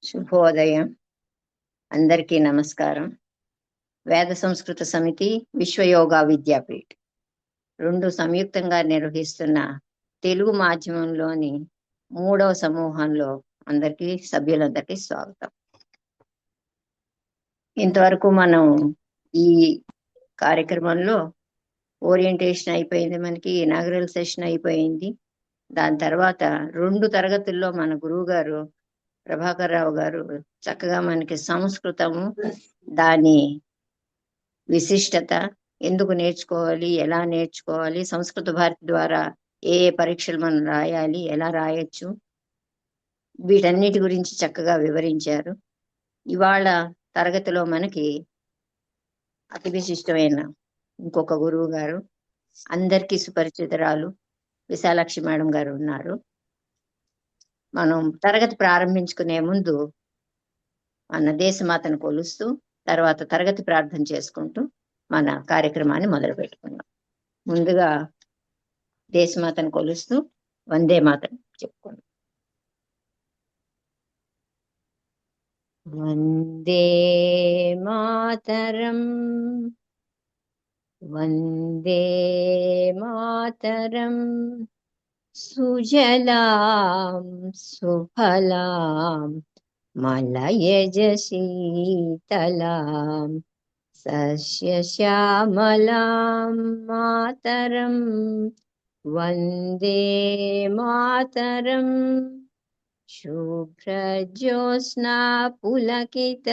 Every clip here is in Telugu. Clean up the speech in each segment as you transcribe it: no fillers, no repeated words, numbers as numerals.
శుభోదయం. అందరికీ నమస్కారం. వేద సంస్కృత సమితి విశ్వయోగా విద్యాపీఠ్ రెండు సంయుక్తంగా నిర్వహిస్తున్న తెలుగు మాధ్యమంలోని 3వ సమూహంలో సభ్యులందరికీ స్వాగతం. ఇంతవరకు మనం ఈ కార్యక్రమంలో ఓరియంటేషన్ అయిపోయింది, మనకి ఇనాగరల్ సెషన్ అయిపోయింది. దాని తర్వాత 2 తరగతుల్లో మన గురువు గారు ప్రభాకర్ రావు గారు చక్కగా మనకి సంస్కృతము, దాని విశిష్టత, ఎందుకు నేర్చుకోవాలి, ఎలా నేర్చుకోవాలి, సంస్కృత భారతి ద్వారా ఏ ఏ పరీక్షలు మనం రాయాలి, ఎలా రాయొచ్చు, వీటన్నిటి గురించి చక్కగా వివరించారు. ఇవాళ తరగతిలో మనకి అతి విశిష్టమైన ఇంకొక గురువు గారు, అందరికీ సుపరిచితురాలు విశాలాక్షి మేడం గారు ఉన్నారు. మనం తరగతి ప్రారంభించుకునే ముందు మన దేశమాతను కొలుస్తూ తర్వాత తరగతి ప్రార్థన చేసుకుంటూ మన కార్యక్రమాన్ని మొదలు పెట్టుకుందాం. ముందుగా దేశమాతను కొలుస్తూ వందే మాతరం చెప్పుకుందాం. వందే మాతరం, వందే మాతరం, సుజలాం సుఫలాం మలయజ శీతలాం సస్యశ్యామలాం మాతరం వందే మాతరం. శుభ్రజ్యోత్స్నా పులకితయామినీం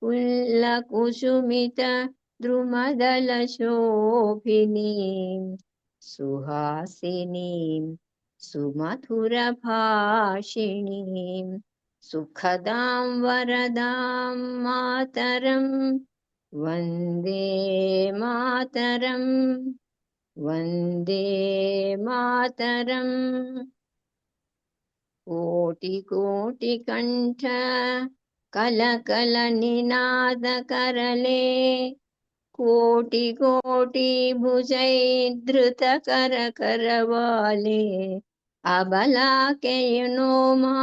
పుల్లకుసుమిత ద్రుమదలశోభినీం సుహాసినీం సుమధురభాషిణీం సుఖదాం వరదాం మాతరం వందే మాతరం, వందే మాతరం. కోటి కోటి కంఠ కలకల నినాద కరలే, కోటి కోటి భుజైధృత కర కరవాలే, అబలాకేయనో మా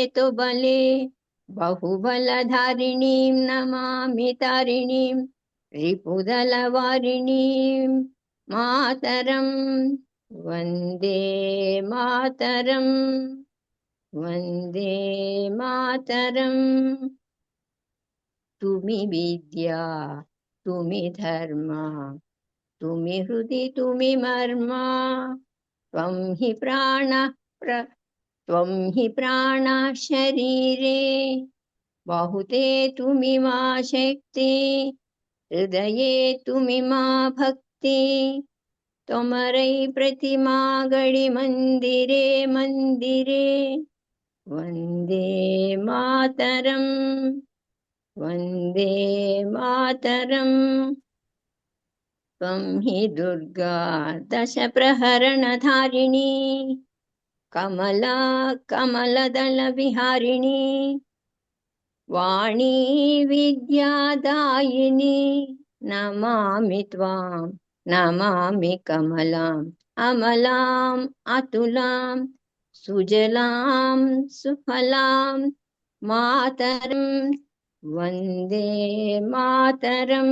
ఎతో బలే, బాహుబలధారిణీం నమామి తారిణీం రిపుదల వారిణీం మాతరం వందే మాతరం, వందే మాతరం. తుమి విద్యా తుమి ధర్మ తుమి హృది తుమి మర్మ, త్వం హి ప్రాణ శరీరే బాహుతే తుమి మా శక్తి, హృదయే తుమి మా భక్తి, త్వమరై ప్రతిమా గడి మందిరే మందిరే. వందే మాతరం, వందే మాతరం. త్వం హి దుర్గా దశ ప్రహరణధారిణీ, కమలా కమలదళ విహారిణీ, వాణీ విద్యాదాయిని నమామి త్వాం, నమామి కమలాం అమలాం అతులాం సుజలాం సుఫలాం మాతరం వందే మాతరం.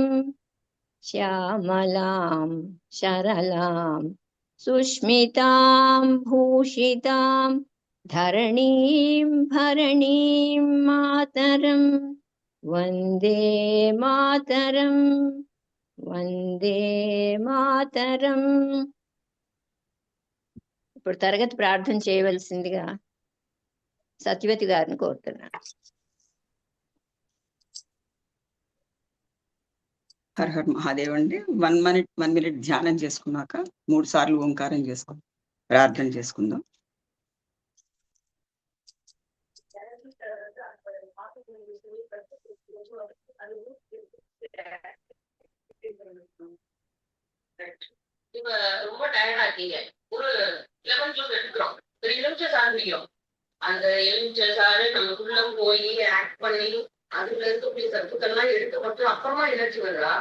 శ్యామలాం సరళాం సుస్మితాం భూషితాం ధరణీం భరణీం మాతరం వందే మాతరం, వందే మాతరం. ఇప్పుడు తరగతి ప్రార్థన చేయవలసిందిగా సత్యవతి గారిని కోరుతున్నాను. హర్ హర్ మహాదేవ్ అండి. 1 మినిట్ ధ్యానం చేసుకున్నాక 3 సార్లు ఓంకారం చేసుకుందాం, ప్రార్థన చేసుకుందాం. ரொம்ப டயர்டா இருக்கீங்க, ஒரு லெமன் ஜூஸ் எடுத்துக்கிறோம், ஒரு எலுமிச்சை சாறு குடிக்கிறோம். அந்த எலுமிச்சை சாறு நமக்குள்ள போய் ஆக்ட் பண்ணி அதுல இருக்கக்கூடிய சத்துக்கள்லாம் எடுக்கப்பட்டு அப்புறமா எனர்ஜி வருதா?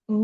ॐ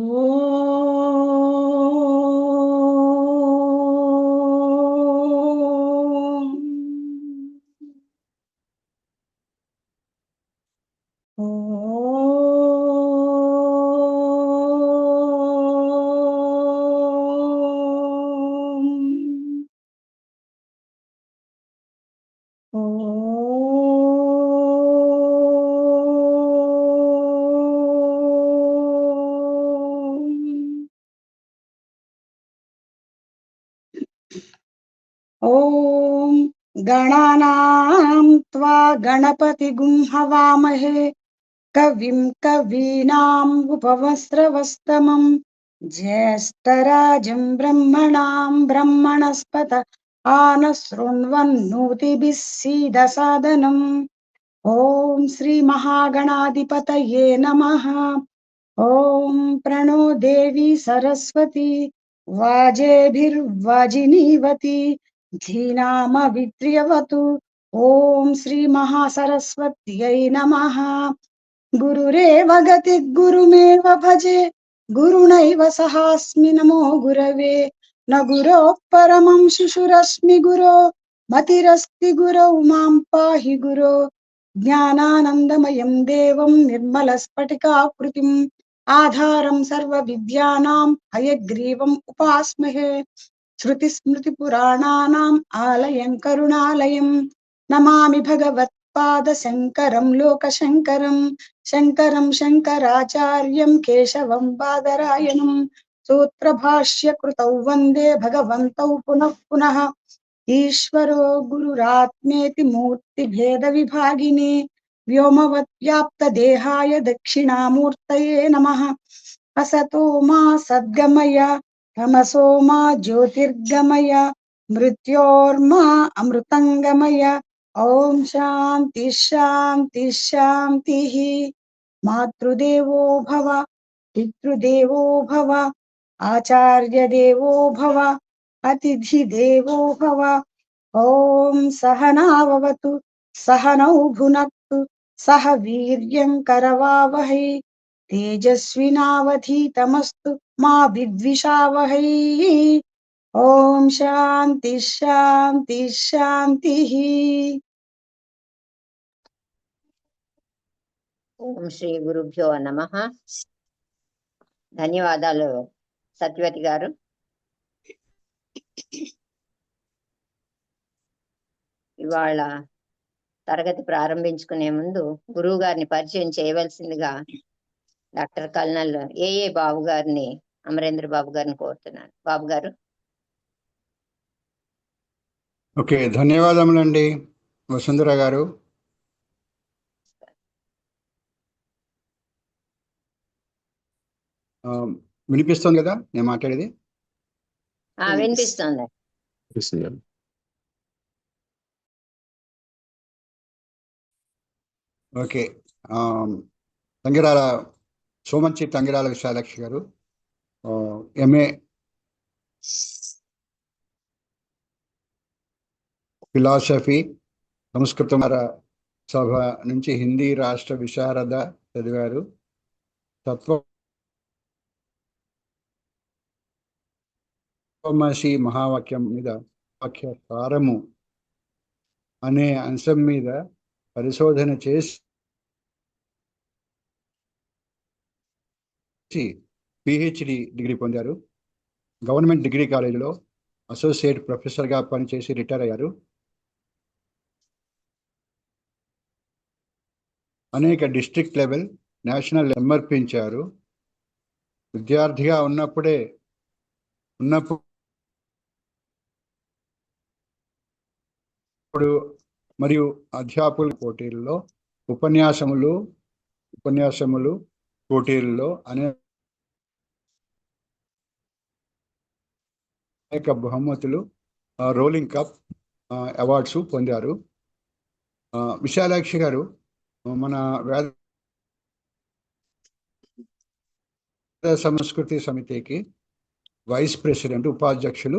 गणानां त्वा गणपतिगुं हवामहे कविं कवीनामुपवस्त्रवस्तमं ज्येष्ठराजं ब्रह्मणां ब्रह्मणस्पत आनशृण्वन्नोतिभिः सीदसादनम् ॐ श्रीमहागणाधिपतये नमः। ॐ प्रणो देवी सरस्वती वाजेभिर्वाजिनीवती धीनामभिद्र्यवतु। ॐ श्रीमहासरस्वत्यै नमः। गुरुरेव गतिः गुरुमेव भजे गुरुणैव सहास्मि नमो गुरवे न गुरोः परमं शिशुरस्मि गुरो मतिरस्ति गुरौ मां पाहि गुरो ज्ञानानन्दमयं देवं निर्मलस्फटिकाकृतिम् आधारं सर्वविद्यानां हयग्रीवम् उपास्महे श्रुतिस्मृतिपुराणानाम् आलयं करुणालयं नमामि भगवत्पादशङ्करं लोकशङ्करं शङ्करं शङ्कराचार्यं केशवं बादरायणं सूत्रभाष्यकृतौ वन्दे भगवन्तौ पुनः पुनः ईश्वरो गुरुरात्मेति मूर्तिभेदविभागिने व्योमवद्व्याप्तदेहाय दक्षिणामूर्तये नमः। असतो मा सद्गमय तमसो मा ज्योतिर्गमय मृत्योर्मा अमृतंगमय। ओम शांति शांति शांतिः। मातृदेवो भव पितृदेवो भव आचार्य देवो भव अतिथि देवो भव। ओम सहनाववतु सहनौ भुनक्तु सह वीर्यं करवावहै तेजस्विनावधीतमस्तु मा विद्विषावहै। ओम शांति शांति शांतिः। ఓం శ్రీ గురుభ్యో నమః. ధన్యవాదాలు సత్యవతి గారు. ఇవాళ తరగతి ప్రారంభించుకునే ముందు గురువు గారిని పరిచయం చేయవలసిందిగా డాక్టర్ కల్నల్ ఏఏ బాబు గారిని అమరేంద్ర బాబు గారిని కోరుతున్నాను. బాబు గారు. ఓకే, ధన్యవాదములండి వసుంధర గారు. వినిపిస్తుంది కదా నేను మాట్లాడేది? వినిపిస్తుంది. ఓకే, తంగిరాల సోమంచి తంగిరాల విశాలాక్షి గారు ఎంఏ ఫిలాసఫీ సంస్కృత సభ నుంచి హిందీ రాష్ట్ర విశారద చదివారు. తత్వమసి మహావాక్యం మీద వాక్య సారము అనే అంశం మీద పరిశోధన చేసి పిహెచ్డి డిగ్రీ పొందారు. గవర్నమెంట్ డిగ్రీ కాలేజీలో అసోసియేట్ ప్రొఫెసర్గా పనిచేసి రిటైర్ అయ్యారు. అనేక డిస్ట్రిక్ట్ లెవెల్, నేషనల్ సమర్పించారు. విద్యార్థిగా ఉన్నప్పుడు మరియు అధ్యాపకుల పోటీల్లో ఉపన్యాసములు పోటీల్లో అనేక బహుమతులు, రోలింగ్ కప్ అవార్డ్స్ పొందారు. విశాలాక్షి గారు మన వేద సంస్కృతి సమితికి వైస్ ప్రెసిడెంట్, ఉపాధ్యక్షులు,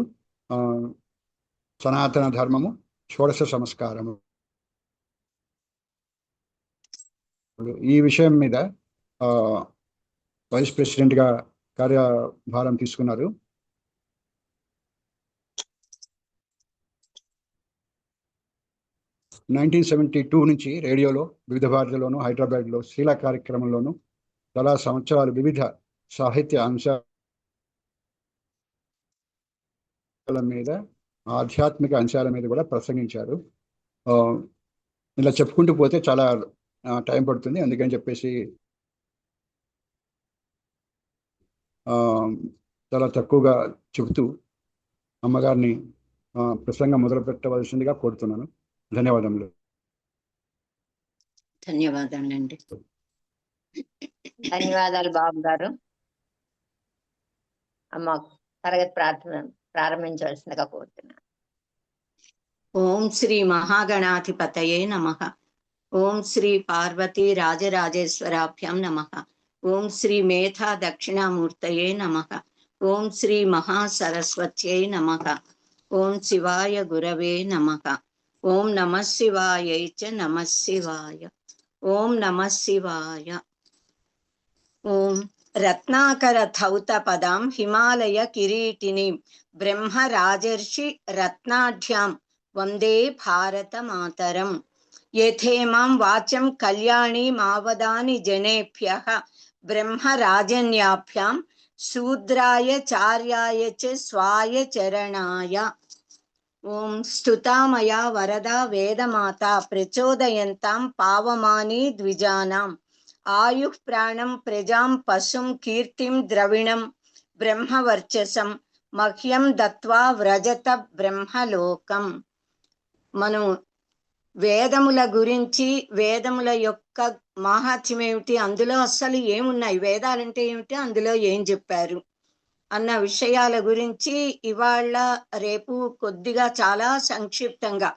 సనాతన ధర్మము, షోడశ సంస్కారము. ఈ విషయం మీద వైస్ ప్రెసిడెంట్గా కార్యభారం తీసుకున్నారు. నైన్టీన్ 1972 నుంచి రేడియోలో, వివిధ భారతిలోను, హైదరాబాద్లో శ్రీల కార్యక్రమంలోను చాలా సంవత్సరాలు వివిధ సాహిత్య అంశాల మీద, ఆధ్యాత్మిక అంశాల మీద కూడా ప్రసంగించారు. ఇలా చెప్పుకుంటూ పోతే చాలా టైం పడుతుంది. అందుకని చెప్పేసి చాలా తక్కువగా చెబుతూ అమ్మగారిని ప్రసంగం మొదలు పెట్టవలసిందిగా కోరుతున్నాను. ధన్యవాదములు. ధన్యవాదాలండి. ధన్యవాదాలు బాబు గారు. అమ్మ తరగతి ప్రారంభించవలసిందిగా కోరుతున్నాను. ఓం శ్రీ మహాగణాధిపతయే నమః. ఓం శ్రీ పార్వతీ రాజరాజేశ్వరాభ్యాం నమః. ఓం శ్రీ మేధా దక్షిణామూర్తయే నమః. ఓం శ్రీ మహాసరస్వత్యై నమః. ఓం శివాయ గురవే నమః. ఓం నమః శివాయై చ నమః శివాయ. ఓం నమః శివాయ. ఓం రత్నాకర ధౌత పదాం హిమాలయ కిరీటిని బ్రహ్మ రాజర్షి రత్నాఢ్యాం వందే భారత మాతరం. యథేమాం వాచం కళ్యాణి మావదాని జనేభ్యః బ్రహ్మ రాజన్యాభ్యాం శూద్రాయ చార్యాయ చ స్వాయ చరణాయ. ఓం స్తుతామయా వరదా వేదమాత ప్రచోదయంతాం పావమాని ద్విజానాం. ఆయుః ప్రాణం ప్రజాం పశుం కీర్తిం ద్రవిణం బ్రహ్మవర్చసం మహ్యం దత్వా వ్రజత బ్రహ్మలోకం. మనం వేదముల గురించి, వేదముల యొక్క మహాత్మ్యం ఏమిటి, అందులో అస్సలు ఏమున్నాయి, వేదాలంటే ఏమిటి, అందులో ఏం చెప్పారు అన్న విషయాల గురించి ఇవాళ రేపు కొద్దిగా చాలా సంక్షిప్తంగా,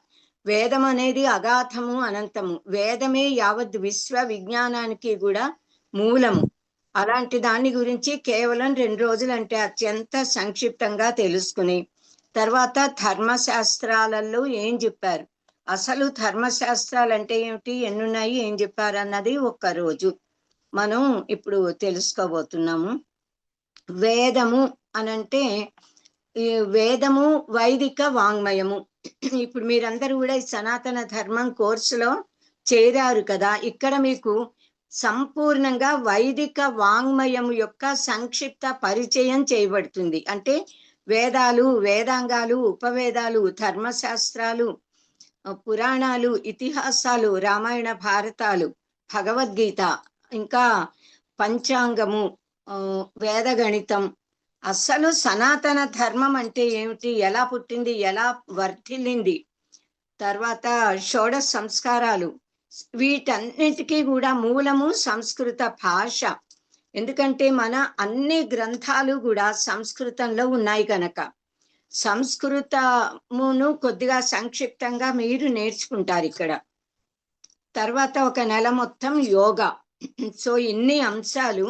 వేదం అనేది అగాధము అనంతము, వేదమే యావత్ విశ్వ విజ్ఞానానికి కూడా మూలము. అలాంటి దాని గురించి కేవలం 2 రోజులు అంటే అత్యంత సంక్షిప్తంగా తెలుసుకుని, తర్వాత ధర్మశాస్త్రాలలో ఏం చెప్పారు, అసలు ధర్మశాస్త్రాలు అంటే ఏమిటి, ఎన్నున్నాయి, ఏం చెప్పారు అన్నది ఒక్కరోజు మనం ఇప్పుడు తెలుసుకోబోతున్నాము. వేదము అనంటే ఈ వేదము వైదిక వాంగ్మయము. ఇప్పుడు మీరందరూ కూడా ఈ సనాతన ధర్మం కోర్సులో చేరారు కదా, ఇక్కడ మీకు సంపూర్ణంగా వైదిక వాంగ్మయము యొక్క సంక్షిప్త పరిచయం చేయబడుతుంది. అంటే వేదాలు, వేదాంగాలు, ఉపవేదాలు, ధర్మశాస్త్రాలు, పురాణాలు, ఇతిహాసాలు, రామాయణ భారతాలు, భగవద్గీత, ఇంకా పంచాంగము, వేదగణితం, అసలు సనాతన ధర్మం అంటే ఏమిటి, ఎలా పుట్టింది, ఎలా వర్ధిల్లింది, తర్వాత షోడశ సంస్కారాలు, వీటన్నిటికీ కూడా మూలము సంస్కృత భాష. ఎందుకంటే మన అన్ని గ్రంథాలు కూడా సంస్కృతంలో ఉన్నాయి కనుక సంస్కృతమును కొద్దిగా సంక్షిప్తంగా మీరు నేర్చుకుంటారు ఇక్కడ. తర్వాత 1 నెల మొత్తం యోగా. సో ఇన్ని అంశాలు,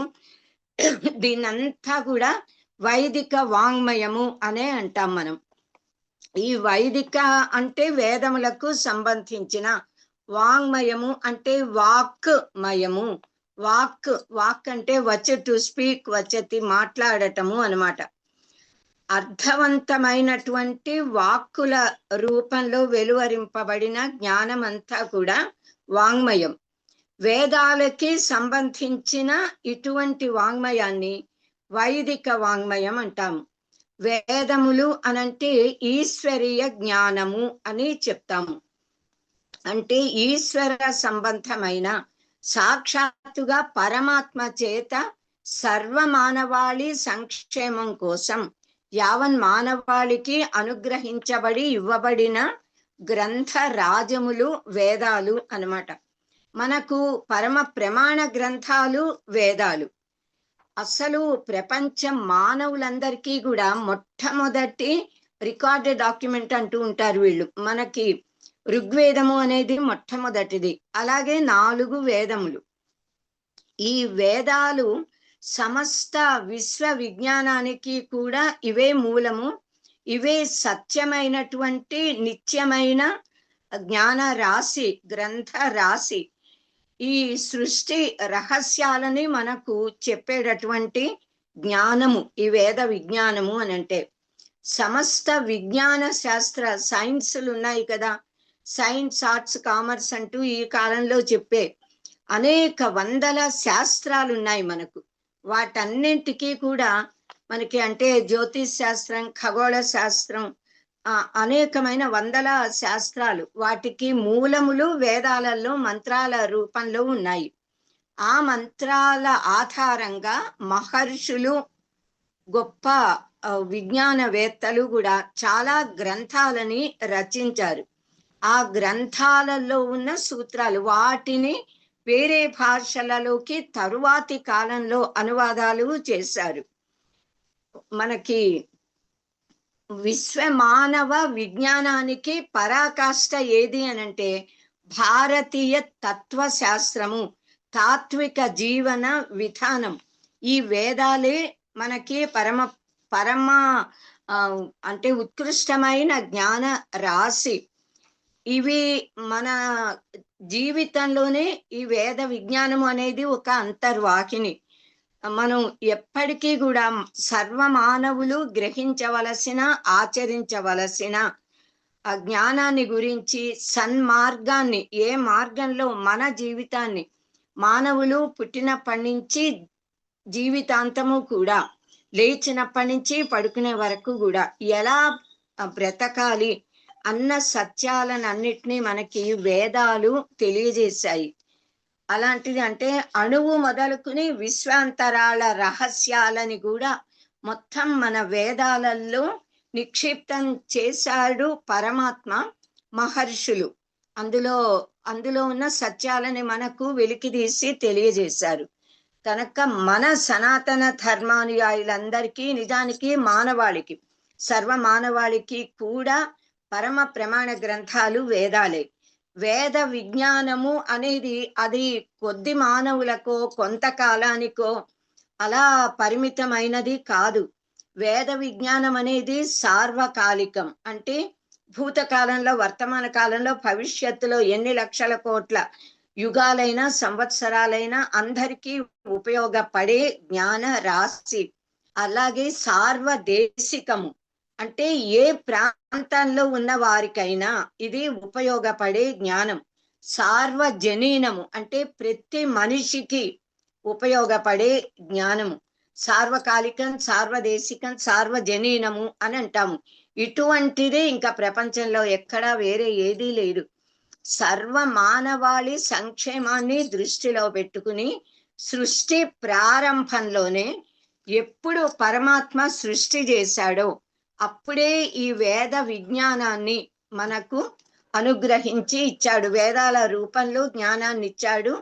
దీన్నంతా కూడా వైదిక వాంగ్మయము అనే అంటాం మనం. ఈ వైదిక అంటే వేదములకు సంబంధించిన, వాంగ్మయము అంటే వాక్ మయము. వాక్ అంటే వచ, టు స్పీక్, వచతి మాట్లాడటము అన్నమాట. అర్థవంతమైనటువంటి వాక్కుల రూపంలో వెలువరింపబడిన జ్ఞానం అంతా కూడా వాంగ్మయం. వేదాలకి సంబంధించిన ఇటువంటి వాంగ్మయాన్ని వైదిక వాంగ్మయం అంటాము. వేదములు అనంటే ఈశ్వరీయ జ్ఞానము అని చెప్తాము. అంటే ఈశ్వర సంబంధమైన, సాక్షాత్తుగా పరమాత్మ చేత సర్వమానవాళి సంక్షేమం కోసం యావన్ మానవాళికి అనుగ్రహించబడి ఇవ్వబడిన గ్రంథ రాజములు వేదాలు అన్నమాట. మనకు పరమ ప్రమాణ గ్రంథాలు వేదాలు. అసలు ప్రపంచం మానవులందరికీ కూడా మొట్టమొదటి రికార్డెడ్ డాక్యుమెంట్ అంటూ ఉంటారు వీళ్ళు. మనకి ఋగ్వేదము అనేది మొట్టమొదటిది, అలాగే 4 వేదములు. ఈ వేదాలు సమస్త విశ్వ విజ్ఞానానికి కూడా ఇవే మూలము, ఇవే సత్యమైనటువంటి నిత్యమైన జ్ఞాన రాశి, గ్రంథ రాశి. ఈ సృష్టి రహస్యాలని మనకు చెప్పేటటువంటి జ్ఞానము, ఈ వేద విజ్ఞానము అని అంటే. సమస్త విజ్ఞాన శాస్త్ర సైన్సులు ఉన్నాయి కదా, సైన్స్, ఆర్ట్స్, కామర్స్ అంటూ ఈ కాలంలో చెప్పే అనేక వందల శాస్త్రాలు ఉన్నాయి మనకు. వాటన్నింటికీ కూడా మనకి అంటే జ్యోతిష్ శాస్త్రం, ఖగోళ శాస్త్రం, అనేకమైన వందల శాస్త్రాలు, వాటికి మూలములు వేదాలలో మంత్రాల రూపంలో ఉన్నాయి. ఆ మంత్రాల ఆధారంగా మహర్షులు, గొప్ప విజ్ఞానవేత్తలు కూడా చాలా గ్రంథాలని రచించారు. ఆ గ్రంథాలలో ఉన్న సూత్రాలు వాటిని వేరే భాషలలోకి తరువాతి కాలంలో అనువాదాలు చేశారు. మనకి విశ్వమానవ విజ్ఞానానికి పరాకాష్ట ఏది అనంటే భారతీయ తత్వశాస్త్రము, తాత్విక జీవన విధానం. ఈ వేదాలే మనకి పరమ అంటే ఉత్కృష్టమైన జ్ఞాన రాశి. ఇవి మన జీవితంలోనే ఈ వేద విజ్ఞానము అనేది ఒక అంతర్వాహిని. మనం ఎప్పటికీ కూడా సర్వమానవులు గ్రహించవలసిన, ఆచరించవలసిన ఆ జ్ఞానాన్ని గురించి, సన్మార్గాన్ని, ఏ మార్గంలో మన జీవితాన్ని మానవులు పుట్టినప్పటి నుంచి జీవితాంతము కూడా, లేచినప్పటి నుంచి పడుకునే వరకు కూడా ఎలా బ్రతకాలి అన్న సత్యాలన్నిటినీ మనకి వేదాలు తెలియజేశాయి. అలాంటిది అంటే అణువు మొదలుకుని విశ్వాంతరాల రహస్యాలని కూడా మొత్తం మన వేదాలలో నిక్షిప్తం చేశాడు పరమాత్మ, మహర్షులు. అందులో ఉన్న సత్యాలని మనకు వెలికితీసి తెలియజేశారు. కనుక మన సనాతన ధర్మానుయాయులందరికీ, నిజానికి మానవాళికి, సర్వ మానవాళికి కూడా పరమ ప్రమాణ గ్రంథాలు వేదాలే. వేద విజ్ఞానము అనేది అది కొద్ది మానవులకో కొంతకాలానికో అలా పరిమితమైనది కాదు. వేద విజ్ఞానం అనేది సార్వకాలికం. అంటే భూతకాలంలో, వర్తమాన కాలంలో, భవిష్యత్తులో ఎన్ని లక్షల కోట్ల యుగాలైనా సంవత్సరాలైనా అందరికీ ఉపయోగపడే జ్ఞాన రాశి. అలాగే సార్వదేశికము అంటే ఏ ప్రాంతంలో ఉన్న వారికైనా ఇది ఉపయోగపడే జ్ఞానం. సార్వజనీనము అంటే ప్రతి మనిషికి ఉపయోగపడే జ్ఞానము. సార్వకాలికం, సార్వదేశికం, సార్వజనీనము అని అంటాము. ఇటువంటిది ఇంకా ప్రపంచంలో ఎక్కడా వేరే ఏదీ లేదు. సర్వ మానవాళి సంక్షేమాన్ని దృష్టిలో పెట్టుకుని సృష్టి ప్రారంభంలోనే ఎప్పుడు పరమాత్మ సృష్టి చేశాడో అప్పుడే ఈ వేద విజ్ఞానాన్ని మనకు అనుగ్రహించి ఇచ్చాడు. వేదాల రూపంలో జ్ఞానాన్ని ఇచ్చాడు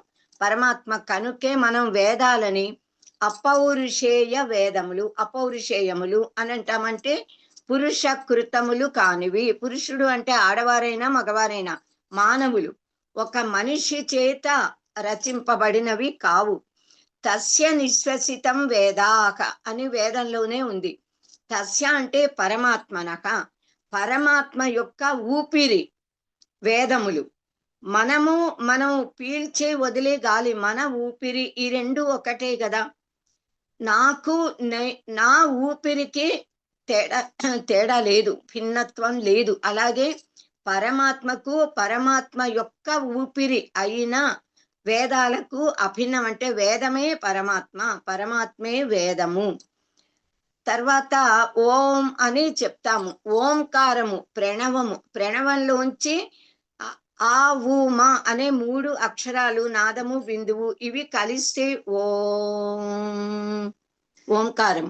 పరమాత్మ. కనుకే మనం వేదాలని అపౌరుషేయ వేదములు, అపౌరుషేయములు అని అంటామంటే పురుష కృతములు కానివి. పురుషుడు అంటే ఆడవారైనా మగవారైనా మానవులు, ఒక మనిషి చేత రచింపబడినవి కావు. తస్య నిశ్వసితం వేదాహ అని వేదంలోనే ఉంది. తస్య అంటే పరమాత్మనః, పరమాత్మ యొక్క ఊపిరి వేదములు. మనం పీల్చే వదిలే గాలి, మన ఊపిరి, ఈ రెండు ఒకటే కదా. నా ఊపిరికి తేడా లేదు, భిన్నత్వం లేదు. అలాగే పరమాత్మకు, పరమాత్మ యొక్క ఊపిరి అయిన వేదాలకు అభిన్నం. అంటే వేదమే పరమాత్మ, పరమాత్మే వేదము. తర్వాత ఓం అని చెప్తాము. ఓంకారము ప్రణవము. ప్రణవంలోంచి ఆ ఊ మా అనే 3 అక్షరాలు, నాదము, బిందువు, ఇవి కలిస్తే ఓంకారం.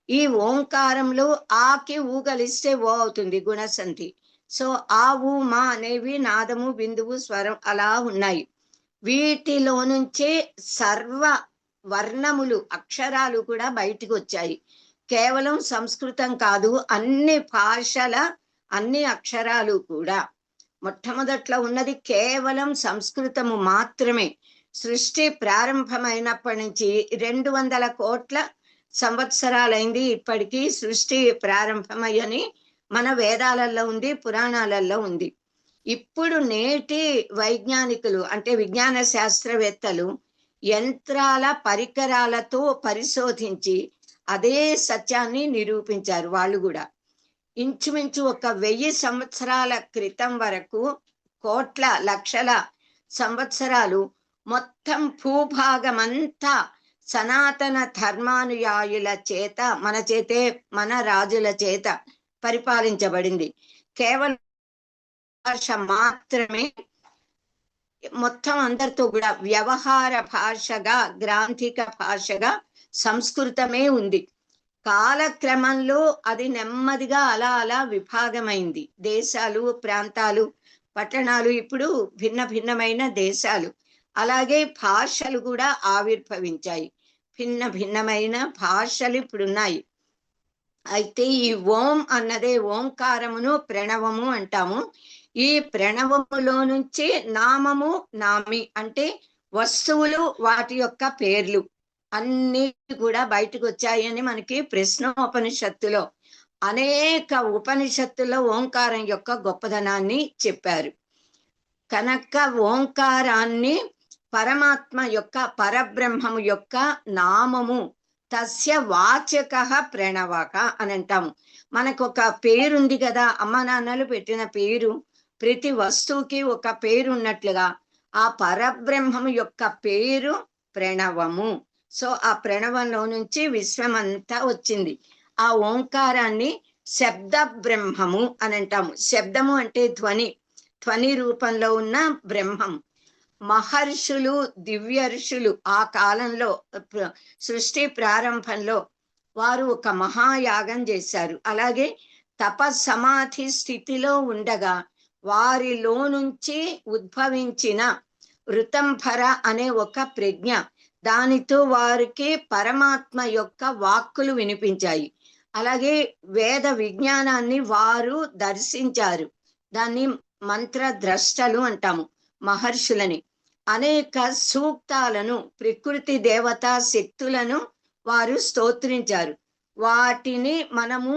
ఈ ఓంకారంలో ఆకి ఊ కలిస్తే ఓ అవుతుంది, గుణసంధి. సో ఆ ఊ మా అనేవి నాదము, బిందువు, స్వరం అలా ఉన్నాయి. వీటిలో నుంచే సర్వ వర్ణములు, అక్షరాలు కూడా బయటికి వచ్చాయి. కేవలం సంస్కృతం కాదు, అన్ని భాషల అన్ని అక్షరాలు కూడా. మొట్టమొదట్లో ఉన్నది కేవలం సంస్కృతము మాత్రమే. సృష్టి ప్రారంభమైనప్పటి నుంచి 200 కోట్ల సంవత్సరాలైంది ఇప్పటికీ సృష్టి ప్రారంభమయ్యని మన వేదాలలో ఉంది, పురాణాలలో ఉంది. ఇప్పుడు నేటి వైజ్ఞానికులు అంటే విజ్ఞాన శాస్త్రవేత్తలు యంత్రాల పరికరాలతో పరిశోధించి అదే సత్యాన్ని నిరూపించారు వాళ్ళు కూడా. ఇంచుమించు 1000 సంవత్సరాల క్రితం వరకు, కోట్ల లక్షల సంవత్సరాలు మొత్తం భూభాగమంతా సనాతన ధర్మానుయాయుల చేత, మన చేతే, మన రాజుల చేత పరిపాలించబడింది. కేవలం భాష మాత్రమే మొత్తం అందరితో కూడా వ్యవహార భాషగా, గ్రాంథిక భాషగా సంస్కృతమే ఉంది. కాలక్రమంలో అది నెమ్మదిగా అలా అలా విభాగమైంది. దేశాలు, ప్రాంతాలు, పట్టణాలు, ఇప్పుడు భిన్న భిన్నమైన దేశాలు. అలాగే భాషలు కూడా ఆవిర్భవించాయి. భిన్న భిన్నమైన భాషలు ఇప్పుడున్నాయి. అయితే ఈ ఓం అన్నదే, ఓంకారమును ప్రణవము అంటాము. ఈ ప్రణవములో నుంచి నామము, నామి అంటే వస్తువులు, వాటి యొక్క పేర్లు అన్ని కూడా బయటకు వచ్చాయని మనకి ప్రశ్నోపనిషత్తులో, అనేక ఉపనిషత్తుల్లో ఓంకారం యొక్క గొప్పదనాన్ని చెప్పారు. కనుక ఓంకారాన్ని పరమాత్మ యొక్క, పరబ్రహ్మము యొక్క నామము, తస్య వాచక ప్రణవక అని అంటాము. మనకు ఒక పేరుంది కదా, అమ్మ నాన్నలు పెట్టిన పేరు, ప్రతి వస్తువుకి ఒక పేరు ఉన్నట్లుగా ఆ పరబ్రహ్మము యొక్క పేరు ప్రణవము. సో ఆ ప్రణవంలో నుంచి విశ్వమంతా వచ్చింది. ఆ ఓంకారాన్ని శబ్ద బ్రహ్మము అని అంటాము. శబ్దము అంటే ధ్వని, ధ్వని రూపంలో ఉన్న బ్రహ్మం. మహర్షులు, దివ్యర్షులు ఆ కాలంలో, సృష్టి ప్రారంభంలో వారు ఒక మహాయాగం చేశారు. అలాగే తపస్సమాధి స్థితిలో ఉండగా వారిలో నుంచి ఉద్భవించిన ఋతంభర అనే ఒక ప్రజ్ఞ, దానితో వారికి పరమాత్మ యొక్క వాక్కులు వినిపించాయి. అలాగే వేద విజ్ఞానాన్ని వారు దర్శించారు. దాన్ని మంత్రద్రష్టలు అంటాము, మహర్షులని. అనేక సూక్తాలను, ప్రకృతి దేవతా శక్తులను వారు స్తోత్రించారు. వాటిని మనము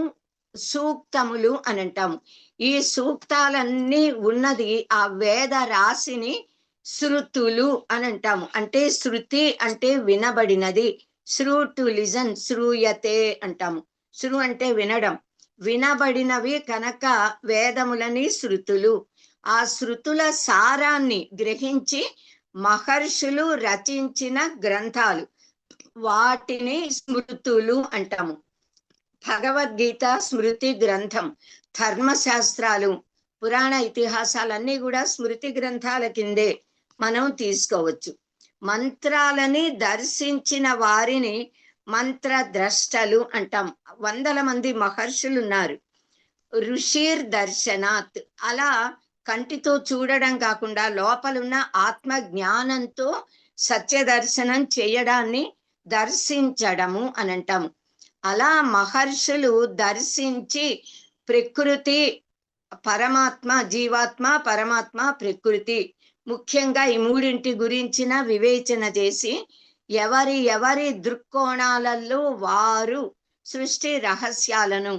సూక్తములు అని అంటాము. ఈ సూక్తాలన్నీ ఉన్నది ఆ వేద రాశిని శృతులు అని అంటాము. అంటే శృతి అంటే వినబడినది, శ్రు టు లిజన్, శ్రూయతే అంటాము. శ్రు అంటే వినడం, వినబడినవి కనుక వేదములని శృతులు. ఆ శృతుల సారాన్ని గ్రహించి మహర్షులు రచించిన గ్రంథాలు, వాటిని స్మృతులు అంటాము. భగవద్గీత స్మృతి గ్రంథం, ధర్మశాస్త్రాలు, పురాణ ఇతిహాసాలన్నీ కూడా స్మృతి గ్రంథాల కిందే మనం తీసుకోవచ్చు. మంత్రాలని దర్శించిన వారిని మంత్రద్రష్టలు అంటాం. 100 మంది మహర్షులు ఉన్నారు. ఋషిర్ దర్శనాత్, అలా కంటితో చూడడం కాకుండా లోపలున్న ఆత్మ జ్ఞానంతో సత్య దర్శనం చేయడాన్ని దర్శించడము అని అంటాము. అలా మహర్షులు దర్శించి ప్రకృతి, పరమాత్మ, జీవాత్మ, పరమాత్మ, ప్రకృతి, ముఖ్యంగా ఈ మూడింటి గురించిన వివేచన చేసి ఎవరి దృక్కోణాలలో వారు సృష్టి రహస్యాలను,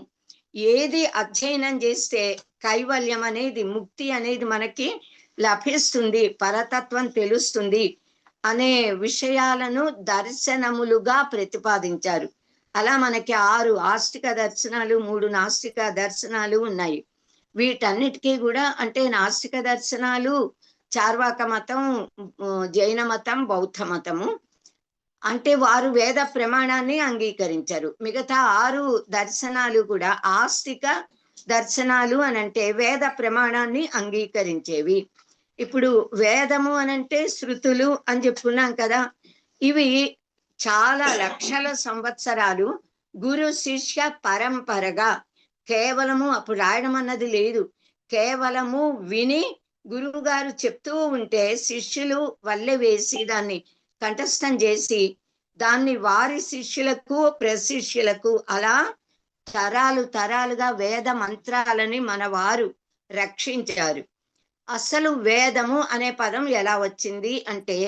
ఏది అధ్యయనం చేస్తే కైవల్యం అనేది, ముక్తి అనేది మనకి లభిస్తుంది, పరతత్వం తెలుస్తుంది అనే విషయాలను దర్శనములుగా ప్రతిపాదించారు. అలా మనకి 6 ఆస్తిక దర్శనాలు, 3 నాస్తిక దర్శనాలు ఉన్నాయి. వీటన్నిటికీ కూడా, అంటే నాస్తిక దర్శనాలు చార్వాక మతం, జైన మతం, బౌద్ధ మతము, అంటే వారు వేద ప్రమాణాన్ని అంగీకరించారు. మిగతా 6 దర్శనాలు కూడా ఆస్తిక దర్శనాలు అనంటే వేద ప్రమాణాన్ని అంగీకరించేవి. ఇప్పుడు వేదము అనంటే శృతులు అని చెప్పుకున్నాం కదా, ఇవి చాలా లక్షల సంవత్సరాలు గురు శిష్య పరంపరగా, కేవలము అప్పుడు రాయడం అన్నది లేదు, కేవలము విని గురువు గారు చెప్తూ ఉంటే శిష్యులు వల్లె వేసి దాన్ని కంఠస్థం చేసి దాన్ని వారి శిష్యులకు, ప్రశిష్యులకు, అలా తరాలు తరాలుగా వేద మంత్రాలని మన వారు రక్షించారు. అసలు వేదము అనే పదం ఎలా వచ్చింది అంటే,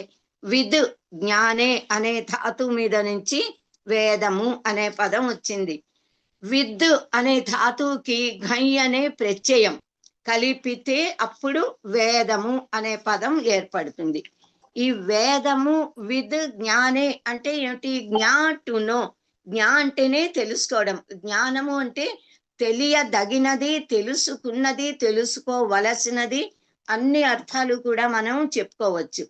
విద్, జ్ఞానే అనే ధాతు మీద నుంచి వేదము అనే పదం వచ్చింది. విద్ అనే ధాతువుకి ఘై అనే ప్రత్యయం కలిపితే అప్పుడు వేదము అనే పదం ఏర్పడుతుంది. ఈ వేదము, విద్, జ్ఞానే అంటే ఏమిటి? జ్ఞా టు నో, అంటేనే తెలుసుకోవడం, జ్ఞానము అంటే తెలియదగినది, తెలుసుకున్నది, తెలుసుకోవలసినది, అన్ని అర్థాలు కూడా మనం చెప్పుకోవచ్చు.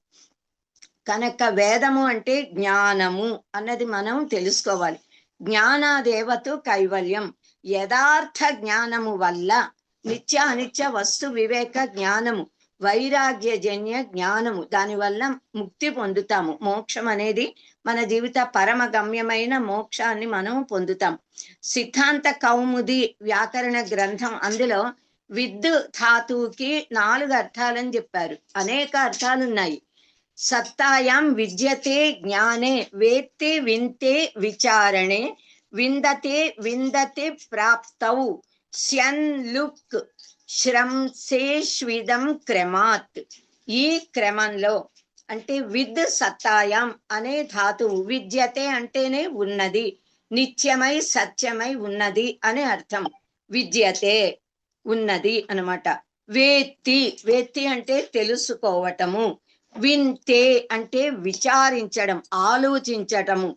కనుక వేదము అంటే జ్ఞానము అన్నది మనం తెలుసుకోవాలి. జ్ఞానాదేవతు కైవల్యం, యథార్థ జ్ఞానము వల్ల నిత్య అనిత్య వస్తు వివేక జ్ఞానము, వైరాగ్యజన్య జ్ఞానము, దానివల్ల ముక్తి పొందుతాము. మోక్షం అనేది మన జీవిత పరమ గమ్యమైన మోక్షాన్ని మనం పొందుతాం. సిద్ధాంత కౌముది వ్యాకరణ గ్రంథం, అందులో విద్ ధాతువుకి 4 అర్థాలని చెప్పారు. అనేక అర్థాలు ఉన్నాయి. సత్తాయాం విద్యతే జ్ఞానే, వేత్తే వింతే విచారణే, విందతే విందతే ప్రాప్తౌ, స్యన్ లుక్ శ్రంసేష్విదం క్రమాత్. ఈ క్రమంలో అంటే విద్ సత్తాయాం అనే ధాతువు, విద్యతే అంటేనే ఉన్నది, నిత్యమై సత్యమై ఉన్నది అనే అర్థం. విద్యతే ఉన్నది అన్నమాట. వేత్తి, వేత్తి అంటే తెలుసుకోవటము. వింతే అంటే విచారించడం, ఆలోచించటము.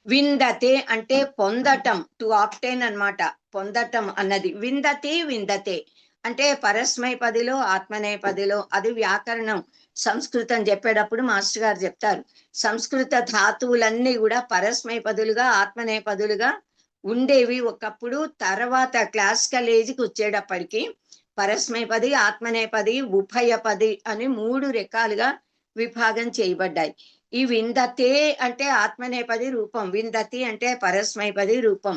విందతే అంటే పొందటం, టు ఆప్టైన్ అన్నమాట, పొందటం అన్నది. విందతే విందతే అంటే పరస్మైపదిలో ఆత్మనేపదిలో, అది వ్యాకరణం. సంస్కృతం చెప్పేటప్పుడు మాస్టర్ గారు చెప్తారు, సంస్కృత ధాతువులన్నీ కూడా పరస్మైపదులుగా ఆత్మనేపదులుగా ఉండేవి ఒకప్పుడు. తర్వాత క్లాసికల్ ఏజ్కి వచ్చేటప్పటికి పరస్మైపది, ఆత్మనేపది, ఉభయపది అని 3 రకాలుగా విభాగం చేయబడ్డాయి. ఈ విందతే అంటే ఆత్మనేపది రూపం, విందతి అంటే పరస్మైపది రూపం,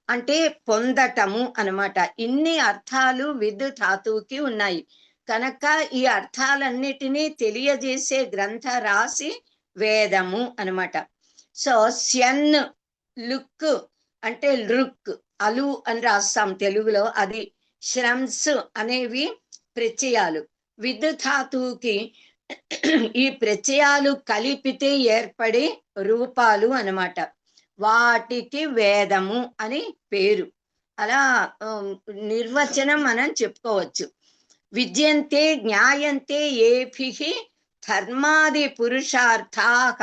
అంటే పొందటము అన్నమాట. ఇన్ని అర్థాలు విద్ ధాతువుకి ఉన్నాయి. కనుక ఈ అర్థాలన్నిటినీ తెలియజేసే గ్రంథ రాశి వేదము అన్నమాట. సో స్యన్ లుక్ అంటే లుక్, అలు అని రాస్తాం తెలుగులో, అది. శ్రమ్స్ అనేవి ప్రత్యయాలు. విద్ ధాతువుకి ఈ ప్రత్యయాలు కలిపితే ఏర్పడే రూపాలు అన్నమాట. వాటికి వేదము అని పేరు. అలా నిర్వచనం మనం చెప్పుకోవచ్చు. విద్యంతే జ్ఞాయంతే ఏభిః ధర్మాది పురుషార్థాః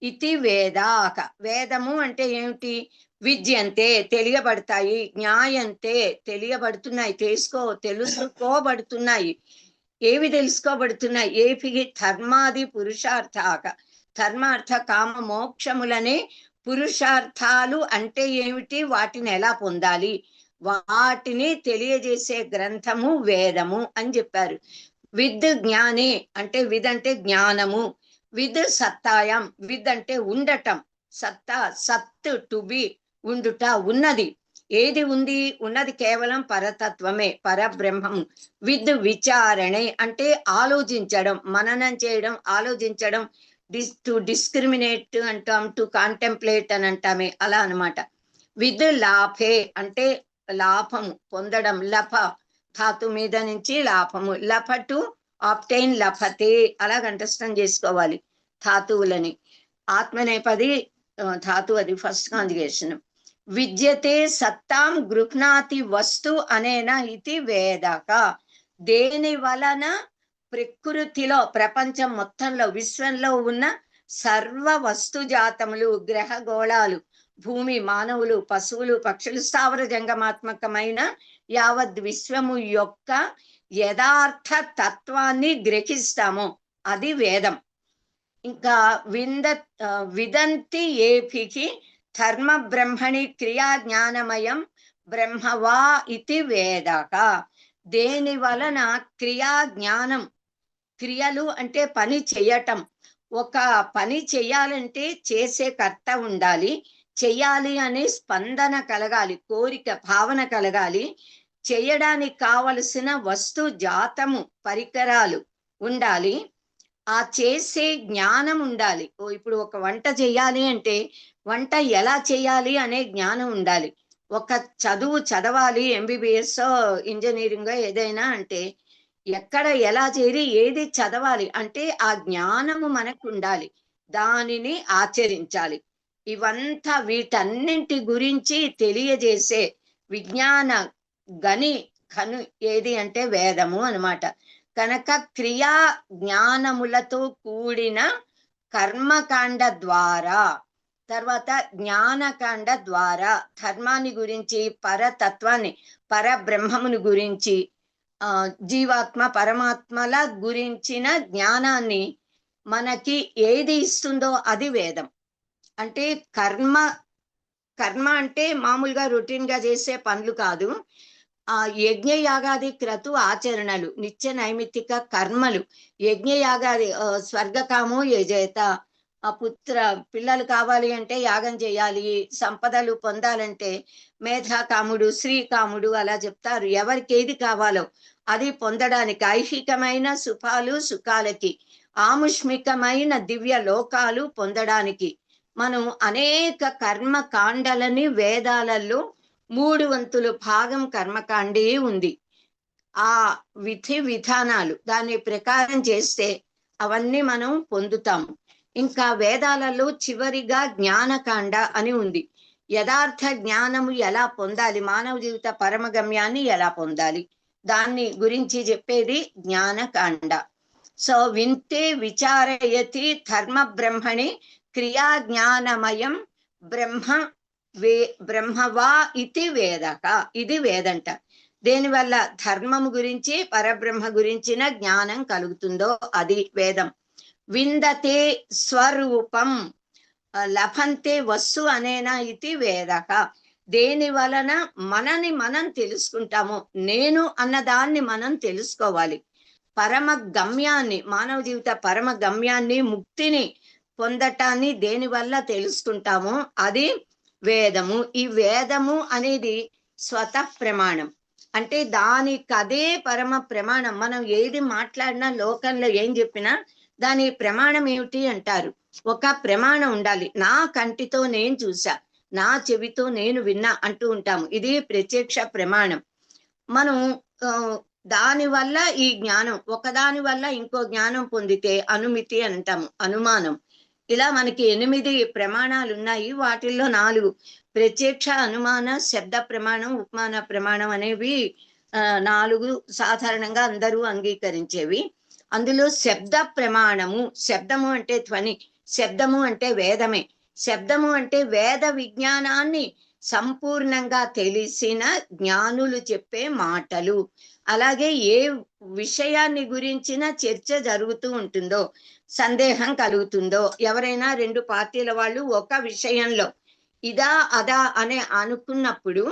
ఇతి వేదాః. వేదము అంటే ఏమిటి? విద్యంతే తెలియబడతాయి, జ్ఞాయంతే తెలియబడుతున్నాయి, తెలుసుకోబడుతున్నాయి. ఏవి తెలుసుకోబడుతున్నాయి? ఏభిః ధర్మాది పురుషార్థాః, ధర్మార్థ కామ మోక్షములనే పురుషార్థాలు అంటే ఏమిటి, వాటిని ఎలా పొందాలి, వాటిని తెలియజేసే గ్రంథము వేదము అని చెప్పారు. విద్ జ్ఞానే అంటే విద్ అంటే జ్ఞానము. విద్ సత్తాయాం, విద్ అంటే ఉండటం, సత్తా, సత్ టు బి, ఉండుట, ఉన్నది. ఏది ఉంది? ఉన్నది కేవలం పరతత్వమే, పరబ్రహ్మము. విద్ విచారణే అంటే ఆలోచించడం, మననం చేయడం, ఆలోచించడం. టు డిస్క్రిమినేట్ అంటాం, టు కాంటెంప్లేట్ అని అంటామే, అలా అన్నమాట. విద్ లాభే అంటే లాభము పొందడం, లభ ధాతు మీద నుంచి లాభము, లభ టు ఆప్టైన్, లభతే, అలా అండర్స్టాండ్ చేసుకోవాలి ధాతువులని. ఆత్మనేపది ధాతు, అది ఫస్ట్ కాంజుగేషన్. విద్యతే సత్తాం గృహ్ణాతి వస్తు అనేనా ఇది వేదక. దేని వలన ప్రకృతిలో, ప్రపంచం మొత్తంలో, విశ్వంలో ఉన్న సర్వ వస్తు జాతములు, గ్రహ గోళాలు, భూమి, మానవులు, పశువులు, పక్షులు, స్థావర జంగమాత్మకమైన యావత్ విశ్వము యొక్క యథార్థ తత్వాన్ని గ్రహిస్తామో అది వేదం. ఇంకా విదంతి ఏభిః ధర్మ బ్రహ్మణి క్రియా జ్ఞానమయం బ్రహ్మవా ఇది వేదక. దేని వలన క్రియా జ్ఞానం, క్రియలు అంటే పని చేయటం. ఒక పని చెయ్యాలంటే చేసే కర్త ఉండాలి, చెయ్యాలి అనే స్పందన కలగాలి, కోరిక, భావన కలగాలి. చేయడానికి కావలసిన వస్తు జాతము, పరికరాలు ఉండాలి. ఆ చేసే జ్ఞానం ఉండాలి. ఇప్పుడు ఒక వంట చెయ్యాలి అంటే వంట ఎలా చేయాలి అనే జ్ఞానం ఉండాలి. ఒక చదువు చదవాలి, ఎంబీబీఎస్ ఇంజనీరింగ్ ఏదైనా అంటే ఎక్కడ ఎలా చేరి ఏది చదవాలి అంటే ఆ జ్ఞానము మనకు ఉండాలి, దానిని ఆచరించాలి. ఇవంతా వీటన్నింటి గురించి తెలియజేసే విజ్ఞాన ఘను ఏది అంటే వేదము అన్నమాట. కనుక క్రియా జ్ఞానములతో కూడిన కర్మకాండ ద్వారా తర్వాత జ్ఞానకాండ ద్వారా ధర్మాన్ని గురించి, పరతత్వాన్ని, పరబ్రహ్మమును గురించి, జీవాత్మ పరమాత్మల గురించిన జ్ఞానాన్ని మనకి ఏది ఇస్తుందో అది వేదం. అంటే కర్మ అంటే మామూలుగా రొటీన్ గా చేసే పనులు కాదు. యజ్ఞ యాగాది క్రతు ఆచరణలు, నిత్య నైమిత్తిక కర్మలు, యజ్ఞ యాగాది స్వర్గకామో యజేత, పిల్లలు కావాలి అంటే యాగం చేయాలి, సంపదలు పొందాలంటే మేధాకాముడు, శ్రీకాముడు అలా చెప్తారు. ఎవరికి ఏది కావాలో అది పొందడానికి, ఐహికమైన సుఖాలకి, ఆముష్మికమైన దివ్య లోకాలు పొందడానికి మనం అనేక కర్మకాండలని వేదాలలో 3 వంతులు భాగం కర్మకాండే ఉంది. ఆ విధి విధానాలు దాని ప్రకారం చేస్తే అవన్నీ మనం పొందుతాము. ఇంకా వేదాలలో చివరిగా జ్ఞానకాండ అని ఉంది. యథార్థ జ్ఞానము ఎలా పొందాలి, మానవ జీవిత పరమగమ్యాన్ని ఎలా పొందాలి, దాన్ని గురించి చెప్పేది జ్ఞానకాండ. సో వింతే విచారయతి ధర్మ బ్రహ్మణి క్రియా జ్ఞానమయం బ్రహ్మవా ఇది వేదక. ఇది వేదంట. దేనివల్ల ధర్మము గురించి, పరబ్రహ్మ గురించిన జ్ఞానం కలుగుతుందో అది వేదం. విందతే స్వరూపం లభంతే వస్తు అనేనా ఇది వేదక. దేని వలన మనని మనం తెలుసుకుంటామో, నేను అన్నదాన్ని మనం తెలుసుకోవాలి. పరమ గమ్యాన్ని, మానవ జీవిత పరమ గమ్యాన్ని, ముక్తిని పొందటాన్ని దేని వల్ల తెలుసుకుంటామో అది వేదము. ఈ వేదము అనేది స్వతః ప్రమాణం. అంటే దానికదే పరమ ప్రమాణం. మనం ఏది మాట్లాడినా, లోకంలో ఏం చెప్పినా దాని ప్రమాణం ఏమిటి అంటారు. ఒక ప్రమాణం ఉండాలి. నా కంటితో నేను చూసా, నా చెవితో నేను విన్నా అంటూ ఉంటాము. ఇది ప్రత్యక్ష ప్రమాణం. మనం దాని వల్ల ఈ జ్ఞానం, ఒకదాని వల్ల ఇంకో జ్ఞానం పొందితే అనుమితి అంటాము, అనుమానం. ఇలా మనకి 8 ప్రమాణాలు ఉన్నాయి. వాటిల్లో 4 ప్రత్యక్ష, అనుమాన, శబ్ద ప్రమాణం, ఉపమాన ప్రమాణం అనేవి 4 సాధారణంగా అందరూ అంగీకరించేవి. అందులో శబ్ద ప్రమాణము, శబ్దము అంటే ధ్వని, శబ్దము అంటే వేదమే. శబ్దము అంటే వేద విజ్ఞానాన్ని సంపూర్ణంగా తెలిసిన జ్ఞానులు చెప్పే మాటలు. అలాగే ఏ విషయాన్ని గురించిన చర్చ జరుగుతూ ఉంటుందో, సందేహం కలుగుతుందో, ఎవరైనా 2 పార్టీల వాళ్ళు ఒక విషయంలో ఇదా అదా అనే అనుకున్నప్పుడు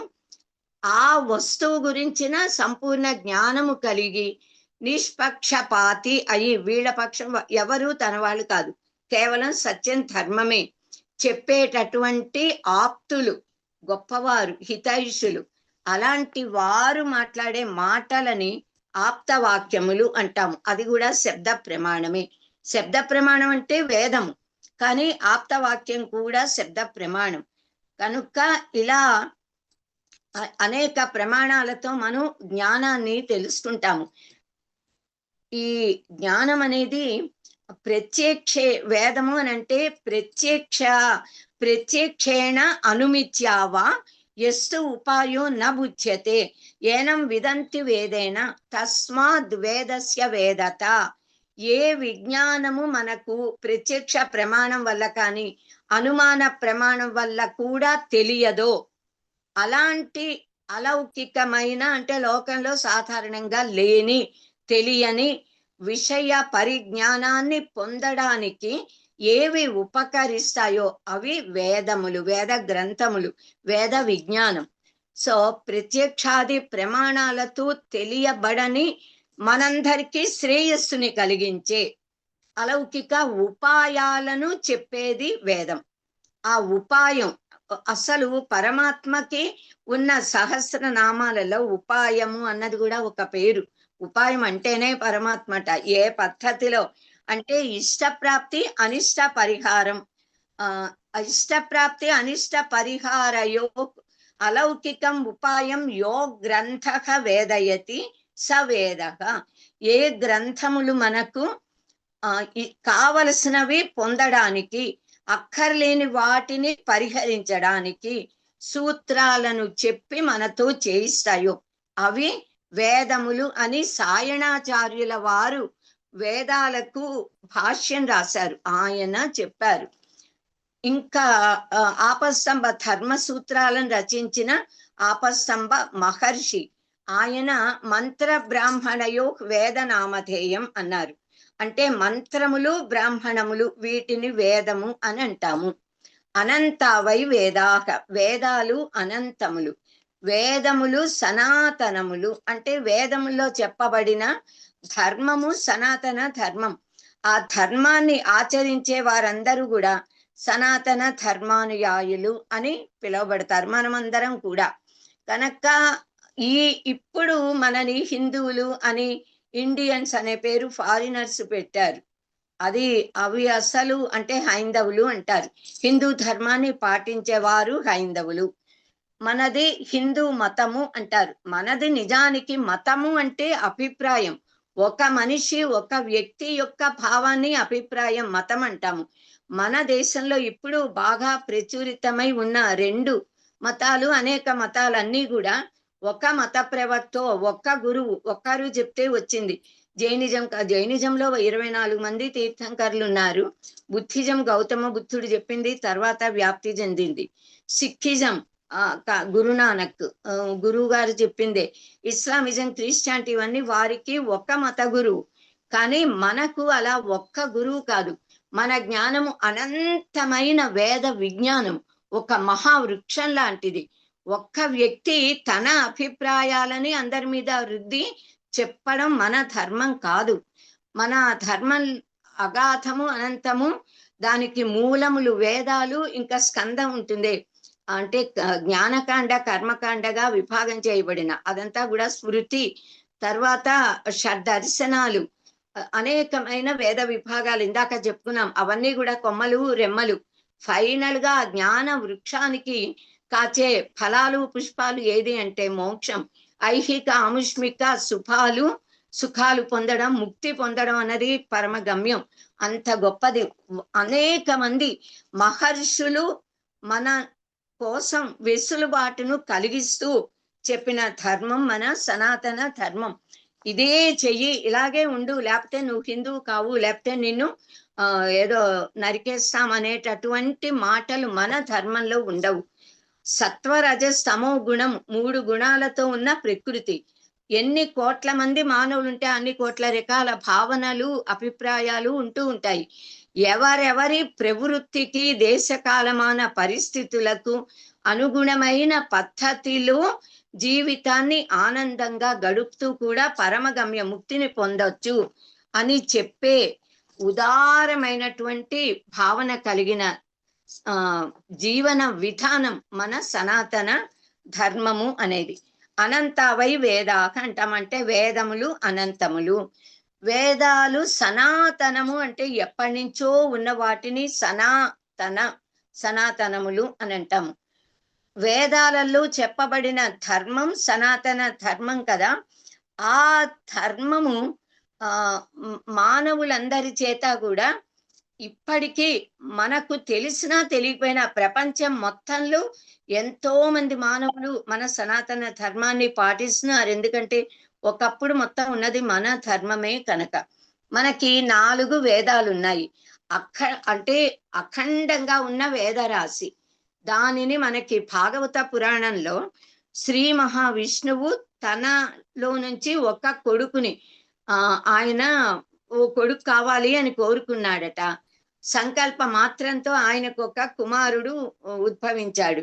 ఆ వస్తువు గురించిన సంపూర్ణ జ్ఞానము కలిగి నిష్పక్షపాతి అయి, వీళ్ళ పక్షం ఎవరు తన వాళ్ళు కాదు, కేవలం సత్యం ధర్మమే చెప్పేటటువంటి ఆప్తులు, గొప్పవారు, హితైషులు, అలాంటి వారు మాట్లాడే మాటలని ఆప్తవాక్యములు అంటాము. అది కూడా శబ్ద ప్రమాణమే. శబ్ద ప్రమాణం అంటే వేదము, కానీ ఆప్తవాక్యం కూడా శబ్ద ప్రమాణం. కనుక ఇలా అనేక ప్రమాణాలతో మనం జ్ఞానాన్ని తెలుసుకుంటాము. ఈ జ్ఞానం అనేది వేదము అని అంటే ప్రత్యక్షేణ అనుమిత్యావా ఎస్తు ఉపాయో న బుధ్యతే ఏనం విదంతి వేదేన తస్మాద్ వేదస్య వేదత. ఏ విజ్ఞానము మనకు ప్రత్యక్ష ప్రమాణం వల్ల కానీ అనుమాన ప్రమాణం వల్ల కూడా తెలియదో, అలాంటి అలౌకికమైన, అంటే లోకంలో సాధారణంగా లేని, తెలియని విషయ పరిజ్ఞానాన్ని పొందడానికి ఏవి ఉపకరిస్తాయో అవి వేదములు, వేద గ్రంథములు, వేద విజ్ఞానం. సో ప్రత్యక్షాది ప్రమాణాలతో తెలియబడని, మనందరికీ శ్రేయస్సుని కలిగించే అలౌకిక ఉపాయాలను చెప్పేది వేదం. ఆ ఉపాయం అసలు పరమాత్మకి ఉన్న సహస్రనామాలలో ఉపాయము అన్నది కూడా ఒక పేరు. ఉపాయం అంటేనే పరమాత్మట. ఏ పద్ధతిలో అంటే ఇష్టప్రాప్తి, అనిష్ట పరిహారం. ఇష్టప్రాప్తి అనిష్ట పరిహారయో అలౌకికం ఉపాయం యో గ్రంథ వేదయతి సవేద. ఏ గ్రంథములు మనకు కావలసినవి పొందడానికి, అక్కర్లేని వాటిని పరిహరించడానికి సూత్రాలను చెప్పి మనతో చేయిస్తాయో అవి వేదములు అని సాయణాచార్యుల వారు వేదాలకు భాష్యం రాశారు. ఆయన చెప్పారు. ఇంకా ఆపస్తంభ ధర్మ సూత్రాలను రచించిన ఆపస్తంభ మహర్షి. ఆయన మంత్ర బ్రాహ్మణయో వేద నామధేయం అన్నారు. అంటే మంత్రములు బ్రాహ్మణములు వీటిని వేదము అని అంటాము. అనంతావై వేదాహ, వేదాలు అనంతములు, వేదములు సనాతనములు. అంటే వేదములో చెప్పబడిన ధర్మము సనాతన ధర్మం. ఆ ధర్మాన్ని ఆచరించే వారందరూ కూడా సనాతన ధర్మానుయాయులు అని పిలువబడతారు, మనమందరం కూడా. కనుక ఇప్పుడు మనని హిందువులు అని, ఇండియన్స్ అనే పేరు ఫారినర్స్ పెట్టారు. అవి అసలు అంటే హైందవులు అంటారు. హిందూ ధర్మాన్ని పాటించేవారు హైందవులు. మనది హిందూ మతము అంటారు. మనది నిజానికి మతము అంటే అభిప్రాయం, ఒక మనిషి ఒక వ్యక్తి యొక్క భావాన్ని అభిప్రాయం మతం అంటాము. మన దేశంలో ఇప్పుడు బాగా ప్రచురితమై ఉన్న 2 మతాలు, అనేక మతాలన్నీ కూడా ఒక మత ప్రవక్త, ఒక్క గురువు, ఒక్కరు చెప్తే వచ్చింది. జైనిజంలో 24 మంది తీర్థంకర్లు ఉన్నారు. బుద్ధిజం గౌతమ బుద్ధుడు చెప్పింది, తర్వాత వ్యాప్తి చెందింది. సిక్కిజం గురునానక్ గురువు గారు చెప్పిందే. ఇస్లామిజం, క్రిస్టియానిటీ ఇవన్నీ వారికి ఒక్క మత గురువు. కానీ మనకు అలా ఒక్క గురువు కాదు. మన జ్ఞానము అనంతమైన వేద విజ్ఞానం, ఒక మహావృక్షం లాంటిది. ఒక్క వ్యక్తి తన అభిప్రాయాలని అందరి మీద రుద్ది చెప్పడం మన ధర్మం కాదు. మన ధర్మం అగాధము, అనంతము. దానికి మూలములు వేదాలు, ఇంకా స్కందం ఉంటుంది. అంటే జ్ఞానకాండ కర్మకాండగా విభాగం చేయబడిన అదంతా కూడా స్మృతి. తర్వాత షడ్దర్శనాలు, అనేకమైన వేద విభాగాలు ఇందాక చెప్పుకున్నాం. అవన్నీ కూడా కొమ్మలు రెమ్మలు. ఫైనల్ గా జ్ఞాన వృక్షానికి కాచే ఫలాలు పుష్పాలు ఏది అంటే మోక్షం. ఐహిక ఆముష్మిక సుఖాలు పొందడం, ముక్తి పొందడం అన్నది పరమ గమ్యం. అంత గొప్పది. అనేక మంది మహర్షులు మన కోసం వెసులుబాటును కలిగిస్తూ చెప్పిన ధర్మం మన సనాతన ధర్మం. ఇదే చెయ్యి, ఇలాగే ఉండు, లేకపోతే నువ్వు హిందువు కావు, లేకపోతే నిన్ను ఏదో నరికేస్తాం అనేటటువంటి మాటలు మన ధర్మంలో ఉండవు. సత్వరజస్తమో గుణం, 3 గుణాలతో ఉన్న ప్రకృతి. ఎన్ని కోట్ల మంది మానవులు ఉంటే అన్ని కోట్ల రకాల భావనలు, అభిప్రాయాలు ఉంటూ ఉంటాయి. ఎవరెవరి ప్రవృత్తికి, దేశకాలమాన పరిస్థితులకు అనుగుణమైన పద్ధతిలో జీవితాన్ని ఆనందంగా గడుపుతూ కూడా పరమగమ్య ముక్తిని పొందొచ్చు అని చెప్పే ఉదారమైనటువంటి భావన కలిగిన జీవన విధానం మన సనాతన ధర్మము అనేది. అనంతావై వేదాక అంటామంటే వేదములు అనంతములు. వేదాలు సనాతనము అంటే ఎప్పటి నుంచో ఉన్న వాటిని సనాతనములు అని అంటాము. వేదాలలో చెప్పబడిన ధర్మం సనాతన ధర్మం కదా. ఆ ధర్మము మానవులందరి చేత కూడా ఇప్పటికీ మనకు తెలిసినా తెలియకపోయినా ప్రపంచం మొత్తంలో ఎంతో మంది మానవులు మన సనాతన ధర్మాన్ని పాటిస్తున్నారు. ఎందుకంటే ఒకప్పుడు మొత్తం ఉన్నది మన ధర్మమే కనుక. మనకి 4 వేదాలు ఉన్నాయి. అంటే అఖండంగా ఉన్న వేదరాశి. దానిని మనకి భాగవత పురాణంలో శ్రీ మహావిష్ణువు తనలో నుంచి ఒక కొడుకుని ఆయన ఓ కొడుకు కావాలి అని కోరుకున్నాడట. సంకల్ప మాత్రంతో ఆయనకు ఒక కుమారుడు ఉద్భవించాడు.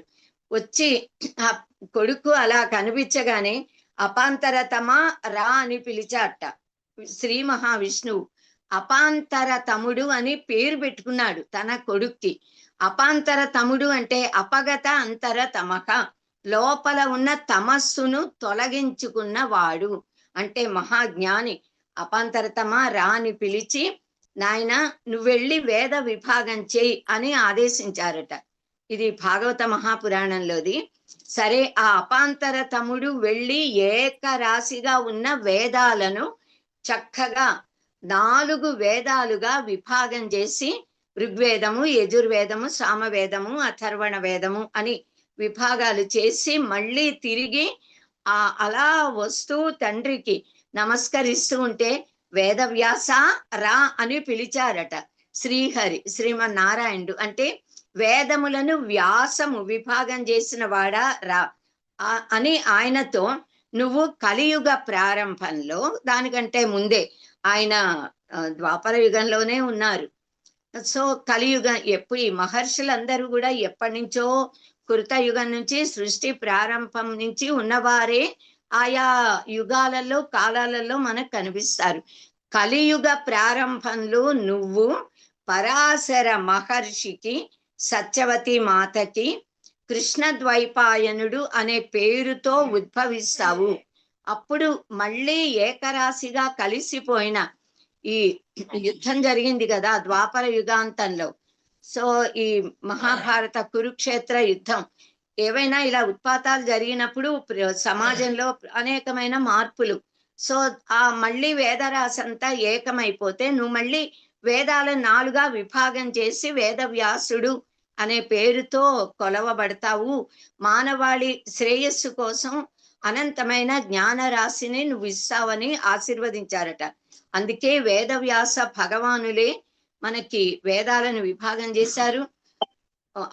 వచ్చి ఆ కొడుకు అలా కనిపించగానే అపాంతరతమా రా అని పిలిచాట శ్రీ మహావిష్ణువు. అపాంతర తముడు అని పేరు పెట్టుకున్నాడు తన కొడుక్కి. అపాంతర తముడు అంటే అపగత అంతర తమక, లోపల ఉన్న తమస్సును తొలగించుకున్న వాడు అంటే మహాజ్ఞాని. అపాంతరతమా రా అని పిలిచి, నాయన నువ్వెళ్ళి వేద విభాగం చేయి అని ఆదేశించారట. ఇది భాగవత మహాపురాణంలోది. సరే, ఆ అపాంతర తముడు వెళ్ళి ఏకరాశిగా ఉన్న వేదాలను చక్కగా 4 వేదాలుగా విభాగం చేసి, ఋగ్వేదము, యజుర్వేదము, సామవేదము, అథర్వణ వేదము అని విభాగాలు చేసి మళ్ళీ తిరిగి అలా వస్తూ తండ్రికి నమస్కరిస్తూ ఉంటే వేదవ్యాస రా అని పిలిచారట శ్రీహరి, శ్రీమన్నారాయణుడు. అంటే వేదములను వ్యాసము విభాగం చేసిన వాడా రా అని ఆయనతో నువ్వు కలియుగ ప్రారంభంలో, దానికంటే ముందే ఆయన ద్వాపర యుగంలోనే ఉన్నారు. సో కలియుగం ఎప్పుడు ఈ మహర్షులందరూ కూడా ఎప్పటి నుంచో కృతయుగం నుంచి సృష్టి ప్రారంభం నుంచి ఉన్నవారే ఆయా యుగాలలో కాలాలలో మనకు కనిపిస్తారు. కలియుగ ప్రారంభంలో నువ్వు పరాశర మహర్షికి, సత్యవతి మాతకి కృష్ణ ద్వైపాయనుడు అనే పేరుతో ఉద్భవిస్తావు. అప్పుడు మళ్ళీ ఏకరాశిగా కలిసిపోయిన ఈ యుద్ధం జరిగింది కదా ద్వాపర యుగాంతంలో. సో ఈ మహాభారత కురుక్షేత్ర యుద్ధం, ఏవైనా ఇలా ఉత్పాతాలు జరిగినప్పుడు సమాజంలో అనేకమైన మార్పులు. సో ఆ మళ్ళీ వేదరాశంతా ఏకమైపోతే నువ్వు మళ్ళీ వేదాలను 4గా విభాగం చేసి వేదవ్యాసుడు అనే పేరుతో కొలవబడతావు. మానవాళి శ్రేయస్సు కోసం అనంతమైన జ్ఞాన రాశిని నువ్వు ఇస్తావని ఆశీర్వదించారట. అందుకే వేదవ్యాస భగవానులే మనకి వేదాలను విభాగం చేశారు.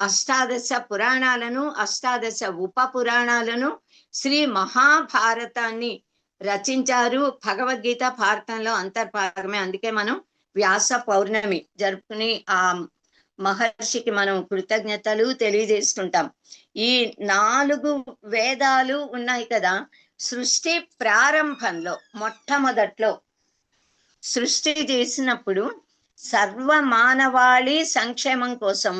అష్టాదశ పురాణాలను, అష్టాదశ ఉప పురాణాలను, శ్రీ మహాభారతాన్ని రచించారు. భగవద్గీత భారతంలో అంతర్భాగమే. అందుకే మనం వ్యాస పౌర్ణమి జరుపుకుని ఆ మహర్షికి మనం కృతజ్ఞతలు తెలియజేస్తుంటాం. ఈ 4 వేదాలు ఉన్నాయి కదా. సృష్టి ప్రారంభంలో మొట్టమొదట్లో సృష్టి చేసినప్పుడు సర్వ మానవాళి సంక్షేమం కోసం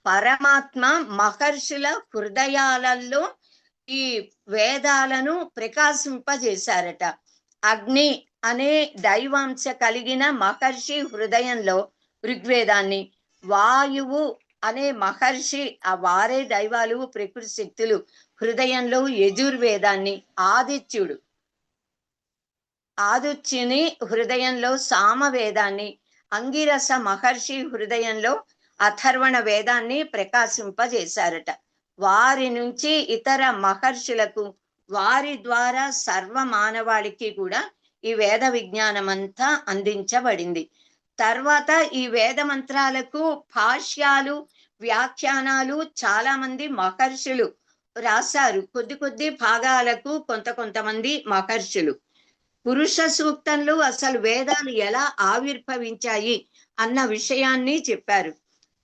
పరమాత్మ మహర్షుల హృదయాలలో ఈ వేదాలను ప్రకాశింపజేశారట. అగ్ని అనే దైవాంశ కలిగిన మహర్షి హృదయంలో ఋగ్వేదాన్ని, వాయువు అనే మహర్షి, ఆ వారే దైవాలు ప్రకృతి శక్తులు, హృదయంలో యజుర్వేదాన్ని, ఆదిత్యుని హృదయంలో సామవేదాన్ని, అంగిరస మహర్షి హృదయంలో అథర్వణ వేదాన్ని ప్రకాశింపజేశారట. వారి నుంచి ఇతర మహర్షులకు, వారి ద్వారా సర్వ మానవాళికి కూడా ఈ వేద విజ్ఞానం అంతా అందించబడింది. తర్వాత ఈ వేద మంత్రాలకు భాష్యాలు, వ్యాఖ్యానాలు చాలా మంది మహర్షులు రాశారు. కొద్ది భాగాలకు కొంతమంది మహర్షులు. పురుష సూక్తంలో అసలు వేదాలు ఎలా ఆవిర్భవించాయి అన్న విషయాన్ని చెప్పారు.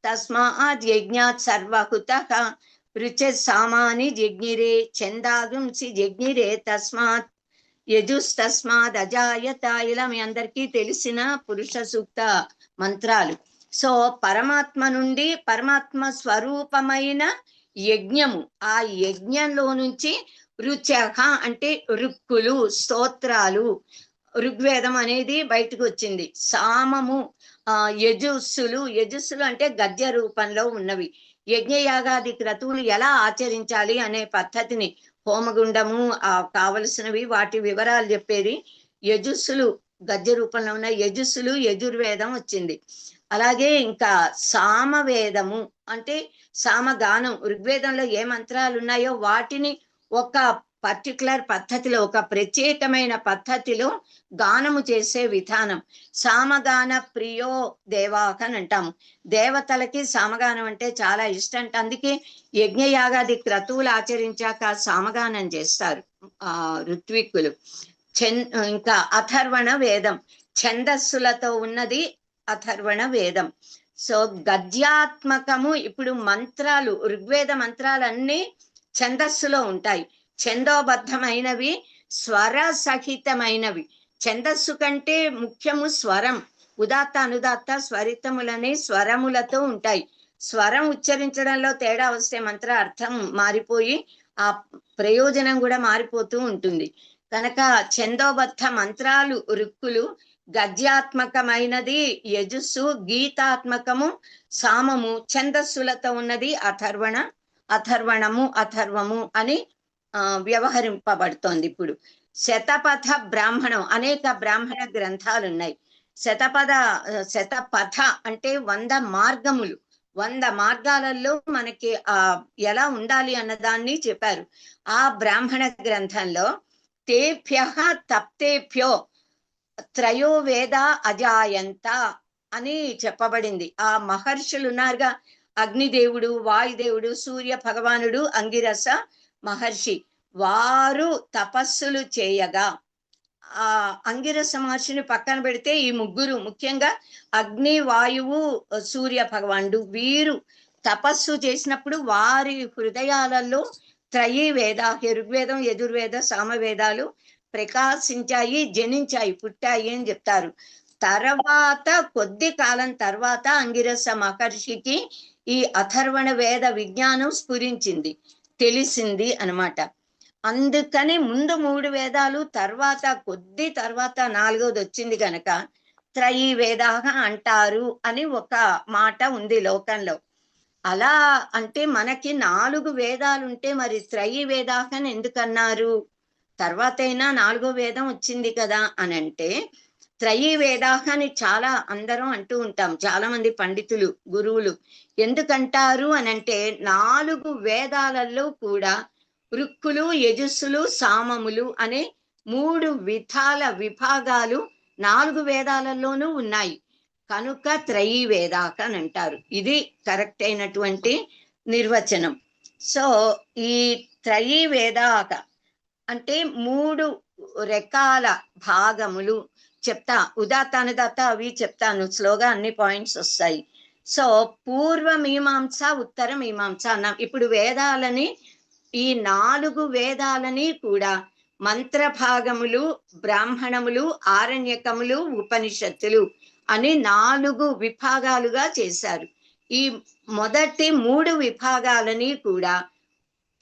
తస్మాత్ యజ్ఞాత్ సర్వహుతః రుచే సామాని జజ్ఞిరే చందాగుంసి జజ్ఞిరే తస్మాత్ యజుస్తస్మాత్ అజాయత. ఇలా మీ అందరికీ తెలిసిన పురుష సూక్త మంత్రాలు. సో పరమాత్మ నుండి పరమాత్మ స్వరూపమైన యజ్ఞము, ఆ యజ్ఞంలో నుంచి రుచః అంటే రుక్కులు, స్తోత్రాలు, ఋగ్వేదం అనేది బయటకు వచ్చింది. సామము, యజుస్సులు అంటే గద్య రూపంలో ఉన్నవి. యజ్ఞయాగాది క్రతువులు ఎలా ఆచరించాలి అనే పద్ధతిని, హోమగుండము కావలసినవి, వాటి వివరాలు చెప్పేది. యజుస్సులు గద్య రూపంలో ఉన్న యజుస్సులు, యజుర్వేదం వచ్చింది. అలాగే ఇంకా సామవేదము అంటే సామగానం, ఋగ్వేదంలో ఏ మంత్రాలు ఉన్నాయో వాటిని ఒక పర్టికులర్ పద్ధతిలో, ఒక ప్రత్యేకమైన పద్ధతిలో గానము చేసే విధానం. సామగాన ప్రియో దేవాహ అని అంటాము. దేవతలకి సామగానం అంటే చాలా ఇష్టం. అందుకే యజ్ఞయాగాది క్రతువులు ఆచరించాక సామగానం చేస్తారు ఋత్విక్కులు. ఇంకా అథర్వణ వేదం, ఛందస్సులతో ఉన్నది అథర్వణ వేదం. సో గద్యాత్మకము. ఇప్పుడు మంత్రాలు, ఋగ్వేద మంత్రాలన్నీ ఛందస్సులో ఉంటాయి. ఛందోబద్ధమైనవి, స్వర సహితమైనవి. ఛందస్సు కంటే ముఖ్యము స్వరం. ఉదాత్త అనుదాత్త స్వరితములనే స్వరములతో ఉంటాయి. స్వరం ఉచ్చరించడంలో తేడా వస్తే మంత్ర అర్థం మారిపోయి ఆ ప్రయోజనం కూడా మారిపోతూ ఉంటుంది. కనుక ఛందోబద్ధ మంత్రాలు రుక్కులు, గద్యాత్మకమైనది యజుస్సు, గీతాత్మకము సామము, ఛందస్సులతో ఉన్నది అథర్వణము, అథర్వము అని వ్యవహరింపబడుతోంది. ఇప్పుడు శతపథ బ్రాహ్మణం, అనేక బ్రాహ్మణ గ్రంథాలు ఉన్నాయి. శతపథ అంటే 100 మార్గములు. 100 మార్గాలలో మనకి ఎలా ఉండాలి అన్నదాన్ని చెప్పారు. ఆ బ్రాహ్మణ గ్రంథంలో తేభ్యః తప్తేభ్యో త్రయో వేద అజాయంత అని చెప్పబడింది. ఆ మహర్షులు ఉన్నారుగా, అగ్నిదేవుడు, వాయుదేవుడు, సూర్య భగవానుడు, అంగిరస మహర్షి వారు తపస్సులు చేయగా ఆ అంగిరస మహర్షిని పక్కన పెడితే ఈ ముగ్గురు, ముఖ్యంగా అగ్ని, వాయువు, సూర్య భగవానుడు, వీరు తపస్సు చేసినప్పుడు వారి హృదయాలలో త్రయీ వేద, ఋగ్వేదం, యజుర్వేద, సామవేదాలు ప్రకాశించాయి, జనించాయి, పుట్టాయి అని చెప్తారు. తర్వాత కొద్ది కాలం తర్వాత అంగిరస మహర్షికి ఈ అథర్వణ వేద విజ్ఞానం స్ఫురించింది, తెలిసింది అన్నమాట. అందుకని ముందు 3 వేదాలు, కొద్ది తర్వాత 4వది వచ్చింది కనుక త్రయీ వేదాహ అంటారు అని ఒక మాట ఉంది లోకంలో. అలా అంటే మనకి 4 వేదాలు ఉంటే మరి త్రయీ వేదాహ అని ఎందుకన్నారు? తర్వాతైనా 4వ వేదం వచ్చింది కదా అని అంటే త్రయీ వేదాహ అని చాలా అందరం అంటూ ఉంటాం, చాలా మంది పండితులు, గురువులు. ఎందుకంటారు అని అంటే 4 వేదాలలో కూడా ఋక్కులు, యజుస్సులు, సామములు అనే 3 విధాల విభాగాలు 4 వేదాలలోనూ ఉన్నాయి కనుక త్రయీ వేదాహ అని అంటారు. ఇది కరెక్ట్ అయినటువంటి నిర్వచనం. సో ఈ త్రయీ వేదాహ అంటే 3 రకాల భాగములు చెప్తా, ఉదాత్త అనుదాత్త అవి చెప్తాను, స్లోగా అన్ని పాయింట్స్ వస్తాయి. సో పూర్వ మీమాంస, ఉత్తర మీమాంస అన్నాం. ఇప్పుడు వేదాలని, ఈ 4 వేదాలని కూడా మంత్ర భాగములు, బ్రాహ్మణములు, ఆరణ్యకములు, ఉపనిషత్తులు అని 4 విభాగాలుగా చేశారు. ఈ మొదటి 3 విభాగాలని కూడా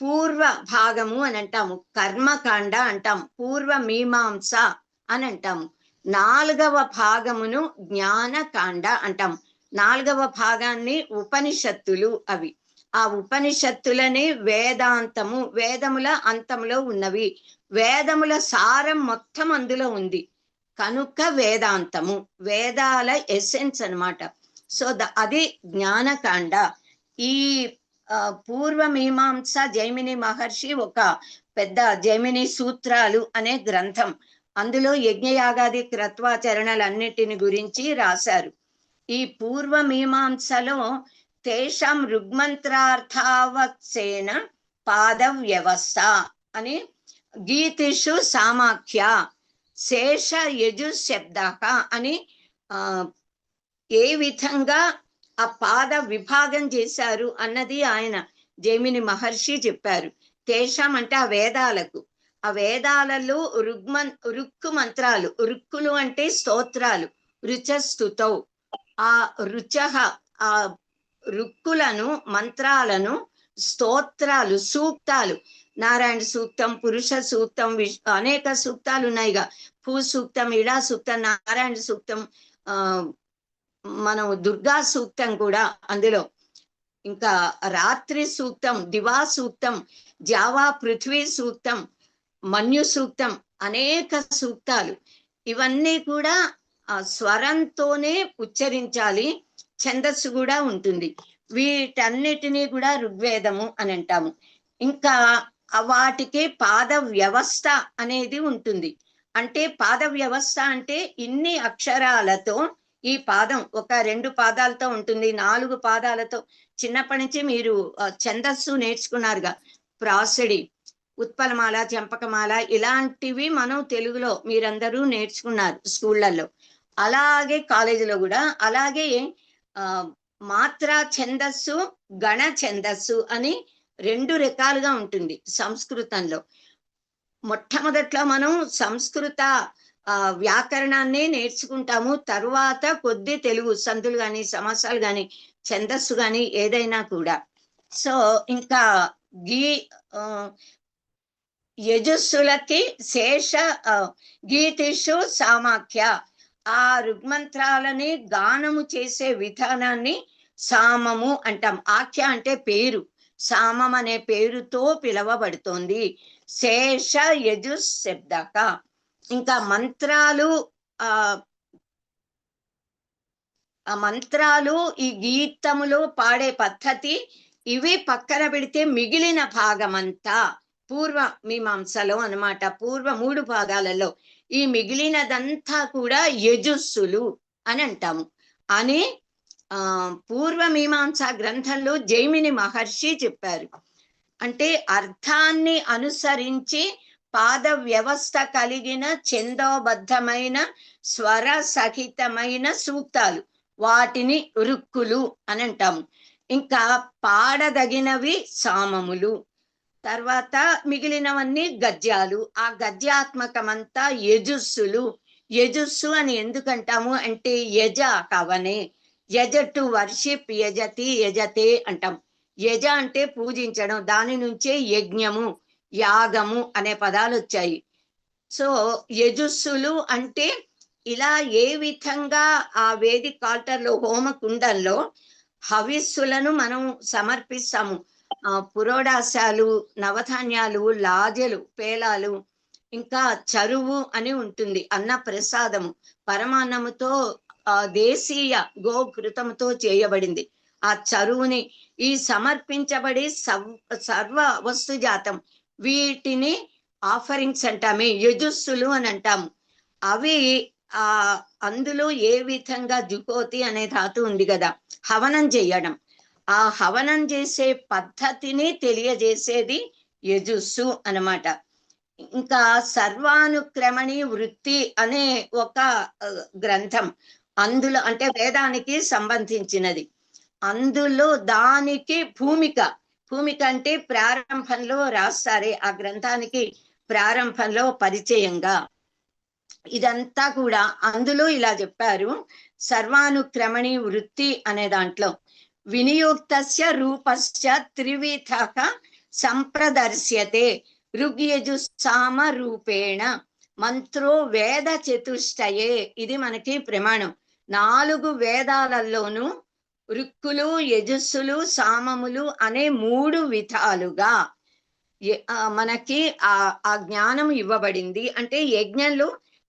పూర్వ భాగము అని అంటాము, కర్మకాండ అంటాము, పూర్వ మీమాంస అని అంటాము. 4వ భాగమును జ్ఞానకాండ అంటాము. 4వ భాగాన్ని ఉపనిషత్తులు. అవి ఆ ఉపనిషత్తులని వేదాంతము, వేదముల అంతములో ఉన్నవి, వేదముల సారం మొత్తం అందులో ఉంది కనుక వేదాంతము, వేదాల ఎసెన్స్ అన్నమాట. సో అది జ్ఞానకాండ. ఈ పూర్వ మీమాంస జైమిని మహర్షి ఒక పెద్ద జైమిని సూత్రాలు అనే గ్రంథం, అందులో యజ్ఞయాగాది క్రత్వాచరణలన్నిటిని గురించి రాశారు. ఈ పూర్వ మీమాంసలో తేషాం ఋగ్మంత్రార్థావత్సేన పాద వ్యవస్థ అని, గీతిషు సామాఖ్య, శేష యజు శబ్ద అని ఏ విధంగా ఆ పాద విభాగం చేశారు అన్నది ఆయన జైమిని మహర్షి చెప్పారు. తేషాం అంటే ఆ వేదాలకు, ఆ వేదాలలో రుక్కు మంత్రాలు, రుక్కులు అంటే స్తోత్రాలు, రుచస్తుతౌ, ఆ రుచః ఆ రుక్కులను, మంత్రాలను, స్తోత్రాలు, సూక్తాలు, నారాయణ సూక్తం, పురుష సూక్తం, అనేక సూక్తాలు ఉన్నాయిగా, భూ సూక్తం, ఇడా సూక్తం, నారాయణ సూక్తం, మనం దుర్గా సూక్తం కూడా అందులో, ఇంకా రాత్రి సూక్తం, దివా సూక్తం, జావా పృథ్వీ సూక్తం, మన్యు సూక్తం, అనేక సూక్తాలు. ఇవన్నీ కూడా స్వరంతోనే ఉచ్చరించాలి, ఛందస్సు కూడా ఉంటుంది. వీటన్నిటినీ కూడా ఋగ్వేదము అని అంటాము. ఇంకా వాటికి పాద వ్యవస్థ అనేది ఉంటుంది. అంటే పాద వ్యవస్థ అంటే ఇన్ని అక్షరాలతో ఈ పాదం ఒక 2 పాదాలతో ఉంటుంది, 4 పాదాలతో. చిన్నప్పటి నుంచి మీరు ఛందస్సు నేర్చుకున్నారుగా, ప్రాసడి, ఉత్పలమాల, చంపకమాల, ఇలాంటివి మనం తెలుగులో మీరందరూ నేర్చుకున్నారు స్కూళ్ళల్లో. అలాగే కాలేజీలో కూడా అలాగే మాత్రా ఛందస్సు, గణ ఛందస్సు అని 2 రకాలుగా ఉంటుంది సంస్కృతంలో. మొట్టమొదట్లో మనం సంస్కృత వ్యాకరణాన్ని నేర్చుకుంటాము, తరువాత కొద్ది తెలుగు సందులు కానీ, సమాసాలు కానీ, ఛందస్సు కానీ ఏదైనా కూడా. సో ఇంకా యజస్సులకి శేష గీతిషు సామాఖ్య, ఆ ఋగ్మంత్రాలని గానము చేసే విధానాన్ని సామము అంటాం. ఆఖ్య అంటే పేరు, సామం అనే పేరుతో పిలవబడుతోంది. శేష యజు శబ్దక. ఇంకా మంత్రాలు, ఆ మంత్రాలు ఈ గీతములో పాడే పద్ధతి, ఇవి పక్కన పెడితే మిగిలిన భాగమంతా పూర్వ మీమాంసలో అన్నమాట. పూర్వ 3 భాగాలలో ఈ మిగిలినదంతా కూడా యజుస్సులు అని అంటాము. అని పూర్వమీమాంసా గ్రంథంలో జైమిని మహర్షి చెప్పారు. అంటే అర్థాన్ని అనుసరించి పాద వ్యవస్థ కలిగిన ఛందోబద్ధమైన స్వర సహితమైన సూక్తాలు, వాటిని రుక్కులు అని అంటాము. ఇంకా పాడదగినవి సామములు. తర్వాత మిగిలినవన్నీ గద్యాలు. ఆ గద్యాత్మకమంతా యజుస్సులు. యజుస్సు అని ఎందుకంటాము అంటే యజ కవనే, యజ టు వర్షిప్, యజతి యజతే అంటాం. యజ అంటే పూజించడం, దాని నుంచే యజ్ఞము యాగము అనే పదాలు వచ్చాయి. సో యజుస్సులు అంటే ఇలా ఏ విధంగా ఆ వేదిక ఆల్టర్లో హోమకుండంలో హవిస్సులను మనం సమర్పిస్తాము. పురోడాశాలు, నవధాన్యాలు, లాజలు, పేలాలు, ఇంకా చరువు అని ఉంటుంది, అన్న ప్రసాదము పరమాన్నముతో దేశీయ గోఘృతముతో చేయబడింది. ఆ చరువుని ఈ సమర్పించబడి సర్వ వస్తు జాతం, వీటిని ఆఫరింగ్స్ అంటామే, యజుస్సులు అని అంటాము. అవి అందులో ఏ విధంగా జుకోతి అనే ధాతు ఉంది కదా, హవనం చేయడం. ఆ హవనం చేసే పద్ధతిని తెలియజేసేది యజుస్సు అన్నమాట. ఇంకా సర్వానుక్రమణి వృత్తి అనే ఒక గ్రంథం, అందులో అంటే వేదానికి సంబంధించినది. అందులో దానికి భూమిక అంటే ప్రారంభంలో రాస్తారే, ఆ గ్రంథానికి ప్రారంభంలో పరిచయంగా ఇదంతా కూడా అందులో ఇలా చెప్పారు. సర్వానుక్రమణి వృత్తి అనే దాంట్లో వినియోక్తస్య రూపస్య త్రివిధః సంప్రదర్శ్యతే ఋగ్యజుస్సామ రూపేణ మంత్రో వేద చతుష్టయే. ఇది మనకి ప్రమాణం. 4 వేదాలలోనూ ఋక్కులు, యజుస్సులు, సామములు అనే 3 విధాలుగా మనకి ఆ జ్ఞానం ఇవ్వబడింది. అంటే యజ్ఞంలో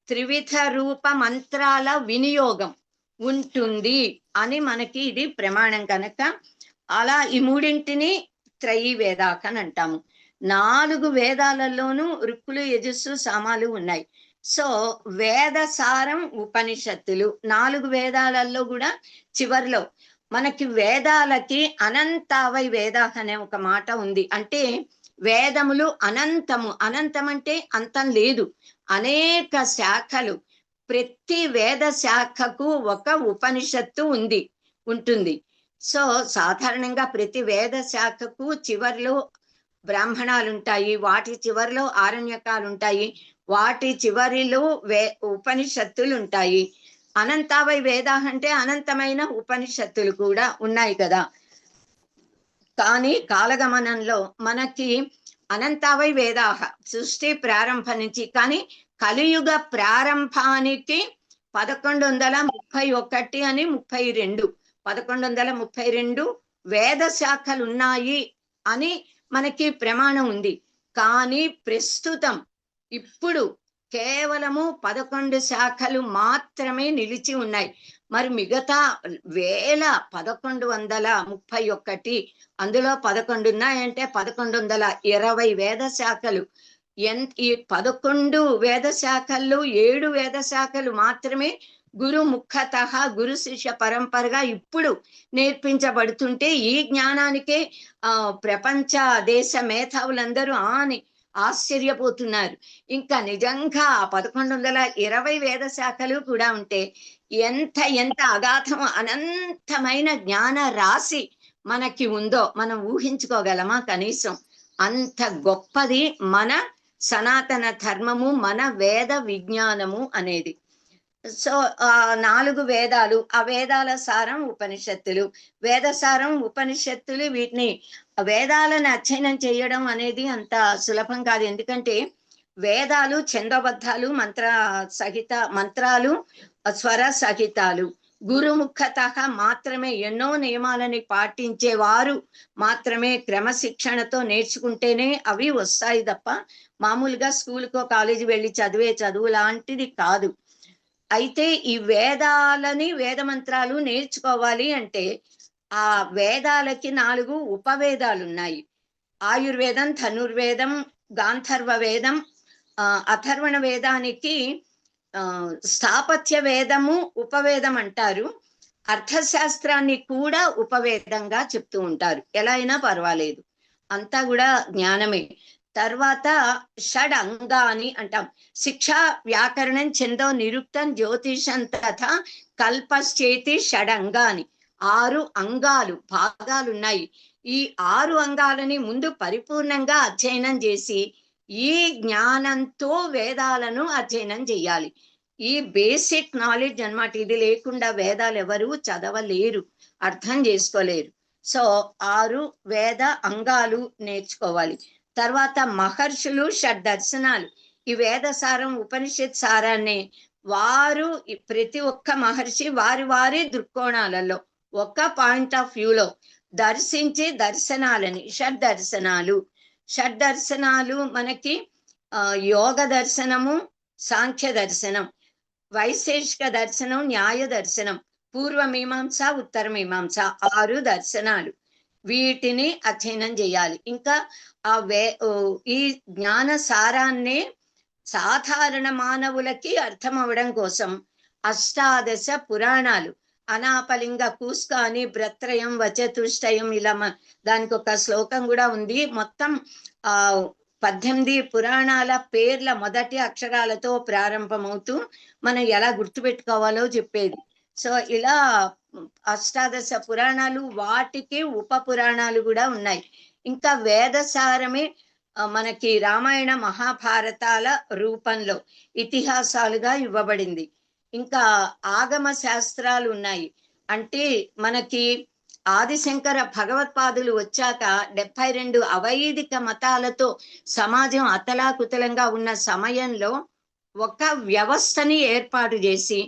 త్రివిధ రూప మంత్రాల వినియోగం ఉంటుంది అని మనకి ఇది ప్రమాణం కనుక అలా ఈ 3ంటిని త్రయీ వేదాక అని అంటాము. 4 వేదాలలోనూ ఋక్కులు, యజుస్సు, సామాలు ఉన్నాయి. సో వేదసారం ఉపనిషత్తులు 4 వేదాలలో కూడా చివర్లో మనకి వేదాలకి అనంతావై వేద అనే ఒక మాట ఉంది. అంటే వేదములు అనంతము. అనంతం అంటే అంతం లేదు, అనేక శాఖలు. ప్రతి వేద శాఖకు ఒక ఉపనిషత్తు ఉంటుంది. సో సాధారణంగా ప్రతి వేద శాఖకు చివర్లో బ్రాహ్మణాలు ఉంటాయి, వాటి చివరిలో ఆరణ్యకాలు ఉంటాయి, వాటి చివరిలో ఉపనిషత్తులు ఉంటాయి. అనంతావై వేద అంటే అనంతమైన ఉపనిషత్తులు కూడా ఉన్నాయి కదా. కానీ కాలగమనంలో మనకి అనంతావై వేదాహ సృష్టి ప్రారంభం నుంచి, కానీ కలియుగ ప్రారంభానికి 1131 అని 1132 వేద శాఖలు ఉన్నాయి అని మనకి ప్రమాణం ఉంది. కానీ ప్రస్తుతం ఇప్పుడు కేవలము 11 శాఖలు మాత్రమే నిలిచి ఉన్నాయి. మరి మిగతా 1131 అందులో 11 ఉన్నాయంటే 1120 వేద శాఖలు. ఈ 11 వేద శాఖల్లో 7 వేద శాఖలు మాత్రమే గురు ముఖతః గురు శిష్య పరంపరగా ఇప్పుడు నేర్పించబడుతుంటే ఈ జ్ఞానానికే ప్రపంచ దేశ మేధావులందరూ అని ఆశ్చర్యపోతున్నారు. ఇంకా నిజంగా 1120 వేద శాఖలు కూడా ఉంటే ఎంత అగాధం అనంతమైన జ్ఞాన రాశి మనకి ఉందో మనం ఊహించుకోగలమా? కనీసం అంత గొప్పది మన సనాతన ధర్మము, మన వేద విజ్ఞానము అనేది. సో 4 వేదాలు, ఆ వేదాల సారం ఉపనిషత్తులు, వేదసారం ఉపనిషత్తులు. వీటిని వేదాలను అధ్యయనం చేయడం అనేది అంత సులభం కాదు. ఎందుకంటే వేదాలు ఛందోబద్ధాలు, మంత్రాలు స్వర సహితాలు. గురుముఖతః మాత్రమే ఎన్నో నియమాలని పాటించేవారు మాత్రమే క్రమశిక్షణతో నేర్చుకుంటేనే అవి వస్తాయి తప్ప మామూలుగా స్కూల్కో కాలేజీ వెళ్ళి చదివే చదువు లాంటిది కాదు. అయితే ఈ వేదాలని వేద మంత్రాలు నేర్చుకోవాలి అంటే ఆ వేదాలకి 4 ఉపవేదాలు ఉన్నాయి. ఆయుర్వేదం, ధనుర్వేదం, గాంధర్వ వేదం. అథర్వణ వేదానికి స్థాపత్య వేదము ఉపవేదం అంటారు. అర్థశాస్త్రాన్ని కూడా ఉపవేదంగా చెప్తూ ఉంటారు. ఎలా అయినా పర్వాలేదు, అంతా కూడా జ్ఞానమే. తర్వాత షడ్ అంగాని అంటాం. శిక్ష, వ్యాకరణం, ఛందో, నిరుక్తం, జ్యోతిషం తథా కల్పశ్చేతి షడంగాని. 6 అంగాలు, భాగాలు ఉన్నాయి. ఈ 6 అంగాలని ముందు పరిపూర్ణంగా అధ్యయనం చేసి ఈ జ్ఞానంతో వేదాలను అధ్యయనం చేయాలి. ఈ బేసిక్ నాలెడ్జ్ అన్నమాట. ఇది లేకుండా వేదాలు ఎవరు చదవలేరు, అర్థం చేసుకోలేరు. సో 6 వేద అంగాలు నేర్చుకోవాలి. తర్వాత మహర్షులు షడ్దర్శనాలు. ఈ వేద సారం, ఉపనిషత్ సారాన్ని వారు ప్రతి ఒక్క మహర్షి వారి వారి దృక్కోణాలలో ఒక పాయింట్ ఆఫ్ వ్యూలో దర్శించి దర్శనాలని షడ్దర్శనాలు. షడ్దర్శనాలు మనకి యోగ దర్శనము, సాంఖ్య దర్శనం, వైశేషిక దర్శనం, న్యాయ దర్శనం, పూర్వ మీమాంస, ఉత్తర మీమాంస, 6 దర్శనాలు. వీటిని అధ్యయనం చేయాలి. ఇంకా ఈ జ్ఞాన సారాన్ని సాధారణ మానవులకి అర్థం అవడం కోసం అష్టాదశ పురాణాలు, అనాపలింగ కూస్కాని, భ్రత్రయం, వచతుష్టయం, ఇలా దానికి ఒక శ్లోకం కూడా ఉంది. మొత్తం 18 పురాణాల పేర్ల మొదటి అక్షరాలతో ప్రారంభమవుతూ మనం ఎలా గుర్తుపెట్టుకోవాలో చెప్పేది. సో ఇలా అష్టాదశ పురాణాలు, వాటికి ఉప పురాణాలు కూడా ఉన్నాయి. ఇంకా వేదసారమే మనకి రామాయణ మహాభారతాల రూపంలో ఇతిహాసాలుగా ఇవ్వబడింది. ఇంకా ఆగమ శాస్త్రాలు ఉన్నాయి. అంటే మనకి ఆదిశంకర భగవత్పాదులు వచ్చాక 72 అవైదిక మతాలతో సమాజం అతలాకుతలంగా ఉన్న సమయంలో ఒక వ్యవస్థని ఏర్పాటు చేసి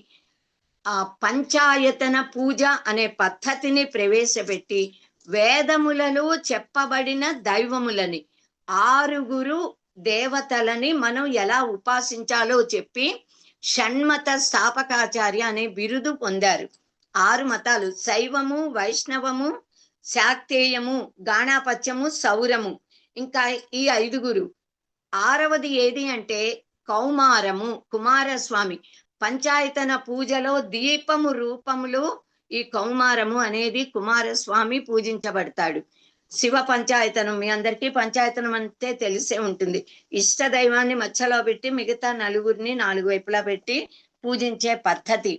పంచాయతన పూజ అనే పద్ధతిని ప్రవేశపెట్టి వేదములలో చెప్పబడిన దైవములని, 6 దేవతలని మనం ఎలా ఉపాసించాలో చెప్పి షణ్మత స్థాపకాచార్య అనే బిరుదు పొందారు. 6 మతాలు, శైవము, వైష్ణవము, శాక్తేయము, గాణాపత్యము, సౌరము. ఇంకా ఈ 5. 6వది ఏది అంటే కౌమారము, కుమారస్వామి. పంచాయతన పూజలో దీపము రూపములో ఈ కౌమారము అనేది కుమారస్వామి పూజించబడతాడు. శివ పంచాయతనం, మీ అందరికీ పంచాయతనం అంటే తెలిసే ఉంటుంది. ఇష్ట దైవాన్ని మధ్యలో పెట్టి మిగతా 4 4 వైపులా పెట్టి పూజించే పద్ధతి.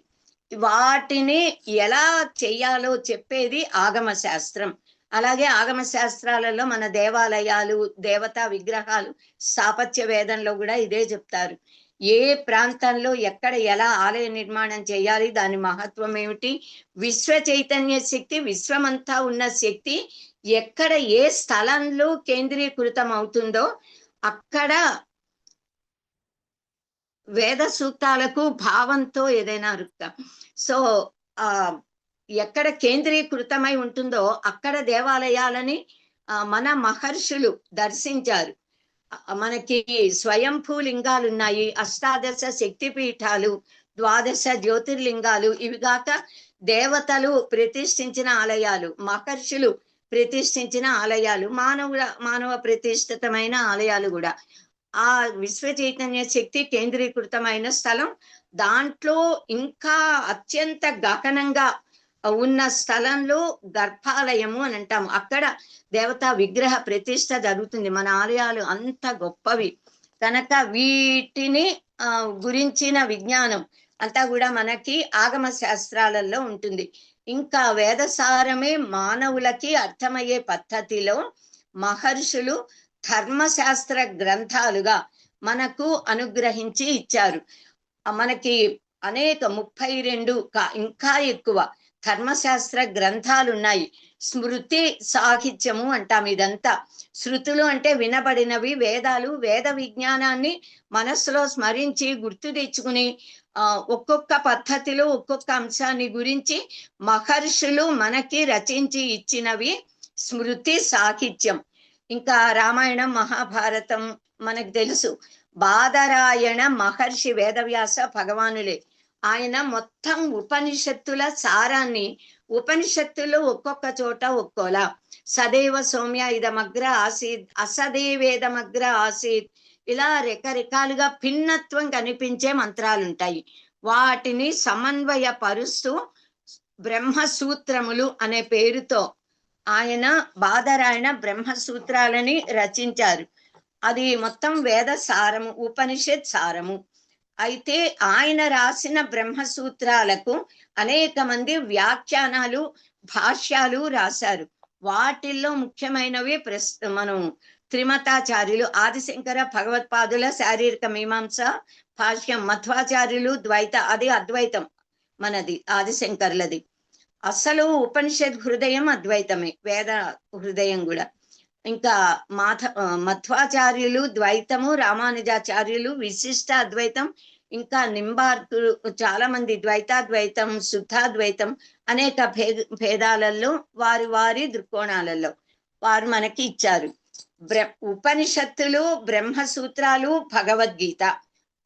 వాటిని ఎలా చెయ్యాలో చెప్పేది ఆగమ శాస్త్రం. అలాగే ఆగమ శాస్త్రాలలో మన దేవాలయాలు, దేవతా విగ్రహాలు, స్థాపత్య వేదంలో కూడా ఇదే చెప్తారు. ఏ ప్రాంతంలో ఎక్కడ ఎలా ఆలయ నిర్మాణం చేయాలి, దాని మహత్వం ఏమిటి, విశ్వ చైతన్య శక్తి, విశ్వమంతా ఉన్న శక్తి ఎక్కడ ఏ స్థలంలో కేంద్రీకృతం అవుతుందో అక్కడ వేద సూక్తాలకు భావంతో ఏదైనా అర్థం. సో ఎక్కడ కేంద్రీకృతమై ఉంటుందో అక్కడ దేవాలయాలని మన మహర్షులు దర్శించారు. మనకి స్వయంభూ లింగాలు ఉన్నాయి, అష్టాదశ శక్తిపీఠాలు, 12 జ్యోతిర్లింగాలు. ఇవి కాక దేవతలు ప్రతిష్ఠించిన ఆలయాలు, మహర్షులు ప్రతిష్ఠించిన ఆలయాలు, మానవ ప్రతిష్ఠితమైన ఆలయాలు కూడా. ఆ విశ్వ చైతన్య శక్తి కేంద్రీకృతమైన స్థలం. దాంట్లో ఇంకా అత్యంత గహనంగా ఉన్న స్థలంలో గర్భాలయము అని అంటాము. అక్కడ దేవతా విగ్రహ ప్రతిష్ఠ జరుగుతుంది. మన ఆలయాలు అంత గొప్పవి కనుక వీటిని గురించిన విజ్ఞానం అంతా కూడా మనకి ఆగమ శాస్త్రాలలో ఉంటుంది. ఇంకా వేదసారమే మానవులకి అర్థమయ్యే పద్ధతిలో మహర్షులు ధర్మశాస్త్ర గ్రంథాలుగా మనకు అనుగ్రహించి ఇచ్చారు. మనకి అనేక 32 ఇంకా ఎక్కువ ధర్మశాస్త్ర గ్రంథాలు ఉన్నాయి. స్మృతి సాహిత్యము అంటాం. ఇదంతా శృతులు అంటే వినబడినవి, వేదాలు. వేద విజ్ఞానాన్ని మనస్సులో స్మరించి గుర్తు తెచ్చుకుని ఒక్కొక్క పద్ధతిలో ఒక్కొక్క అంశాన్ని గురించి మహర్షులు మనకి రచించి ఇచ్చినవి స్మృతి సాహిత్యం. ఇంకా రామాయణం, మహాభారతం మనకు తెలుసు. బాదరాయణ మహర్షి వేదవ్యాస భగవానులే. ఆయన మొత్తం ఉపనిషత్తుల సారాన్ని, ఉపనిషత్తులు ఒక్కొక్క చోట ఒక్కోలా, సదేవ సౌమ్య ఇదమగ్ర ఆసీత్, అసదేవేదమగ్ర ఆసీత్, ఇలా రకరకాలుగా భిన్నత్వం కనిపించే మంత్రాలు ఉంటాయి. వాటిని సమన్వయపరుస్తూ బ్రహ్మసూత్రములు అనే పేరుతో ఆయన బాదరాయణ బ్రహ్మసూత్రాలని రచించారు. అది మొత్తం వేద సారము, ఉపనిషత్ సారము. అయితే ఆయన రాసిన బ్రహ్మసూత్రాలకు అనేక మంది వ్యాఖ్యానాలు, భాష్యాలు రాశారు. వాటిల్లో ముఖ్యమైనవి మనం త్రిమతాచార్యులు ఆదిశంకర భగవత్పాదుల శారీరక మీమాంస భాష్యం, మధ్వాచార్యులు ద్వైత, అది అద్వైతం మనది ఆదిశంకర్లది. అసలు ఉపనిషత్ హృదయం అద్వైతమే, వేద హృదయం కూడా. ఇంకా మధ్వాచార్యులు ద్వైతము, రామానుజాచార్యులు విశిష్ట అద్వైతం, ఇంకా నింబార్కులు చాలా మంది ద్వైతాద్వైతం, శుద్ధాద్వైతం, అనేక భేదాలలో వారి దృక్కోణాలలో వారు మనకి ఇచ్చారు. ఉపనిషత్తులు, బ్రహ్మసూత్రాలు, భగవద్గీత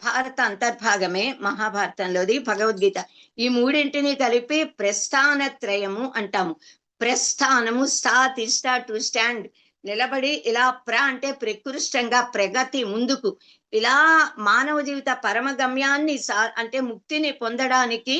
భారత అంతర్భాగమే, మహాభారతంలోది భగవద్గీత. ఈ మూడింటిని కలిపి ప్రస్థానత్రయము అంటాము. ప్రస్థానము, స్థా తిష్ట, టు స్టాండ్, నిలబడి, ఇలా ప్ర అంటే ప్రకృష్టంగా ప్రగతి, ముందుకు, ఇలా మానవ జీవిత పరమ గమ్యాన్ని అంటే ముక్తిని పొందడానికి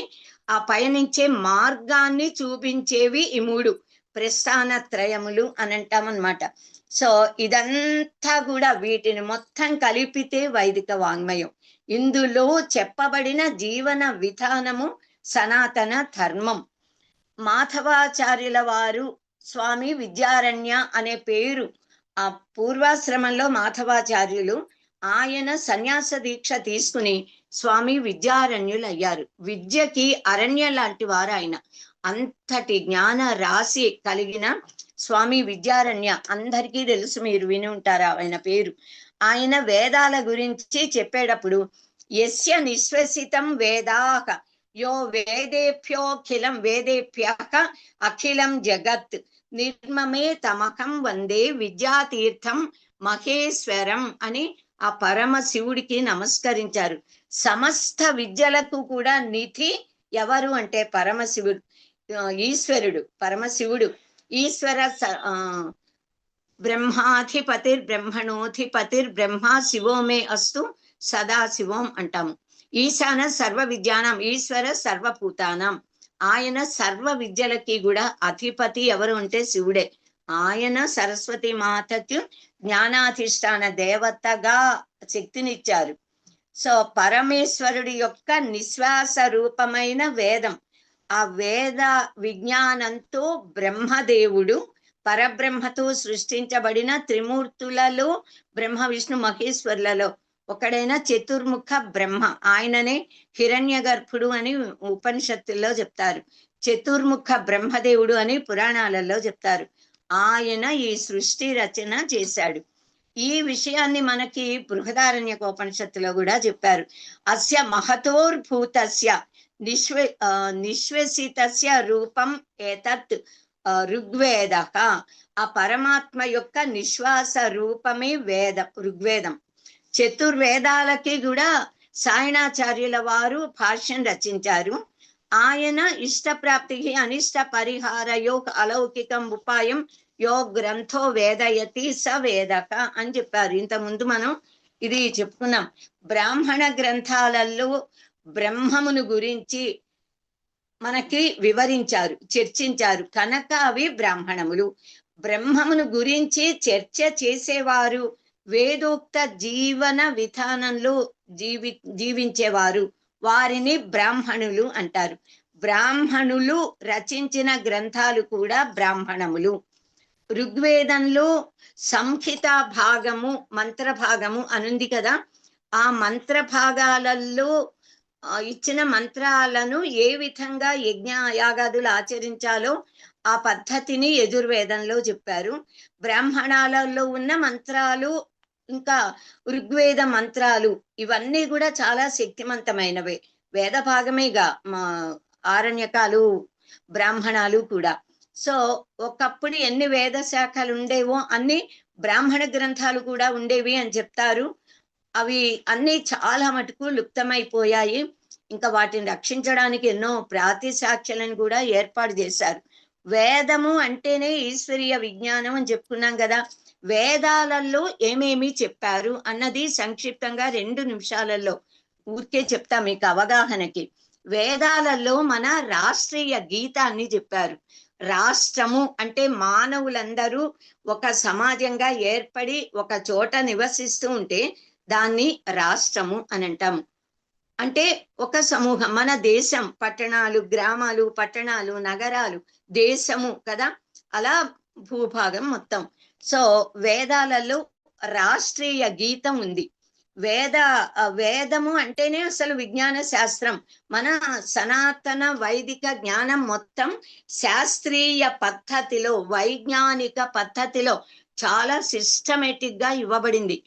ఆ పయనించే మార్గాన్ని చూపించేవి ఈ మూడు ప్రస్థానత్రయములు అని అంటామన్నమాట. సో ఇదంతా కూడా వీటిని మొత్తం కలిపితే వైదిక వాంగ్మయం. ఇందులో చెప్పబడిన జీవన విధానము సనాతన ధర్మం. మాధవాచార్యుల వారు స్వామి విద్యారణ్య అనే పేరు, ఆ పూర్వాశ్రమంలో మాధవాచార్యులు, ఆయన సన్యాస దీక్ష తీసుకుని స్వామి విద్యారణ్యులు అయ్యారు. విద్యకి అరణ్య లాంటి వారు ఆయన. అంతటి జ్ఞాన రాశి కలిగిన స్వామి విద్యారణ్య అందరికీ తెలుసు, మీరు విని ఉంటారు ఆయన పేరు. ఆయన వేదాల గురించి చెప్పేటప్పుడు యస్య నిశ్వసితం వేదాః యో వేదేభ్యోఖిలం వేదేభ్యః అఖిలం జగత్ నిర్మమే తమకం వందే విద్యాతీర్థం మహేశ్వరం అని ఆ పరమశివుడికి నమస్కరించారు. సమస్త విద్యలకు కూడా నిధి ఎవరు అంటే పరమశివుడు, ఈశ్వరుడు, పరమశివుడు. ఈశ్వర బ్రహ్మాధిపతిర్ బ్రహ్మణోధిపతిర్ బ్రహ్మ శివో మే అస్తు సదాశివం అంటాము. ఈశాన సర్వ విద్యానం ఈశ్వర సర్వభూతానం. ఆయన సర్వ విద్యలకి కూడా అధిపతి ఎవరు అంటే శివుడే. ఆయన సరస్వతి మాతకు జ్ఞానాధిష్టాన దేవతగా శక్తినిచ్చారు. సో పరమేశ్వరుడి యొక్క నిశ్వాస రూపమైన వేదం, ఆ వేద విజ్ఞానంతో బ్రహ్మదేవుడు పరబ్రహ్మతో సృష్టించబడిన త్రిమూర్తులలో, బ్రహ్మ విష్ణు మహేశ్వరులలో ఒకడైన చతుర్ముఖ బ్రహ్మ, ఆయననే హిరణ్య గర్భుడు అని ఉపనిషత్తుల్లో చెప్తారు. చతుర్ముఖ బ్రహ్మదేవుడు అని పురాణాలలో చెప్తారు. ఆయన ఈ సృష్టి రచన చేశాడు. ఈ విషయాన్ని మనకి బృహదారణ్యకోపనిషత్తులో కూడా చెప్పారు. అస్య మహతోర్భూతస్య నిశ్వసితస్య రూపం ఏతత్ ఋగ్వేదః. ఆ పరమాత్మ యొక్క నిశ్వాస రూపమే ఋగ్వేదం. చతుర్వేదాలకి కూడా సాయణాచార్యుల వారు భాష్యం రచించారు. ఆయన ఇష్టప్రాప్తికి అనిష్ట పరిహారయో అలౌకికం ఉపాయం యో గ్రంథో వేదయతి స వేదక అని చెప్పారు. ఇంతకుముందు మనం ఇది చెప్పుకున్నాం. బ్రాహ్మణ గ్రంథాలలో బ్రహ్మమును గురించి మనకి వివరించారు, చర్చించారు కనుక అవి బ్రాహ్మణములు. బ్రహ్మమును గురించి చర్చ చేసేవారు, వేదోక్త జీవన విధానంలో జీవించేవారు, వారిని బ్రాహ్మణులు అంటారు. బ్రాహ్మణులు రచించిన గ్రంథాలు కూడా బ్రాహ్మణములు. ఋగ్వేదంలో సంహిత భాగము, మంత్ర భాగము అనుంది కదా. ఆ మంత్ర భాగాలలో ఇచ్చిన మంత్రాలను ఏ విధంగా యజ్ఞ యాగాదులు ఆచరించాలో ఆ పద్ధతిని యజుర్వేదంలో చెప్పారు. బ్రాహ్మణాలలో ఉన్న మంత్రాలు, ఇంకా ఋగ్వేద మంత్రాలు, ఇవన్నీ కూడా చాలా శక్తివంతమైనవే. వేద భాగమేగా మా ఆరణ్యకాలు, బ్రాహ్మణాలు కూడా. సో ఒకప్పుడు ఎన్ని వేద శాఖలు ఉండేవో అన్ని బ్రాహ్మణ గ్రంథాలు కూడా ఉండేవి అని చెప్తారు. అవి అన్ని చాలా మటుకు లుప్తమైపోయాయి. ఇంకా వాటిని రక్షించడానికి ఎన్నో ప్రాతిశాఖ్యలను కూడా ఏర్పాటు చేశారు. వేదము అంటేనే ఈశ్వరీయ విజ్ఞానం అని చెప్పుకున్నాం కదా. వేదాలలో ఏమేమి చెప్పారు అన్నది సంక్షిప్తంగా 2 నిమిషాలలో ఊరికే చెప్తా మీకు అవగాహనకి. వేదాలలో మన రాష్ట్రీయ గీతాన్ని చెప్పారు. రాష్ట్రము అంటే మానవులందరూ ఒక సమాజంగా ఏర్పడి ఒక చోట నివసిస్తూ ఉంటే దాన్ని రాష్ట్రము అని అంటాము. అంటే ఒక సమూహం, మన దేశం, పట్టణాలు, గ్రామాలు, పట్టణాలు, నగరాలు, దేశము కదా, అలా భూభాగం మొత్తం. సో వేదాలలో రాష్ట్రీయ గీతం ఉంది. వేదము అంటేనే అసలు విజ్ఞాన శాస్త్రం. మన సనాతన వైదిక జ్ఞానం మొత్తం శాస్త్రీయ పద్ధతిలో, వైజ్ఞానిక పద్ధతిలో చాలా సిస్టమేటిక్ గా ఇవ్వబడింది.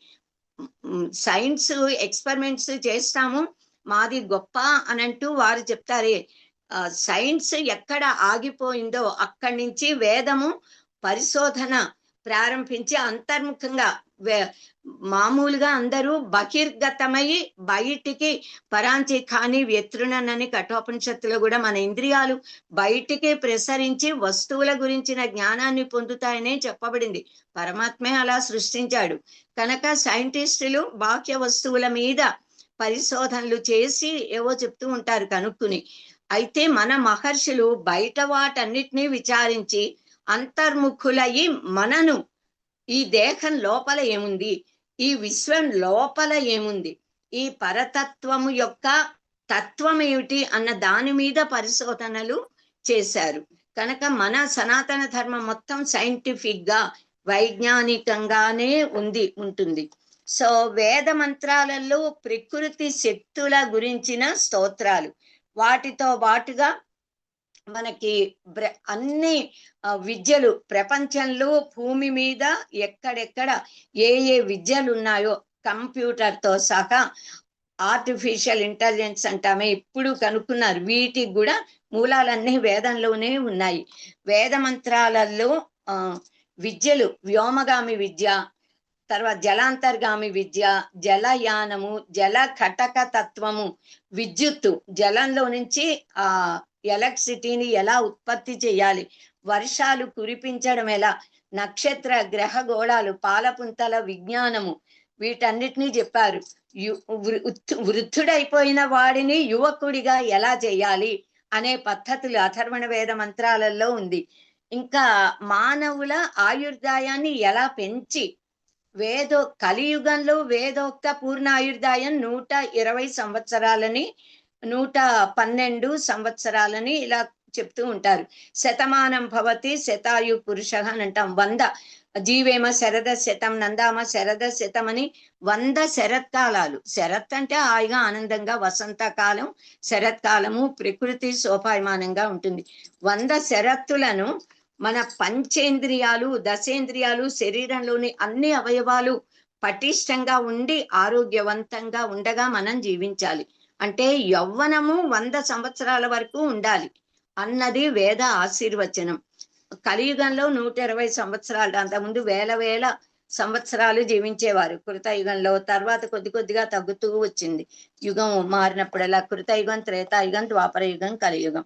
సైన్స్ ఎక్స్పెరిమెంట్స్ చేస్తాము, మాది గొప్ప అనంటూ వారు చెప్తారే, సైన్స్ ఎక్కడ ఆగిపోయిందో అక్కడి నుంచి వేదము పరిశోధన ప్రారంభించి అంతర్ముఖంగా మామూలుగా అందరూ బహిర్గతమై బయటికి పరాంచి కాని వ్యతృణనని కఠోపనిషత్తులో కూడా మన ఇంద్రియాలు బయటికి ప్రసరించి వస్తువుల గురించిన జ్ఞానాన్ని పొందుతాయనే చెప్పబడింది. పరమాత్మే అలా సృష్టించాడు కనుక సైంటిస్టులు బాహ్య వస్తువుల మీద పరిశోధనలు చేసి ఏవో చెప్తూ ఉంటారు కనుక్కుని. అయితే మన మహర్షులు బయట వాటన్నిటినీ విచారించి అంతర్ముఖులయ్యి మనను ఈ దేహం లోపల ఏముంది, ఈ విశ్వం లోపల ఏముంది, ఈ పరతత్వము యొక్క తత్వం ఏమిటి అన్న దాని మీద పరిశోధనలు చేశారు. కనుక మన సనాతన ధర్మం మొత్తం సైంటిఫిక్ గా వైజ్ఞానికంగానే ఉంటుంది. సో వేద మంత్రాలలో ప్రకృతి శక్తుల గురించిన స్తోత్రాలు, వాటితో పాటుగా మనకి అన్ని విద్యలు ప్రపంచంలో భూమి మీద ఎక్కడెక్కడ ఏ విద్యలు ఉన్నాయో కంప్యూటర్ తో సహా ఆర్టిఫిషియల్ ఇంటెలిజెన్స్ అంటామే ఇప్పుడు కనుక్కున్నారు, వీటికి కూడా మూలాలన్నీ వేదంలోనే ఉన్నాయి. వేద మంత్రాలలో విద్యలు వ్యోమగామి విద్య, తర్వాత జలాంతర్గామి విద్య, జలయానము, జల ఘటక తత్వము, విద్యుత్తు, జలంలో నుంచి ఎలక్ట్రిసిటీని ఎలా ఉత్పత్తి చేయాలి, వర్షాలు కురిపించడం ఎలా, నక్షత్ర గ్రహ గోళాలు, పాలపుంతల విజ్ఞానము, వీటన్నిటినీ చెప్పారు. వృద్ధుడైపోయిన వాడిని యువకుడిగా ఎలా చేయాలి అనే పద్ధతులు అథర్వణ వేద మంత్రాలలో ఉంది. ఇంకా మానవుల ఆయుర్దాయాన్ని ఎలా పెంచి కలియుగంలో వేదోక్త పూర్ణ ఆయుర్దాయం 120 సంవత్సరాలని 112 సంవత్సరాలని ఇలా చెప్తూ ఉంటారు. శతమానం భవతి శతాయు పురుష అని అంటాం. 100 జీవేమ శరద శతం నందామ శరద శతం అని 100 శరత్కాలాలు. శరత్ అంటే హాయిగా ఆనందంగా వసంతకాలం, శరత్కాలము ప్రకృతి శోభాయమానంగా ఉంటుంది. 100 శరత్తులను మన పంచేంద్రియాలు, దశేంద్రియాలు, శరీరంలోని అన్ని అవయవాలు పటిష్టంగా ఉండి ఆరోగ్యవంతంగా ఉండగా మనం జీవించాలి. అంటే యవ్వనము 100 సంవత్సరాల వరకు ఉండాలి అన్నది వేద ఆశీర్వచనం. కలియుగంలో 120 సంవత్సరాలు, అంతకుముందు వేల సంవత్సరాలు జీవించేవారు కృతయుగంలో. తర్వాత కొద్దిగా తగ్గుతూ వచ్చింది యుగం మారినప్పుడల్లా. కృతయుగం, త్రేతాయుగం, ద్వాపర యుగం, కలియుగం.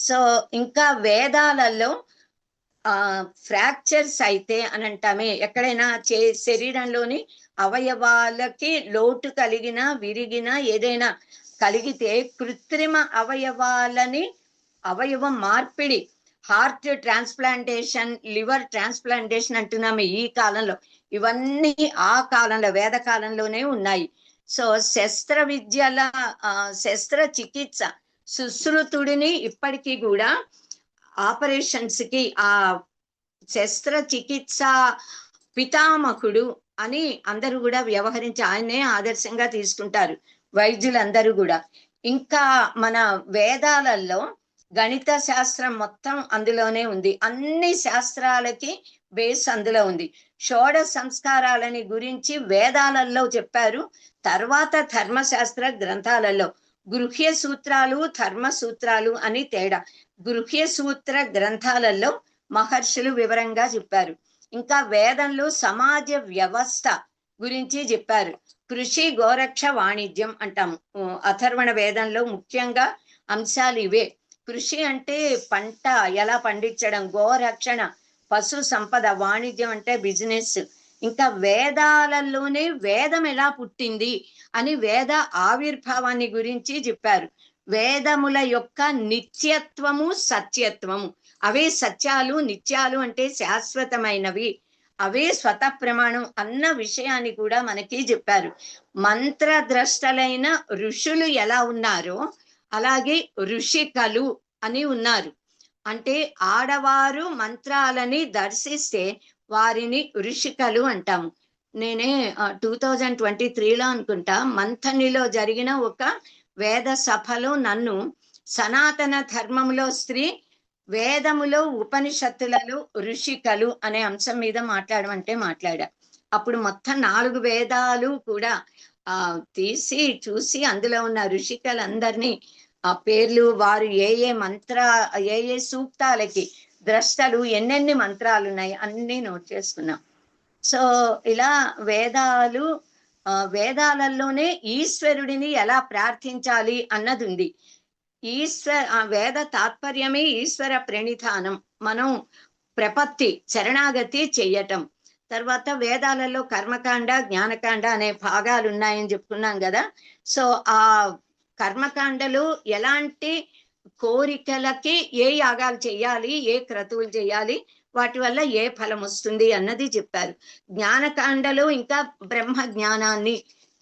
సో ఇంకా వేదాలలో ఫ్రాక్చర్స్ అయితే అని అంటామే, ఎక్కడైనా శరీరంలోని అవయవాలకి లోటు కలిగిన, విరిగిన, ఏదైనా కలిగితే కృత్రిమ అవయవం మార్పిడి, హార్ట్ ట్రాన్స్ప్లాంటేషన్, లివర్ ట్రాన్స్ప్లాంటేషన్ అంటున్నాము ఈ కాలంలో. ఇవన్నీ ఆ కాలంలో వేద కాలంలోనే ఉన్నాయి. సో శస్త్రచికిత్స, సుశ్రుతుడిని ఇప్పటికీ కూడా ఆపరేషన్స్ కి ఆ శస్త్రచికిత్స పితామహుడు అని అందరూ కూడా వ్యవహరించి ఆయనే ఆదర్శంగా తీసుకుంటారు వైద్యులందరూ కూడా. ఇంకా మన వేదాలలో గణిత శాస్త్రం మొత్తం అందులోనే ఉంది. అన్ని శాస్త్రాలకి బేస్ అందులో ఉంది. షోడ సంస్కారాలని గురించి వేదాలలో చెప్పారు. తర్వాత ధర్మశాస్త్ర గ్రంథాలలో గృహ్య సూత్రాలు, ధర్మ సూత్రాలు అని తేడా. గృహ్య సూత్ర గ్రంథాలలో మహర్షులు వివరంగా చెప్పారు. ఇంకా వేదంలో సమాజ వ్యవస్థ గురించి చెప్పారు. కృషి, గోరక్ష, వాణిజ్యం అంటాము. అథర్వణ వేదంలో ముఖ్యంగా అంశాలు ఇవే. కృషి అంటే పంట ఎలా పండించడం, గోరక్షణ పశు సంపద, వాణిజ్యం అంటే బిజినెస్. ఇంకా వేదాలలోనే వేదం ఎలా పుట్టింది అని వేద ఆవిర్భావాన్ని గురించి చెప్పారు. వేదముల యొక్క నిత్యత్వము సత్యత్వము, అవే సత్యాలు, నిత్యాలు అంటే శాశ్వతమైనవి, అవే స్వతః ప్రమాణం అన్న విషయాన్ని కూడా మనకి చెప్పారు. మంత్రద్రష్టలైన ఋషులు ఎలా ఉన్నారో అలాగే ఋషికలు అని ఉన్నారు. అంటే ఆడవారు మంత్రాలని దర్శిస్తే వారిని ఋషికలు అంటాము. నేనే 2023లో అనుకుంటా మంథనిలో జరిగిన ఒక వేద సభలో నన్ను సనాతన ధర్మంలో స్త్రీ, వేదములో ఉపనిషత్తులలో ఋషికలు అనే అంశం మీద మాట్లాడమంటే మాట్లాడా. అప్పుడు మొత్తం 4 వేదాలు కూడా తీసి చూసి అందులో ఉన్న ఋషికలందరినీ ఆ పేర్లు, వారు ఏ ఏ సూక్తాలకి ద్రష్టలు, ఎన్నెన్ని మంత్రాలు ఉన్నాయి అన్ని నోట్ చేసుకున్నాం. సో ఇలా వేదాలలోనే ఈశ్వరుడిని ఎలా ప్రార్థించాలి అన్నది ఉంది. వేద తాత్పర్యమే ఈశ్వర ప్రణిధానం, మనం ప్రపత్తి శరణాగతి చెయ్యటం. తర్వాత వేదాలలో కర్మకాండ, జ్ఞానకాండ అనే భాగాలు ఉన్నాయని చెప్పుకున్నాం కదా. సో ఆ కర్మకాండలో ఎలాంటి కోరికలకి ఏ యాగాలు చేయాలి, ఏ క్రతువులు చేయాలి, వాటి వల్ల ఏ ఫలం వస్తుంది అన్నది చెప్పారు. జ్ఞానకాండలో ఇంకా బ్రహ్మ జ్ఞానాన్ని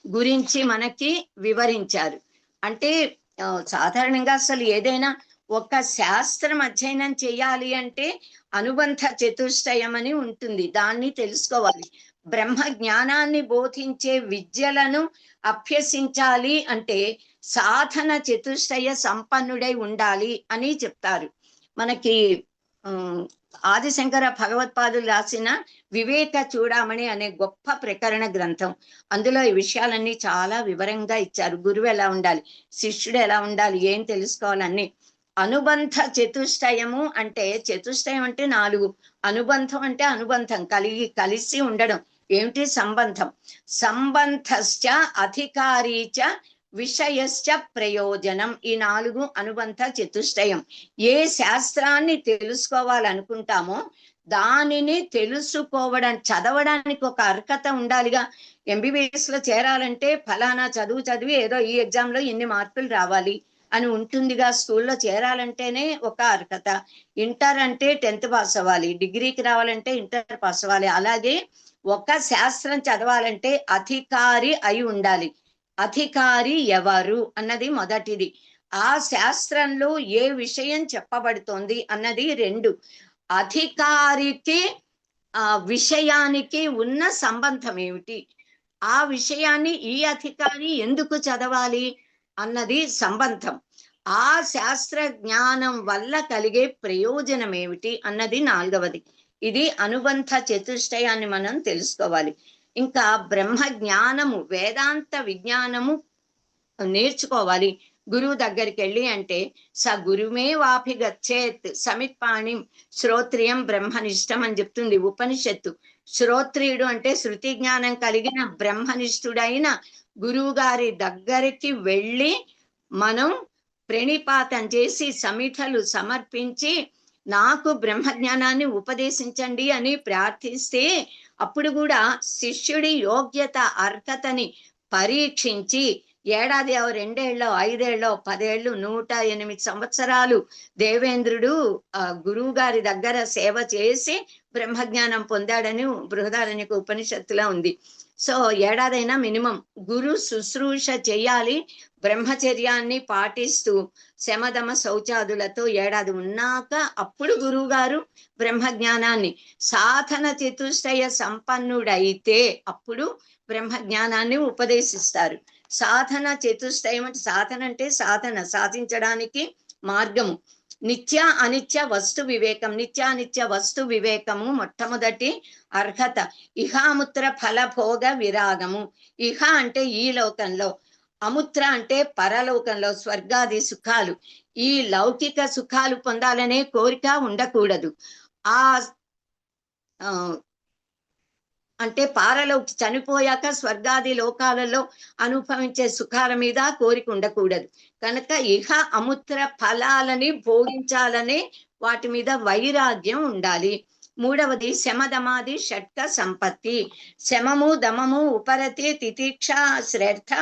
గురించి మనకి వివరించారు. అంటే సాధారణంగా అసలు ఏదైనా ఒక శాస్త్రం అధ్యయనం చేయాలి అంటే అనుబంధ చతుష్టయం అని ఉంటుంది, దాన్ని తెలుసుకోవాలి. బ్రహ్మ జ్ఞానాన్ని బోధించే విద్యలను అభ్యసించాలి అంటే సాధన చతుష్టయ సంపన్నుడై ఉండాలి అని చెప్తారు. మనకి ఆదిశంకర భగవత్పాదులు రాసిన వివేక చూడామణి అనే గొప్ప ప్రకరణ గ్రంథం, అందులో ఈ విషయాలన్నీ చాలా వివరంగా ఇచ్చారు. గురువు ఎలా ఉండాలి, శిష్యుడు ఎలా ఉండాలి, ఏం తెలుసుకోవాలన్నీ. అనుబంధ చతుష్టయము అంటే, చతుష్టయం అంటే 4, అనుబంధం అంటే అనుబంధం, కలిసి ఉండడం. ఏమిటి సంబంధం? సంబంధశ్చ అధికారీచ విషయశ్చ ప్రయోజనం, ఈ 4 అనుబంధ చతుష్టయం. ఏ శాస్త్రాన్ని తెలుసుకోవాలనుకుంటామో దానిని తెలుసుకోవడం, చదవడానికి ఒక అర్హత ఉండాలిగా. MBBS లో చేరాలంటే ఫలానా చదువు చదివి ఏదో ఈ ఎగ్జామ్ లో ఇన్ని మార్కులు రావాలి అని ఉంటుందిగా. స్కూల్లో చేరాలంటేనే ఒక అర్హత. ఇంటర్ అంటే 10th పాస్ అవ్వాలి, డిగ్రీకి రావాలంటే ఇంటర్ పాస్ అవ్వాలి. అలాగే ఒక శాస్త్రం చదవాలంటే అధికారి అయి ఉండాలి. అధికారి ఎవరు అన్నది మొదటిది. ఆ శాస్త్రంలో ఏ విషయం చెప్పబడుతోంది అన్నది 2. అధికారికి ఆ విషయానికి ఉన్న సంబంధం ఏమిటి, ఆ విషయాన్ని ఈ అధికారి ఎందుకు చదవాలి అన్నది సంబంధం. ఆ శాస్త్ర జ్ఞానం వల్ల కలిగే ప్రయోజనం ఏమిటి అన్నది 4వది. ఇది అనుబంధ చతుష్టయాన్ని మనం తెలుసుకోవాలి. ఇంకా బ్రహ్మ జ్ఞానము, వేదాంత విజ్ఞానము నేర్చుకోవాలి గురువు దగ్గరికి వెళ్ళి. అంటే స గురుమే వాపి గచ్చేత్ సమిత్పాణిం శ్రోత్రియం బ్రహ్మనిష్టం అని చెప్తుంది ఉపనిషత్తు. శ్రోత్రియుడు అంటే శృతి జ్ఞానం కలిగిన బ్రహ్మనిష్ఠుడైన గురువు గారి దగ్గరికి వెళ్ళి మనం ప్రణిపాతం చేసి సమిధలు సమర్పించి నాకు బ్రహ్మజ్ఞానాన్ని ఉపదేశించండి అని ప్రార్థిస్తే అప్పుడు కూడా శిష్యుడి యోగ్యత అర్హతని పరీక్షించి 1 ఏడాది, 2 ఏళ్ళు, 5 ఏళ్ళు, 10 ఏళ్ళు, 108 సంవత్సరాలు దేవేంద్రుడు గురువు గారి దగ్గర సేవ చేసి బ్రహ్మజ్ఞానం పొందాడని బృహదారణ్యక ఉపనిషత్తులో ఉంది. సో 1 ఏడాదైనా మినిమం గురు శుశ్రూష చేయాలి. బ్రహ్మచర్యాన్ని పాటిస్తూ శమదమ శౌచాదులతో 1 ఏడాది ఉన్నాక అప్పుడు గురువు గారు బ్రహ్మజ్ఞానాన్ని, సాధన చతుష్టయ సంపన్నుడైతే అప్పుడు బ్రహ్మజ్ఞానాన్ని ఉపదేశిస్తారు. సాధన చతుష్టయం అంటే, సాధన అంటే సాధన, సాధించడానికి మార్గము. నిత్య అనిత్య వస్తు వివేకం, నిత్యానిత్య వస్తు వివేకము మొట్టమొదటి అర్హత. ఇహాముత్ర ఫలభోగ విరాగము. ఇహ అంటే ఈ లోకంలో, అముత్ర అంటే పరలోకంలో స్వర్గాది సుఖాలు. ఈ లౌకిక సుఖాలు పొందాలనే కోరిక ఉండకూడదు. అంటే పారలోకి చనిపోయాక స్వర్గాది లోకాలలో అనుభవించే సుఖాల మీద కోరిక ఉండకూడదు. కనుక ఇహ అముత్ర ఫలాలని భోగించాలనే వాటి మీద వైరాగ్యం ఉండాలి. 3వది శమదమాది షట్క సంపత్తి. శమము, దమము, ఉపరతి, తితిక్ష, శ్రద్ధ,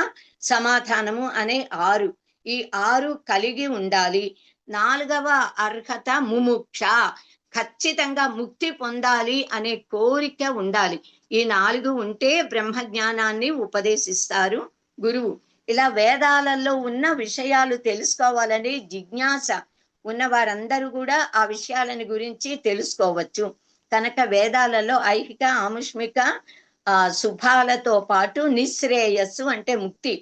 సమాధానము అనే 6. ఈ 6 కలిగి ఉండాలి. 4వ అర్హత ముముక్ష, ఖచ్చితంగా ముక్తి పొందాలి అనే కోరిక ఉండాలి. ఈ 4 ఉంటే బ్రహ్మ జ్ఞానాన్ని ఉపదేశిస్తారు గురువు. ఇలా వేదాలలో ఉన్న విషయాలు తెలుసుకోవాలని జిజ్ఞాస ఉన్న వారందరూ కూడా ఆ విషయాలని గురించి తెలుసుకోవచ్చు. కనుక వేదాలలో ఐహిక ఆముష్మిక శుభాలతో పాటు నిశ్రేయస్సు అంటే ముక్తి,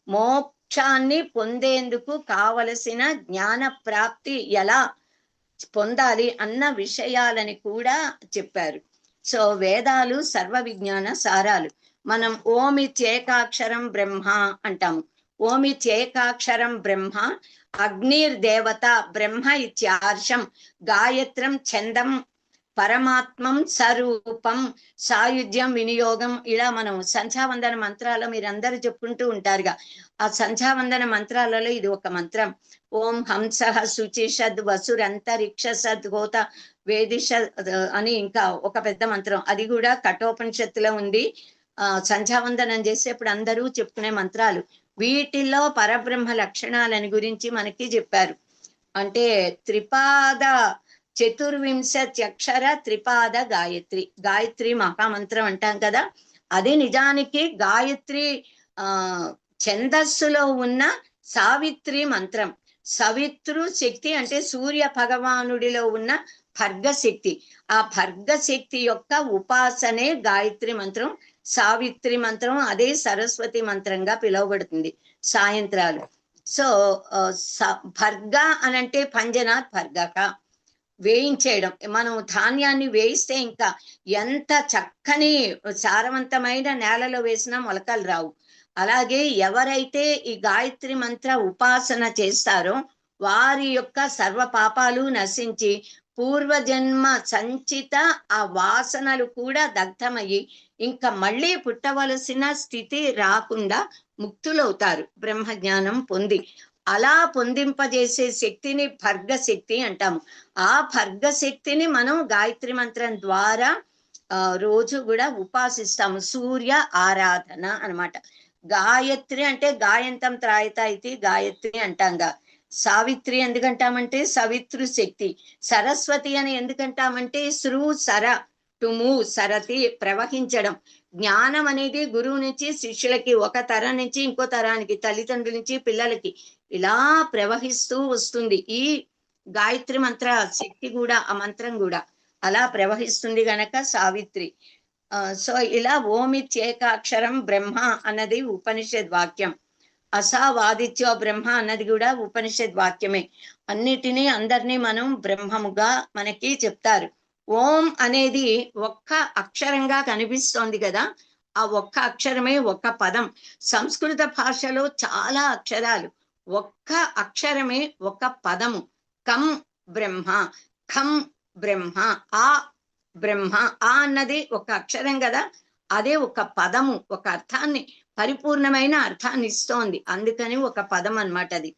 మోక్షాన్ని పొందేందుకు కావలసిన జ్ఞాన ప్రాప్తి ఎలా పొందాలి అన్న విషయాలని కూడా చెప్పారు. సో వేదాలు సర్వ విజ్ఞాన సారాలు. మనం ఓమిత్యేకాక్షరం బ్రహ్మ అంటాము. ఓమిత్యేకాక్షరం బ్రహ్మ, అగ్నిర్దేవత బ్రహ్మ ఇత్యార్షం, గాయత్రం ఛందం పరమాత్మం స్వరూపం, సాయుధ్యం వినియోగం. ఇలా మనం సంధ్యావందన మంత్రాలు మీరందరూ చెప్పుకుంటూ ఉంటారుగా. ఆ సంధ్యావందన మంత్రాలలో ఇది ఒక మంత్రం. ఓం హంస శుచిషద్ వసురంతరిక్షసద్ హోత వేదిష అని ఇంకా ఒక పెద్ద మంత్రం, అది కూడా కఠోపనిషత్తులో ఉంది. సంధ్యావందనం చేసేప్పుడు అందరూ చెప్పుకునే మంత్రాలు. వీటిల్లో పరబ్రహ్మ లక్షణాలని గురించి మనకి చెప్పారు. అంటే త్రిపాద చతుర్వింశత్యక్షర త్రిపాద గాయత్రి, గాయత్రి మహామంత్రం అంటాం కదా, అది నిజానికి గాయత్రి ఛందస్సులో ఉన్న సావిత్రి మంత్రం. సవితృ శక్తి అంటే సూర్య భగవానుడిలో ఉన్న భర్గశక్తి. ఆ భర్గశక్తి యొక్క ఉపాసనే గాయత్రి మంత్రం. సావిత్రి మంత్రం అదే సరస్వతి మంత్రంగా పిలువబడుతుంది సాయంత్రాలు. సో భర్గ అనంటే పంజనాథ్ భర్గక, వేయించేయడం. మనం ధాన్యాన్ని వేయిస్తే ఇంకా ఎంత చక్కని సారవంతమైన నేలలో వేసినా మొలకలు రావు. అలాగే ఎవరైతే ఈ గాయత్రి మంత్ర ఉపాసన చేస్తారో వారి యొక్క సర్వ పాపాలు నశించి పూర్వజన్మ సంచిత ఆ వాసనలు కూడా దగ్ధమయ్యి ఇంకా మళ్ళీ పుట్టవలసిన స్థితి రాకుండా ముక్తులవుతారు బ్రహ్మజ్ఞానం పొంది. అలా పొందింపజేసే శక్తిని భర్గశక్తి అంటాము. ఆ భర్గశక్తిని మనం గాయత్రి మంత్రం ద్వారా రోజు కూడా ఉపాసిస్తాము. సూర్య ఆరాధన అన్నమాట. గాయత్రి అంటే గాయంతం త్రాయత ఇది గాయత్రి అంటాంగా. సావిత్రి ఎందుకంటామంటే సవితృ శక్తి. సరస్వతి అని ఎందుకంటామంటే సృ సర టుము సరతి ప్రవహించడం. జ్ఞానం అనేది గురువు నుంచి శిష్యులకి, ఒక తరం నుంచి ఇంకో తరానికి, తల్లిదండ్రుల నుంచి పిల్లలకి ఇలా ప్రవహిస్తూ వస్తుంది. ఈ గాయత్రి మంత్ర శక్తి కూడా, ఆ మంత్రం కూడా అలా ప్రవహిస్తుంది గనక సావిత్రి. సో ఇలా ఓమిత్యేకాక్షరం బ్రహ్మ అన్నది ఉపనిషద్ వాక్యం. అసావాదిత్యో బ్రహ్మ అన్నది కూడా ఉపనిషద్ వాక్యమే. అన్నిటినీ అందరినీ మనం బ్రహ్మముగా మనకి చెప్తారు. ఓం అనేది ఒక్క అక్షరంగా కనిపిస్తోంది కదా, ఆ ఒక్క అక్షరమే ఒక్క పదం. సంస్కృత భాషలో చాలా అక్షరాలు, ఒక్క అక్షరమే ఒక పదము. కం బ్రహ్మ, ఖం బ్రహ్మ, ఆ బ్రహ్మ. ఆ అన్నది ఒక అక్షరం కదా, అదే ఒక పదము, ఒక అర్థాన్ని, పరిపూర్ణమైన అర్థాన్ని ఇస్తోంది. అందుకని ఒక పదం అన్నమాట అది.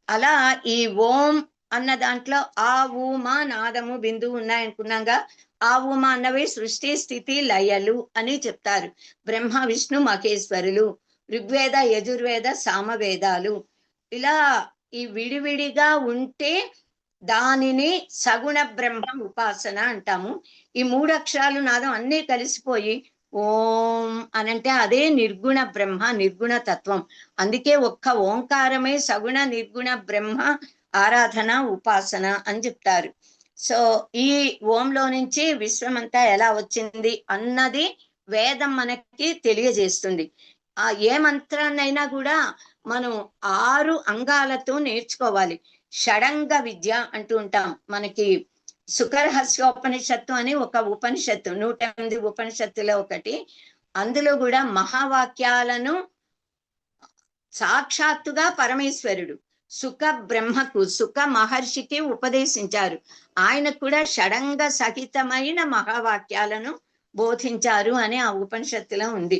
అలా ఈ ఓం అన్న దాంట్లో ఆ ఊమా నాదము బిందువు ఉన్నాయనుకున్నాగా. ఆ ఊమా అన్నవి సృష్టి స్థితి లయలు అని చెప్తారు. బ్రహ్మ విష్ణు మహేశ్వరులు, ఋగ్వేద యజుర్వేద సామవేదాలు. ఇలా ఈ విడివిడిగా ఉంటే దానిని సగుణ బ్రహ్మ ఉపాసన అంటాము. ఈ 3 అక్షరాలు నాదం అన్నీ కలిసిపోయి ఓం అనంటే అదే నిర్గుణ బ్రహ్మ, నిర్గుణ తత్వం. అందుకే ఒక్క ఓంకారమే సగుణ నిర్గుణ బ్రహ్మ ఆరాధన ఉపాసన అని చెప్తారు. సో ఈ ఓంలో నుంచి విశ్వమంతా ఎలా వచ్చింది అన్నది వేదం మనకి తెలియజేస్తుంది. ఏ మంత్రాన్నైనా కూడా మనం 6 అంగాలతో నేర్చుకోవాలి. షడంగ విద్య అంటూ ఉంటాం. మనకి సుకరహస్యోపనిషత్తు అని ఒక ఉపనిషత్తు, 108 ఉపనిషత్తులో ఒకటి. అందులో కూడా మహావాక్యాలను సాక్షాత్తుగా పరమేశ్వరుడు సుఖ బ్రహ్మకు, సుఖ మహర్షికి ఉపదేశించారు. ఆయనకు కూడా షడంగ సహితమైన మహావాక్యాలను బోధించారు అని ఆ ఉపనిషత్తులో ఉంది.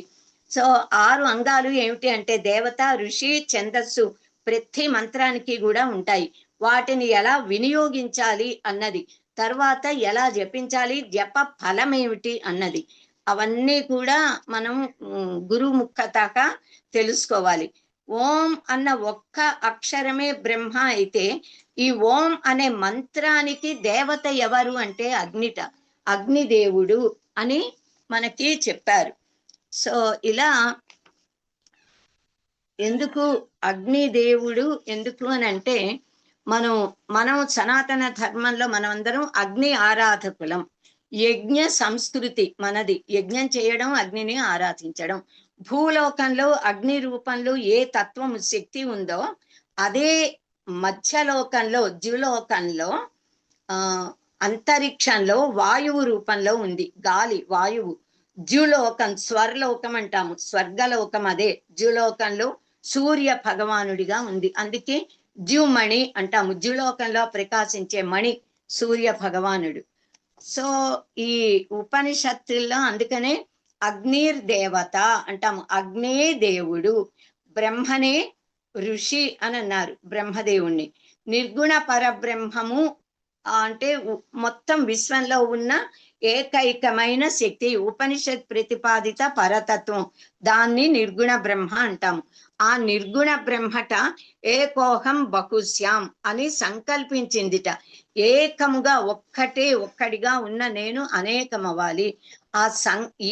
సో 6 అంగాలు ఏమిటి అంటే దేవత, ఋషి, ఛందస్సు ప్రతి మంత్రానికి కూడా ఉంటాయి. వాటిని ఎలా వినియోగించాలి అన్నది, తర్వాత ఎలా జపించాలి, జప ఫలం ఏమిటి అన్నది, అవన్నీ కూడా మనం గురువు ముఖతగా తెలుసుకోవాలి. ఓం అన్న ఒక్క అక్షరమే బ్రహ్మ అయితే ఈ ఓం అనే మంత్రానికి దేవత ఎవరు అంటే అగ్నిట, అగ్నిదేవుడు అని మనకి చెప్పారు. సో ఇలా ఎందుకు అగ్నిదేవుడు ఎందుకు అని అంటే మనం సనాతన ధర్మంలో మనమందరం అగ్ని ఆరాధకులం. యజ్ఞ సంస్కృతి మనది, యజ్ఞం చేయడం, అగ్నిని ఆరాధించడం. భూలోకంలో అగ్ని రూపంలో ఏ తత్వం శక్తి ఉందో అదే మధ్యలోకంలో ద్యులోకంలో అంతరిక్షంలో వాయువు రూపంలో ఉంది. గాలి, వాయువు. ద్యులోకం స్వర్లోకం అంటాము, స్వర్గలోకం అదే. ద్యులోకంలో సూర్య భగవానుడిగా ఉంది, అందుకే ద్యుమణి అంటాము. ద్యులోకంలో ప్రకాశించే మణి సూర్య భగవానుడు. సో ఈ ఉపనిషత్తుల్లో అందుకనే అగ్నిర్ దేవత అంటాము, అగ్నే దేవుడు. బ్రహ్మనే ఋషి అని అన్నారు, బ్రహ్మదేవుణ్ణి. నిర్గుణ పరబ్రహ్మము అంటే మొత్తం విశ్వంలో ఉన్న ఏకైకమైన శక్తి, ఉపనిషత్ ప్రతిపాదిత పరతత్వం, దాన్ని నిర్గుణ బ్రహ్మ అంటాము. ఆ నిర్గుణ బ్రహ్మట ఏకోహం బహుశ్యాం అని సంకల్పించిందిట. ఏకముగా ఒక్కడిగా ఉన్న నేను అనేకమవ్వాలి. ఆ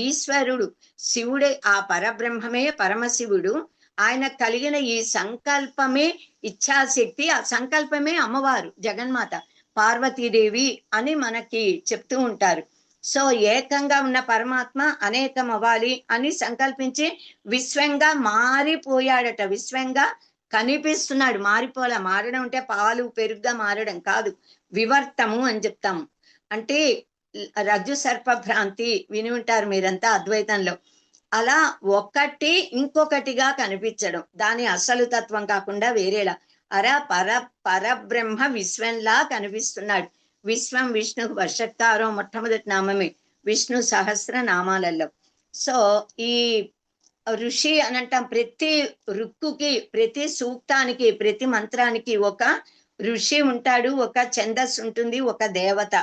ఈశ్వరుడు శివుడే, ఆ పరబ్రహ్మమే పరమశివుడు. ఆయన కలిగిన ఈ సంకల్పమే ఇచ్ఛాశక్తి, ఆ సంకల్పమే అమ్మవారు జగన్మాత పార్వతీదేవి అని మనకి చెప్తూ ఉంటారు. సో ఏకంగా ఉన్న పరమాత్మ అనేకం అవ్వాలి అని సంకల్పించి విశ్వంగా మారిపోయాడట. విశ్వంగా కనిపిస్తున్నాడు, మారిపోలే. మారడం అంటే పాలు పెరుగుగా మారడం కాదు, వివర్తము అని చెప్తాము. అంటే రజ్జు సర్ప భ్రాంతి విని ఉంటారు మీరంతా అద్వైతంలో. అలా ఒకటి ఇంకొకటిగా కనిపించడం, దాని అసలు తత్వం కాకుండా వేరేలా. పరబ్రహ్మ విశ్వంలా కనిపిస్తున్నాడు. విశ్వం విష్ణు వర్షత్కారో మొట్టమొదటి నామమే విష్ణు సహస్ర నామాలలో. సో ఈ ఋషి అనంటాం. ప్రతి రుక్కుకి, ప్రతి సూక్తానికి, ప్రతి మంత్రానికి ఒక ఋషి ఉంటాడు, ఒక ఛందస్సు ఉంటుంది, ఒక దేవత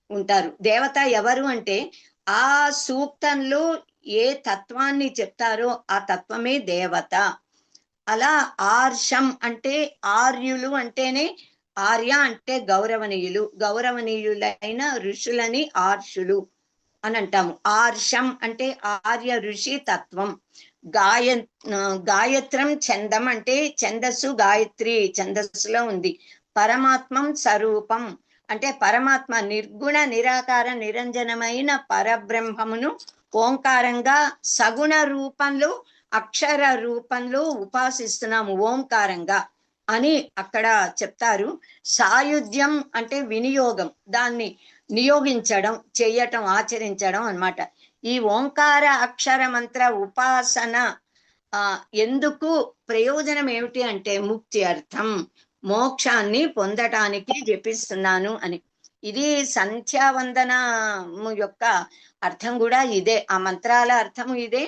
ఉంటారు. దేవత ఎవరు అంటే ఆ సూక్తంలో ఏ తత్వాన్ని చెప్తారో ఆ తత్వమే దేవత. అలా ఆర్షం అంటే ఆర్యులు అంటేనే, ఆర్య అంటే గౌరవనీయులు, గౌరవనీయులైన ఋషులని ఆర్షులు అని అంటాము. ఆర్షం అంటే ఆర్య ఋషి తత్వం. గాయత్రం ఛందం అంటే ఛందస్సు, గాయత్రి ఛందస్సులో ఉంది. పరమాత్మం స్వరూపం అంటే పరమాత్మ నిర్గుణ నిరాకార నిరంజనమైన పరబ్రహ్మమును ఓంకారంగా సగుణ రూపంలో, అక్షర రూపంలో ఉపాసిస్తున్నాము ఓంకారంగా అని అక్కడ చెప్తారు. సాయుధ్యం అంటే వినియోగం, దాన్ని నియోగించడం, చెయ్యటం, ఆచరించడం అన్నమాట. ఈ ఓంకార అక్షర మంత్ర ఉపాసన ఎందుకు ప్రయోజనం ఏమిటి అంటే ముక్తి అర్థం, మోక్షాన్ని పొందటానికి జపిస్తున్నాను అని. ఇది సంధ్యావందనము యొక్క అర్థం కూడా ఇదే, ఆ మంత్రాల అర్థము ఇదే.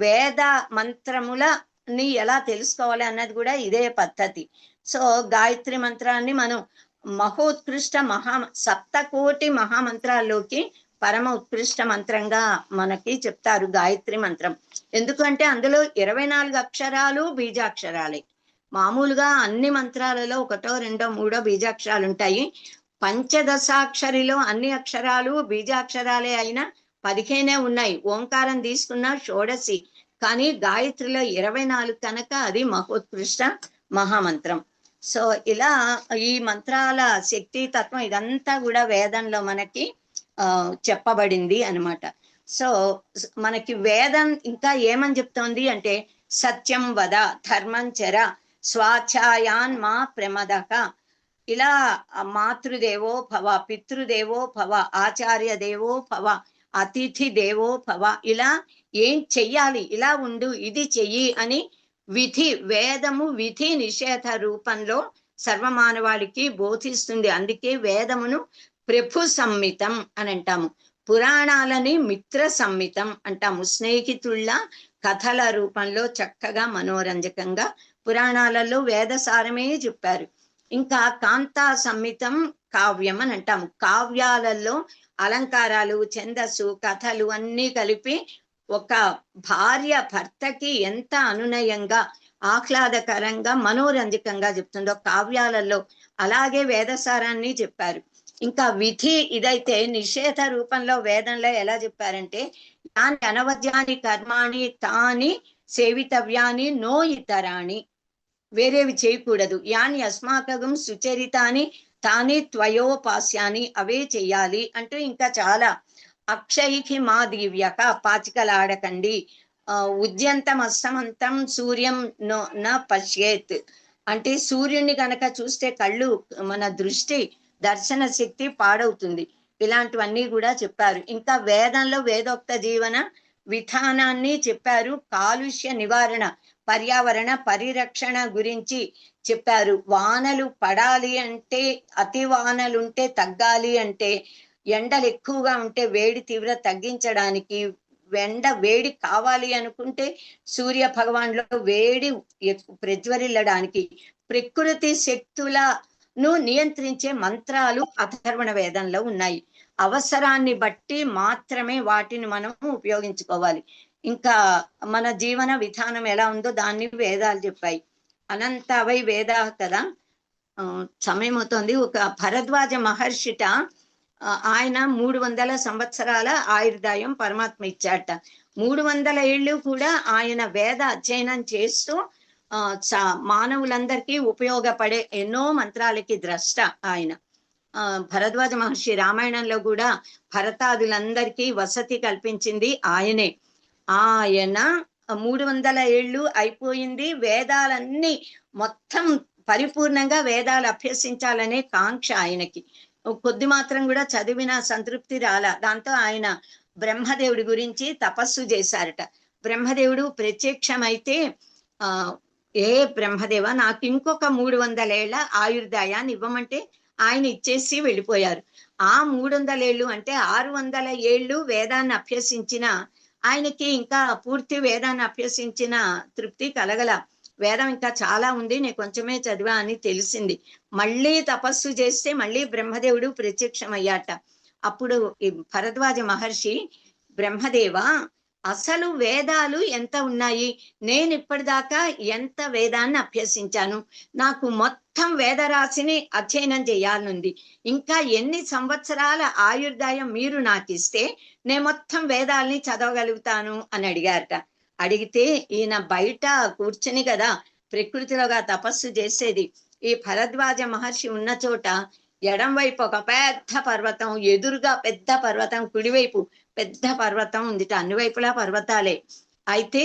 వేద మంత్రములని ఎలా తెలుసుకోవాలి అన్నది కూడా ఇదే పద్ధతి. సో గాయత్రి మంత్రాన్ని మనం మహోత్కృష్ట సప్తకోటి మహామంత్రాల్లోకి పరమ ఉత్కృష్ట మంత్రంగా మనకి చెప్తారు గాయత్రి మంత్రం. ఎందుకంటే అందులో 24 అక్షరాలు బీజాక్షరాలే. మామూలుగా అన్ని మంత్రాలలో 1, 2, 3 బీజాక్షరాలు ఉంటాయి. పంచదశాక్షరిలో అన్ని అక్షరాలు బీజాక్షరాలే అయినా 15 ఉన్నాయి. ఓంకారం తీసుకున్న షోడశి, కానీ గాయత్రిలో 24 కనుక అది మహోత్కృష్ట మహామంత్రం. సో ఇలా ఈ మంత్రాల శక్తి తత్వం ఇదంతా కూడా వేదంలో మనకి చెప్పబడింది అన్నమాట. సో మనకి వేదం ఇంకా ఏమని చెప్తోంది అంటే సత్యం వద, ధర్మం చర, స్వాఛాయాన్ మా ప్రమదక. ఇలా మాతృదేవో భవ, పితృదేవో భవ, ఆచార్య దేవో భవ, అతిథి దేవో భవ. ఇలా ఏం చెయ్యాలి, ఇలా ఉండు, ఇది చెయ్యి అని విధి, వేదము విధి నిషేధ రూపంలో సర్వమానవాళికి బోధిస్తుంది. అందుకే వేదమును ప్రభు సంహితం అని అంటాము, పురాణాలని మిత్ర సంహితం అంటాము. స్నేహితుళ్ళ కథల రూపంలో చక్కగా మనోరంజకంగా పురాణాలలో వేదసారమే చెప్పారు. ఇంకా కాంతా సంహితం కావ్యం అని అంటాము. కావ్యాలలో అలంకారాలు, ఛందస్సు, కథలు అన్నీ కలిపి ఒక భార్య భర్తకి ఎంత అనునయంగా ఆహ్లాదకరంగా మనోరంజకంగా చెప్తుందో కావ్యాలలో, అలాగే వేదసారాన్ని చెప్పారు. ఇంకా విధి ఇదైతే నిషేధ రూపంలో వేదంలో ఎలా చెప్పారంటే, యాని అనవద్యాని కర్మాణి తాని సేవితవ్యాని నో ఇతరాణి, వేరేవి చేయకూడదు. యాని అస్మాకం సుచరితాని తాని త్వయోపాస్యాని, అవే చెయ్యాలి అంటూ ఇంకా చాలా. అక్షైకి మా దివ్యక, పాచికలాడకండి. ఉద్యంతం అస్తమంతం సూర్యం న పశ్యేత్, అంటే సూర్యుని కనుక చూస్తే కళ్ళు, మన దృష్టి దర్శన శక్తి పాడవుతుంది. ఇలాంటివన్నీ కూడా చెప్పారు. ఇంకా వేదంలో వేదోక్త జీవన విధానాన్ని చెప్పారు. కాలుష్య నివారణ, పర్యావరణ పరిరక్షణ గురించి చెప్పారు. వానలు పడాలి అంటే, అతి వానలుంటే తగ్గాలి అంటే, ఎండలు ఎక్కువగా ఉంటే వేడి తీవ్రత తగ్గించడానికి, వేడి కావాలి అనుకుంటే సూర్య భగవాన్లో వేడి ప్రజ్వరిల్లడానికి, ప్రకృతి శక్తులను నియంత్రించే మంత్రాలు అథర్వణ వేదంలో ఉన్నాయి. అవసరాన్ని బట్టి మాత్రమే వాటిని మనం ఉపయోగించుకోవాలి. ఇంకా మన జీవన విధానం ఎలా ఉందో దాన్ని వేదాలు చెప్పాయి. అనంతవై వేద కదా. సమయం అవుతుంది. ఒక భరద్వాజ మహర్షిట, ఆయన 300 సంవత్సరాల ఆయుర్దాయం పరమాత్మ ఇచ్చాట. 300 ఏళ్ళు కూడా ఆయన వేద అధ్యయనం చేస్తూ మానవులందరికీ ఉపయోగపడే ఎన్నో మంత్రాలకి ద్రష్ట ఆయన. భరద్వాజ మహర్షి రామాయణంలో కూడా భరతాదులందరికీ వసతి కల్పించింది ఆయనే. ఆయన 300 ఏళ్ళు అయిపోయింది. వేదాలన్నీ మొత్తం పరిపూర్ణంగా వేదాలు అభ్యసించాలనే కాంక్ష ఆయనకి. కొద్ది మాత్రం కూడా చదివిన సంతృప్తి రాలా. దాంతో ఆయన బ్రహ్మదేవుడి గురించి తపస్సు చేశారట. బ్రహ్మదేవుడు ప్రత్యక్షమైతే, ఏ బ్రహ్మదేవ, నాకు ఇంకొక 300 ఏళ్ల ఆయుర్దాయాన్ని ఇవ్వమంటే ఆయన ఇచ్చేసి వెళ్ళిపోయారు. ఆ 300 ఏళ్ళు అంటే 600 ఏళ్ళు వేదాన్ని అభ్యసించిన ఆయనకి ఇంకా పూర్తి వేదాన్ని అభ్యసించిన తృప్తి కలగల. వేదం ఇంకా చాలా ఉంది, నేను కొంచెమే చదివా అని తెలిసింది. మళ్ళీ తపస్సు చేస్తే మళ్ళీ బ్రహ్మదేవుడు ప్రత్యక్షమయ్యాట. అప్పుడు ఈ భరద్వాజ మహర్షి, బ్రహ్మదేవ, అసలు వేదాలు ఎంత ఉన్నాయి, నేను ఇప్పటిదాకా ఎంత వేదాన్ని అభ్యసించాను, నాకు మొత్తం వేదరాశిని అధ్యయనం చేయాలనుంది, ఇంకా ఎన్ని సంవత్సరాల ఆయుర్దాయం మీరు నాకు ఇస్తే నేను మొత్తం వేదాల్ని చదవగలుగుతాను అని అడిగారట. అడిగితే ఈయన బయట కూర్చుని కదా ప్రకృతిలోగా తపస్సు చేసేది. ఈ భరద్వాజ మహర్షి ఉన్న చోట ఎడం వైపు ఒక పెద్ద పర్వతం, ఎదురుగా పెద్ద పర్వతం, కుడివైపు పెద్ద పర్వతం ఉంది. అన్ని వైపులా పర్వతాలే. అయితే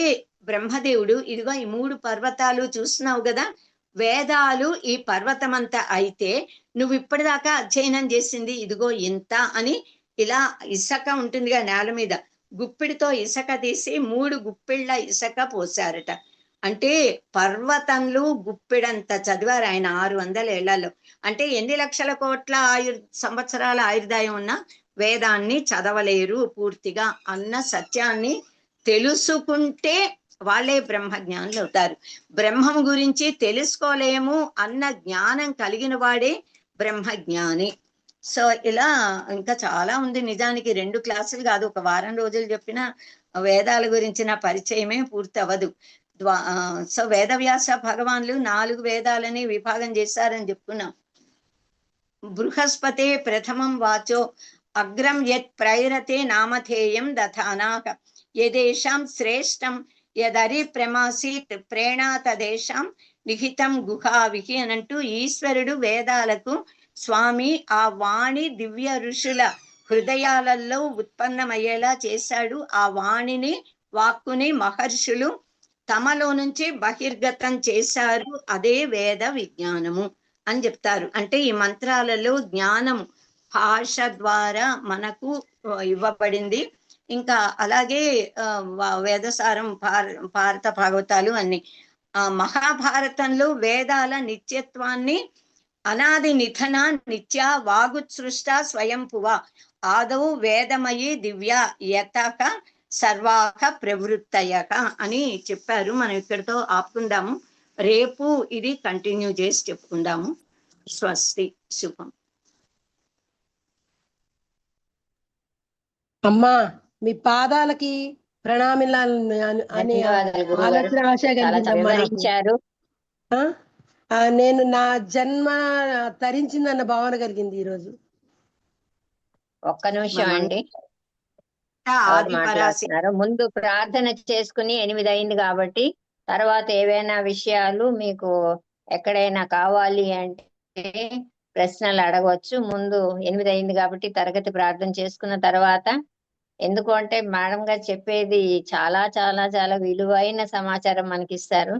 బ్రహ్మదేవుడు, ఇదిగో ఈ 3 పర్వతాలు చూస్తున్నావు కదా, వేదాలు ఈ పర్వతం అంతా అయితే నువ్వు ఇప్పటిదాకా అధ్యయనం చేసింది ఇదిగో ఇంత అని, ఇలా ఇసుక ఉంటుందిగా నేల మీద, గుప్పిడితో ఇసుక తీసి 3 గుప్పిళ్ళ ఇసుక పోసారట. అంటే పర్వతంలో గుప్పిడంత చదివారు ఆయన 600 ఏళ్లలో. అంటే ఎన్ని లక్షల కోట్ల సంవత్సరాల ఆయుర్దాయం ఉన్నా వేదాన్ని చదవలేరు పూర్తిగా అన్న సత్యాన్ని తెలుసుకుంటే వాళ్ళే బ్రహ్మజ్ఞానులు అవుతారు. బ్రహ్మం గురించి తెలుసుకోలేము అన్న జ్ఞానం కలిగిన వాడే బ్రహ్మజ్ఞాని. సో ఇలా ఇంకా చాలా ఉంది. నిజానికి 2 క్లాసులు కాదు, ఒక వారం రోజులు చెప్పిన వేదాల గురించిన పరిచయమే పూర్తి అవ్వదు. సో వేదవ్యాస భగవాన్లు 4 వేదాలని విభాగం చేశారని చెప్పుకున్నాం. బృహస్పతే ప్రథమం వాచో అగ్రం యత్ ప్రైరతే నామధేయం దథానాక యదేషాం శ్రేష్టం యదరి ప్రమాసీత్ ప్రేణా తదేషాం నిహితం గుహావిహి అనంటూ ఈశ్వరుడు వేదాలకు స్వామి. ఆ వాణి దివ్య ఋషుల హృదయాలలో ఉత్పన్నమయ్యేలా చేశాడు. ఆ వాణిని, వాక్కుని మహర్షులు తమలో నుంచి బహిర్గతం చేశారు. అదే వేద విజ్ఞానము అని చెప్తారు. అంటే ఈ మంత్రాలలో జ్ఞానం భాష ద్వారా మనకు ఇవ్వబడింది. ఇంకా అలాగే వేదసారం, భారత భాగవతాలు అన్ని. మహాభారతంలో వేదాల నిత్యత్వాన్ని, అనాది నిధన నిత్య వాగుత్సృష్ట స్వయంభువ ఆదౌ వేదమయి దివ్య యతక సర్వాక ప్రవృత్తయక అని చెప్పారు. మనం ఇక్కడితో ఆపుకుందాము. రేపు ఇది కంటిన్యూ చేసి చెప్పుకుందాము. స్వస్తి, శుభం. అమ్మా, మీ పాదాలకి ప్రణామిలా అనే ధన్యవాదాలు గురువు గారు, ఆలోచన ఆశ చాలా కలిగిందమ్మా నాకు. వివరించారు. నేను నా జన్మ తరించిందన్న భావన కలిగింది ఈరోజు. ఒక్క నిమిషం అండి, ఆది పరాశక్తి మాట్లాడుతున్నారు. ముందు ప్రార్థన చేసుకుని 8 అయింది కాబట్టి తర్వాత ఏవైనా విషయాలు మీకు ఎక్కడైనా కావాలి అంటే ప్రశ్నలు అడగవచ్చు. ముందు 8 అయింది కాబట్టి తరగతి ప్రార్థన చేసుకున్న తర్వాత, ఎందుకు అంటే మేడం గారు చెప్పేది చాలా చాలా చాలా విలువైన సమాచారం మనకిస్తారు.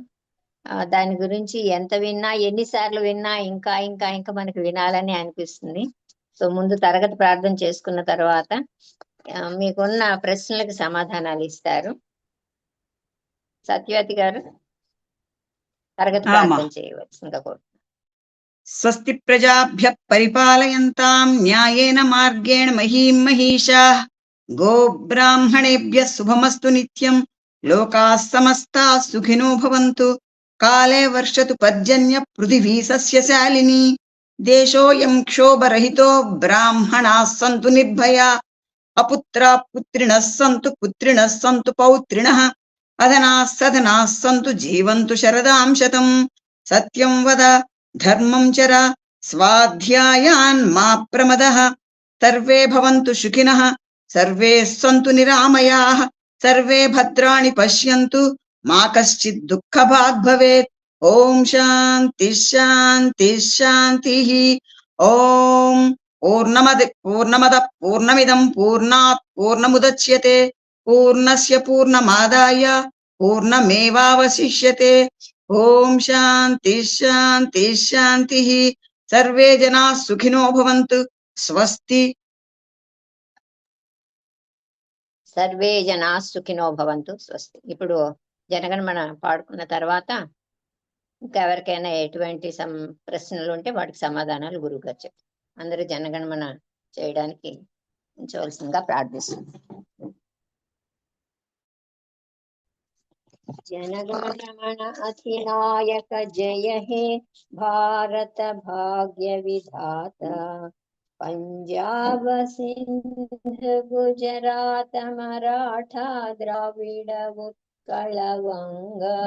దాని గురించి ఎంత విన్నా, ఎన్నిసార్లు విన్నా ఇంకా ఇంకా ఇంకా మనకి వినాలని అనిపిస్తుంది. సో ముందు తరగతి ప్రార్థన చేసుకున్న తర్వాత మీకున్న ప్రశ్నలకు సమాధానాలు ఇస్తారు. సత్యవతి గారు తరగతి ప్రార్థన చేయవలసిందిగా కోరుతున్నాను. స్వస్తి ప్రజాభ్య పరిపాలయంతాం న్యాయేన మార్గేణ మహీం మహీషాః గోబ్రాహ్మణేభ్య శుభమస్తు నిత్యం లోకాః సమస్తాః సుఖినో భవంతు కాలే వర్షతు పర్జన్య పృథివీ సస్యశాలిని దేశోऽयं క్షోభరహితో బ్రాహ్మణాः సంతు నిర్భయా అపుత్రాः పుత్రిణः సంతు పుత్రిణः సంతు పౌత్రిణः అధనాः సధనాः సంతు జీవంతు శరదాం శతం సత్యం వద ధర్మం చర స్వాధ్యాయాన్ మా ప్రమదః సర్వే భవంతు సుఖినః సర్వే సంతు నిరామయాః సర్వే భద్రాణి పశ్యంతు మా కశ్చిత్ దుఃఖభాగ్ భవేత్. ఓం శాంతి శాంతి శాంతి. ఓం పూర్ణమద పూర్ణమిదం పూర్ణాత్ పూర్ణముదచ్యతే పూర్ణస్య పూర్ణమాదాయ పూర్ణమేవావశిష్యతే. ఓం శాంతి శాంతి శాంతి. సర్వే జనాః సుఖినో భవంతు. స్వస్తి. సర్వే జనాః సుఖినో భవంతు. స్వస్తి. ఇప్పుడు జనగణమన పాడుకున్న తర్వాత ఇంకా ఎవరికైనా ఎటువంటి ప్రశ్నలు ఉంటే వాటికి సమాధానాలు గురువు గారు చెప్తారు. అందరూ జనగణమన చేయడానికి ఉంచవలసిందిగా ప్రార్థిస్తుంది. जनगणमन अधिनायक जय हे भारत भाग्य विधाता पंजाब सिंध गुजरात मराठा द्राविड उत्कल वंगा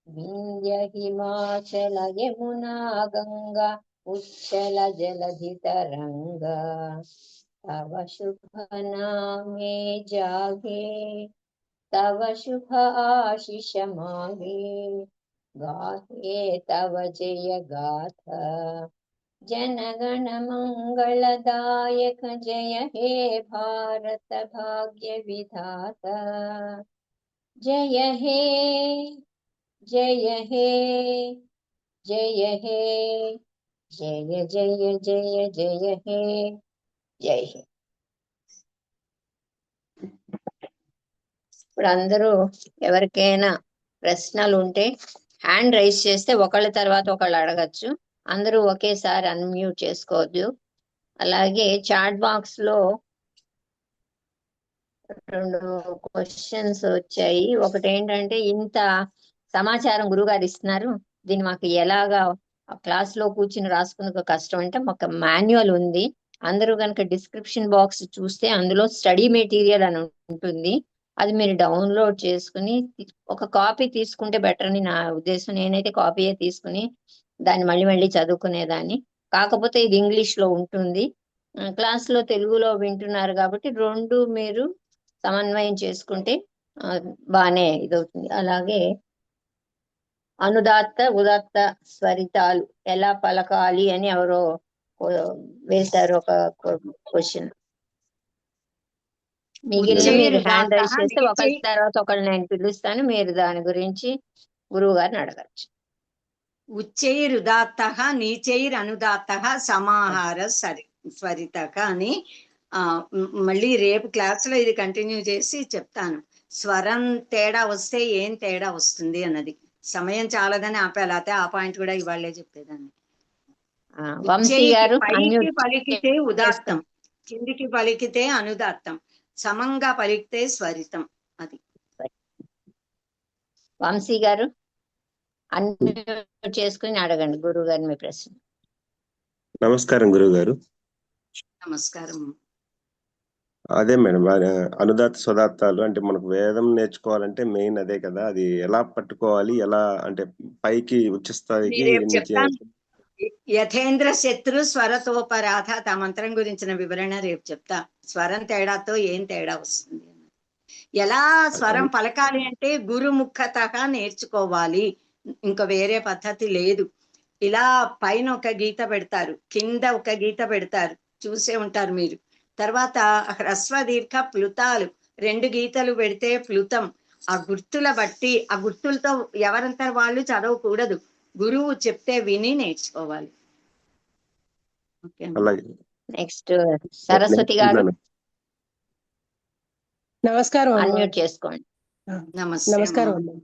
विंध्य हिमाचल यमुना गंगा उच्चल जलधि तरंगा तव शुभ नामे जागे तव शुभ आशीष मांगे गाहे तव जय गाथा जनगण मंगलदायक जय हे भारत भाग्य विधाता जय हे जय हे जय हे जय जय जय जय हे जय हे. ఇప్పుడు అందరూ ఎవరికైనా ప్రశ్నలు ఉంటే హ్యాండ్ రైజ్ చేస్తే ఒకళ్ళ తర్వాత ఒకళ్ళు అడగచ్చు. అందరూ ఒకేసారి అన్మ్యూట్ చేసుకోవద్దు. అలాగే చాట్ బాక్స్ లో 2 క్వశ్చన్స్ వచ్చాయి. ఒకటి ఏంటంటే, ఇంత సమాచారం గురుగారు ఇస్తున్నారు, దీన్ని మాకు ఎలాగా క్లాస్ లో కూర్చుని రాసుకునే కష్టం అంటే మాకు మాన్యువల్ ఉంది. అందరూ కనుక డిస్క్రిప్షన్ బాక్స్ చూస్తే అందులో స్టడీ మెటీరియల్ అని ఉంటుంది. అది మీరు డౌన్లోడ్ చేసుకుని ఒక కాపీ తీసుకుంటే బెటర్ అని నా ఉద్దేశం. నేనైతే కాపీయే తీసుకుని దాన్ని మళ్ళీ మళ్ళీ చదువుకునేదాన్ని. కాకపోతే ఇది ఇంగ్లీష్ లో ఉంటుంది. క్లాస్ లో తెలుగులో వింటున్నారు కాబట్టి 2 మీరు సమన్వయం చేసుకుంటే బాగానే ఇదవుతుంది. అలాగే అనుదాత్త ఉదాత్త స్వరితాలు ఎలా పలకాలి అని ఎవరో వేశారు ఒక క్వశ్చన్. మిగిలిన మీరు హ్యాండ్ రైజ్ చేస్తే ఒకరి తర్వాత ఒకళ్ళు నేను పిలుస్తాను, మీరు దాని గురించి గురువు గారిని అడగచ్చు. ఉచ్చైరుదాత్త నీచైరనుదాత్త సమాహార స్వరితక అని మళ్ళీ రేపు క్లాసులో ఇది కంటిన్యూ చేసి చెప్తాను. స్వరం తేడా వస్తే ఏం తేడా వస్తుంది అన్నది. సమయం చాలదని ఆపేలాతే ఆ పాయింట్ కూడా ఇవాళ్లే చెప్పేదాన్ని. వంశీ గారు పైకి పలికితే ఉదాత్తం, కిందికి పలికితే అనుదాత్తం, సమంగా పలికితే స్వరితం. అది వంశీ గారు అన్మ్యూట్ చేసుకుని అడగండి గురువు గారిని మీ ప్రశ్న. నమస్కారం గురువు గారు. నమస్కారం. అదే మేడం, అనుదాత్త స్వదాత్తాలు అంటే మనకు వేదం నేర్చుకోవాలంటే మెయిన్ అదే కదా. అది ఎలా పట్టుకోవాలి, ఎలా అంటే పైకి ఉచ్చస్థాయికి రేపు ఎన్ని చెప్తాను. యథేంద్ర శత్రు స్వరతోపరాధ ఆ మంత్రం గురించిన వివరణ రేపు చెప్తా. స్వరం తేడాతో ఏం తేడా వస్తుంది, ఎలా స్వరం పలకాలి అంటే గురుముఖతగా నేర్చుకోవాలి, ఇంకా వేరే పద్ధతి లేదు. ఇలా పైన ఒక గీత పెడతారు, కింద ఒక గీత పెడతారు, చూసే ఉంటారు మీరు. తర్వాత హ్రస్వ దీర్ఘ ప్లుతాలు 2 గీతలు పెడితే ప్లుతం. ఆ గుర్తుల బట్టి, ఆ గుర్తులతో ఎవరంతా వాళ్ళు చదవకూడదు, గురువు చెప్తే విని నేర్చుకోవాలి. ఓకే, అలాగే. నెక్స్ట్ సరస్వతి గారు నమస్కారం అమ్మా. అన్మ్యూట్ చేసుకోండి. నమస్తే నమస్కారం అమ్మా. అమ్మా.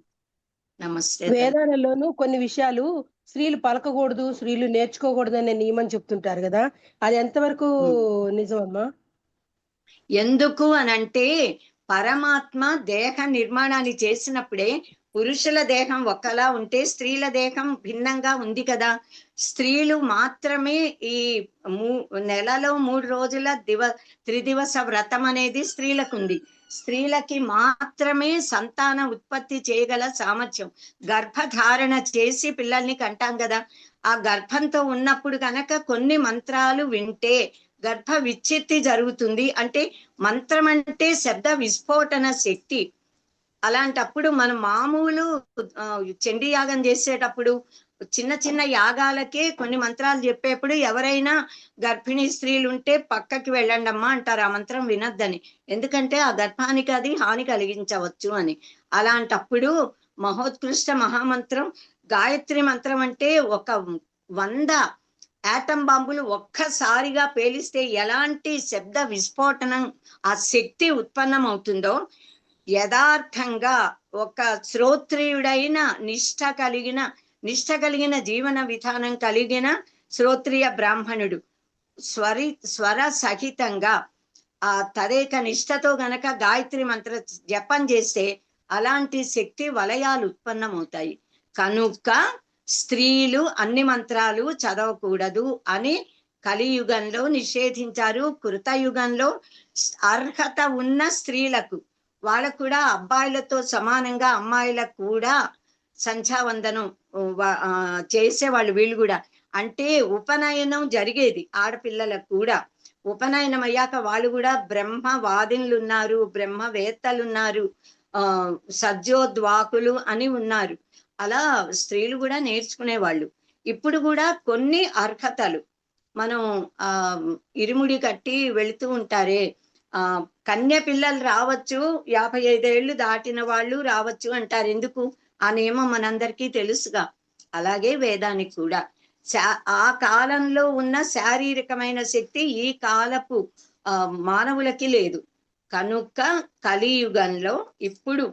నమస్తే. వేదాలలో కొన్ని విషయాలు స్త్రీలు పలకకూడదు, స్త్రీలు నేర్చుకోకూడదు అనే నియమం చెప్తుంటారు కదా, అది ఎంతవరకు నిజమమ్మా? ఎందుకు అనంటే పరమాత్మ దేహ నిర్మాణాన్ని చేసినప్పుడే పురుషుల దేహం ఒకలా ఉంటే స్త్రీల దేహం భిన్నంగా ఉంది కదా. స్త్రీలు మాత్రమే ఈ నెలలో 3 రోజుల త్రిదివస వ్రతం అనేది స్త్రీలకు ఉంది. స్త్రీలకి మాత్రమే సంతాన ఉత్పత్తి చేయగల సామర్థ్యం, గర్భధారణ చేసి పిల్లల్ని కంటాం కదా. ఆ గర్భంతో ఉన్నప్పుడు కనుక కొన్ని మంత్రాలు వింటే గర్భ విచ్ఛిత్తి జరుగుతుంది. అంటే మంత్రం అంటే శబ్ద విస్ఫోటన శక్తి. అలాంటప్పుడు మనం మామూలు చండీ యాగం చేసేటప్పుడు చిన్న చిన్న యాగాలకే కొన్ని మంత్రాలు చెప్పేప్పుడు ఎవరైనా గర్భిణీ స్త్రీలు ఉంటే పక్కకి వెళ్ళండి అమ్మా అంటారు, ఆ మంత్రం వినొద్దని. ఎందుకంటే ఆ గర్భానికి అది హాని కలిగించవచ్చు అని. అలాంటప్పుడు మహోత్కృష్ట మహామంత్రం గాయత్రి మంత్రం అంటే 100 ఆటం బాంబులు ఒక్కసారిగా పేలిస్తే ఎలాంటి శబ్ద విస్ఫోటనం, ఆ శక్తి ఉత్పన్నం అవుతుందో, యథార్థంగా ఒక శ్రోత్రియుడైన నిష్ఠ కలిగిన జీవన విధానం కలిగిన శ్రోత్రియ బ్రాహ్మణుడు స్వర సహితంగా ఆ తదేక నిష్ఠతో గనక గాయత్రి మంత్ర జపం చేస్తే అలాంటి శక్తి వలయాలు ఉత్పన్నమవుతాయి. కనుక స్త్రీలు అన్ని మంత్రాలు చదవకూడదు అని కలియుగంలో నిషేధించారు. కృతయుగంలో అర్హత ఉన్న స్త్రీలకు, వాళ్ళకు కూడా అబ్బాయిలతో సమానంగా అమ్మాయిలకు కూడా సంధ్యావందనం చేసేవాళ్ళు వీళ్ళు కూడా. అంటే ఉపనయనం జరిగేది ఆడపిల్లలకు కూడా. ఉపనయనం అయ్యాక వాళ్ళు కూడా బ్రహ్మవాదినులు ఉన్నారు, బ్రహ్మవేత్తలు ఉన్నారు, సజ్జోద్వాకులు అని ఉన్నారు. అలా స్త్రీలు కూడా నేర్చుకునేవాళ్ళు. ఇప్పుడు కూడా కొన్ని అర్హతలు, మనం ఇరుముడి కట్టి వెళుతూ ఉంటారే, కన్య పిల్లలు రావచ్చు, 55 ఏళ్ళు దాటిన వాళ్ళు రావచ్చు అంటారు. ఎందుకు? ఆ నియమం మనందరికీ తెలుసుగా. అలాగే వేదానికి కూడా ఆ కాలంలో ఉన్న శారీరకమైన శక్తి ఈ కాలపు మానవులకి లేదు. కనుక కలియుగంలో ఇప్పుడు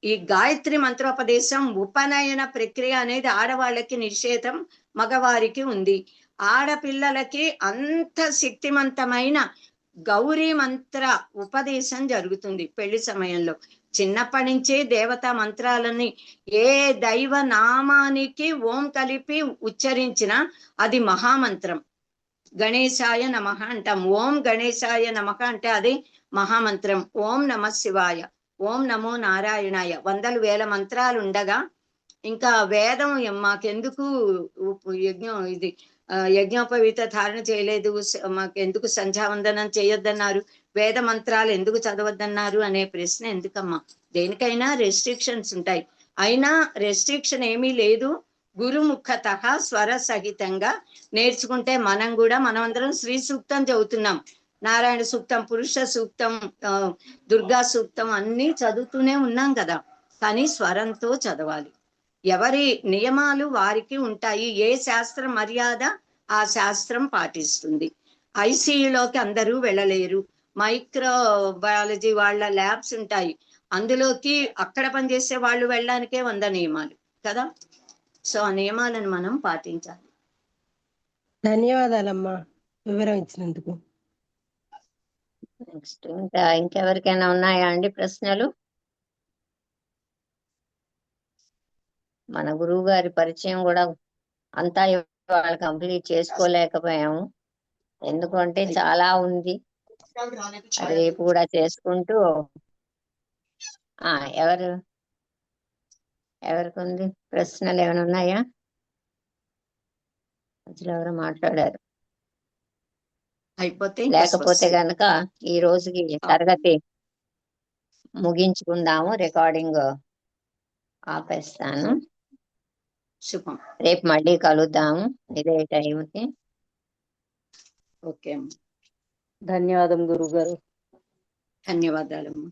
ఈ గాయత్రి మంత్రోపదేశం, ఉపనయన ప్రక్రియ అనేది ఆడవాళ్ళకి నిషేధం, మగవారికి ఉంది. ఆడపిల్లలకి అంత శక్తివంతమైన గౌరీ మంత్ర ఉపదేశం జరుగుతుంది పెళ్లి సమయంలో. చిన్నప్పటి నుంచే దేవతా మంత్రాలని ఏ దైవ నామానికి ఓం కలిపి ఉచ్చరించినా అది మహామంత్రం. గణేశాయ నమః అంటాం, ఓం గణేశాయ నమః అంటే అది మహామంత్రం. ఓం నమ శివాయ, ఓం నమో నారాయణాయ, 100,000 మంత్రాలు ఉండగా ఇంకా వేదం మాకెందుకు యజ్ఞోపవీత ధారణ చేయలేదు, మాకెందుకు సంధ్యావందనం చేయొద్దన్నారు, వేద మంత్రాలు ఎందుకు చదవద్దన్నారు అనే ప్రశ్న ఎందుకమ్మా? దేనికైనా రెస్ట్రిక్షన్స్ ఉంటాయి. అయినా రెస్ట్రిక్షన్ ఏమీ లేదు. గురుముఖత స్వర సహితంగా నేర్చుకుంటే మనమందరం శ్రీ సూక్తం చదువుతున్నాం, నారాయణ సూక్తం, పురుష సూక్తం, దుర్గా సూక్తం అన్ని చదువుతూనే ఉన్నాం కదా. కానీ స్వరంతో చదవాలి. ఎవరి నియమాలు వారికి ఉంటాయి. ఏ శాస్త్ర మర్యాద ఆ శాస్త్రం పాటిస్తుంది. ఐసీయూలోకి అందరూ వెళ్ళలేరు. మైక్రో బయాలజీ వాళ్ళ ల్యాబ్స్ ఉంటాయి, అందులోకి అక్కడ పనిచేసే వాళ్ళు వెళ్ళడానికే 100 నియమాలు కదా. సో ఆ నియమాలను మనం పాటించాలి. ధన్యవాదాలమ్మా వివరం ఇచ్చినందుకు. నెక్స్ట్ ఇంకెవరికైనా ఉన్నాయా అండి ప్రశ్నలు? మన గురువు గారి పరిచయం కూడా అంతా ఇవాళ కంప్లీట్ చేసుకోలేకపోయాము, ఎందుకంటే చాలా ఉంది. రేపు కూడా చేసుకుంటూ ఎవరికి ఉంది ప్రశ్నలు ఏమైనా ఉన్నాయా? అసలు ఎవరు మాట్లాడారు? అయిపోతే లేకపోతే గనక ఈ రోజుకి తరగతి ముగించుకుందాము. రికార్డింగ్ ఆపేస్తాను. శుభం. రేపు మళ్ళీ కలుద్దాము ఇదే టైంకి. ఓకే, ధన్యవాదం గురుగారు. ధన్యవాదాలమ్మా.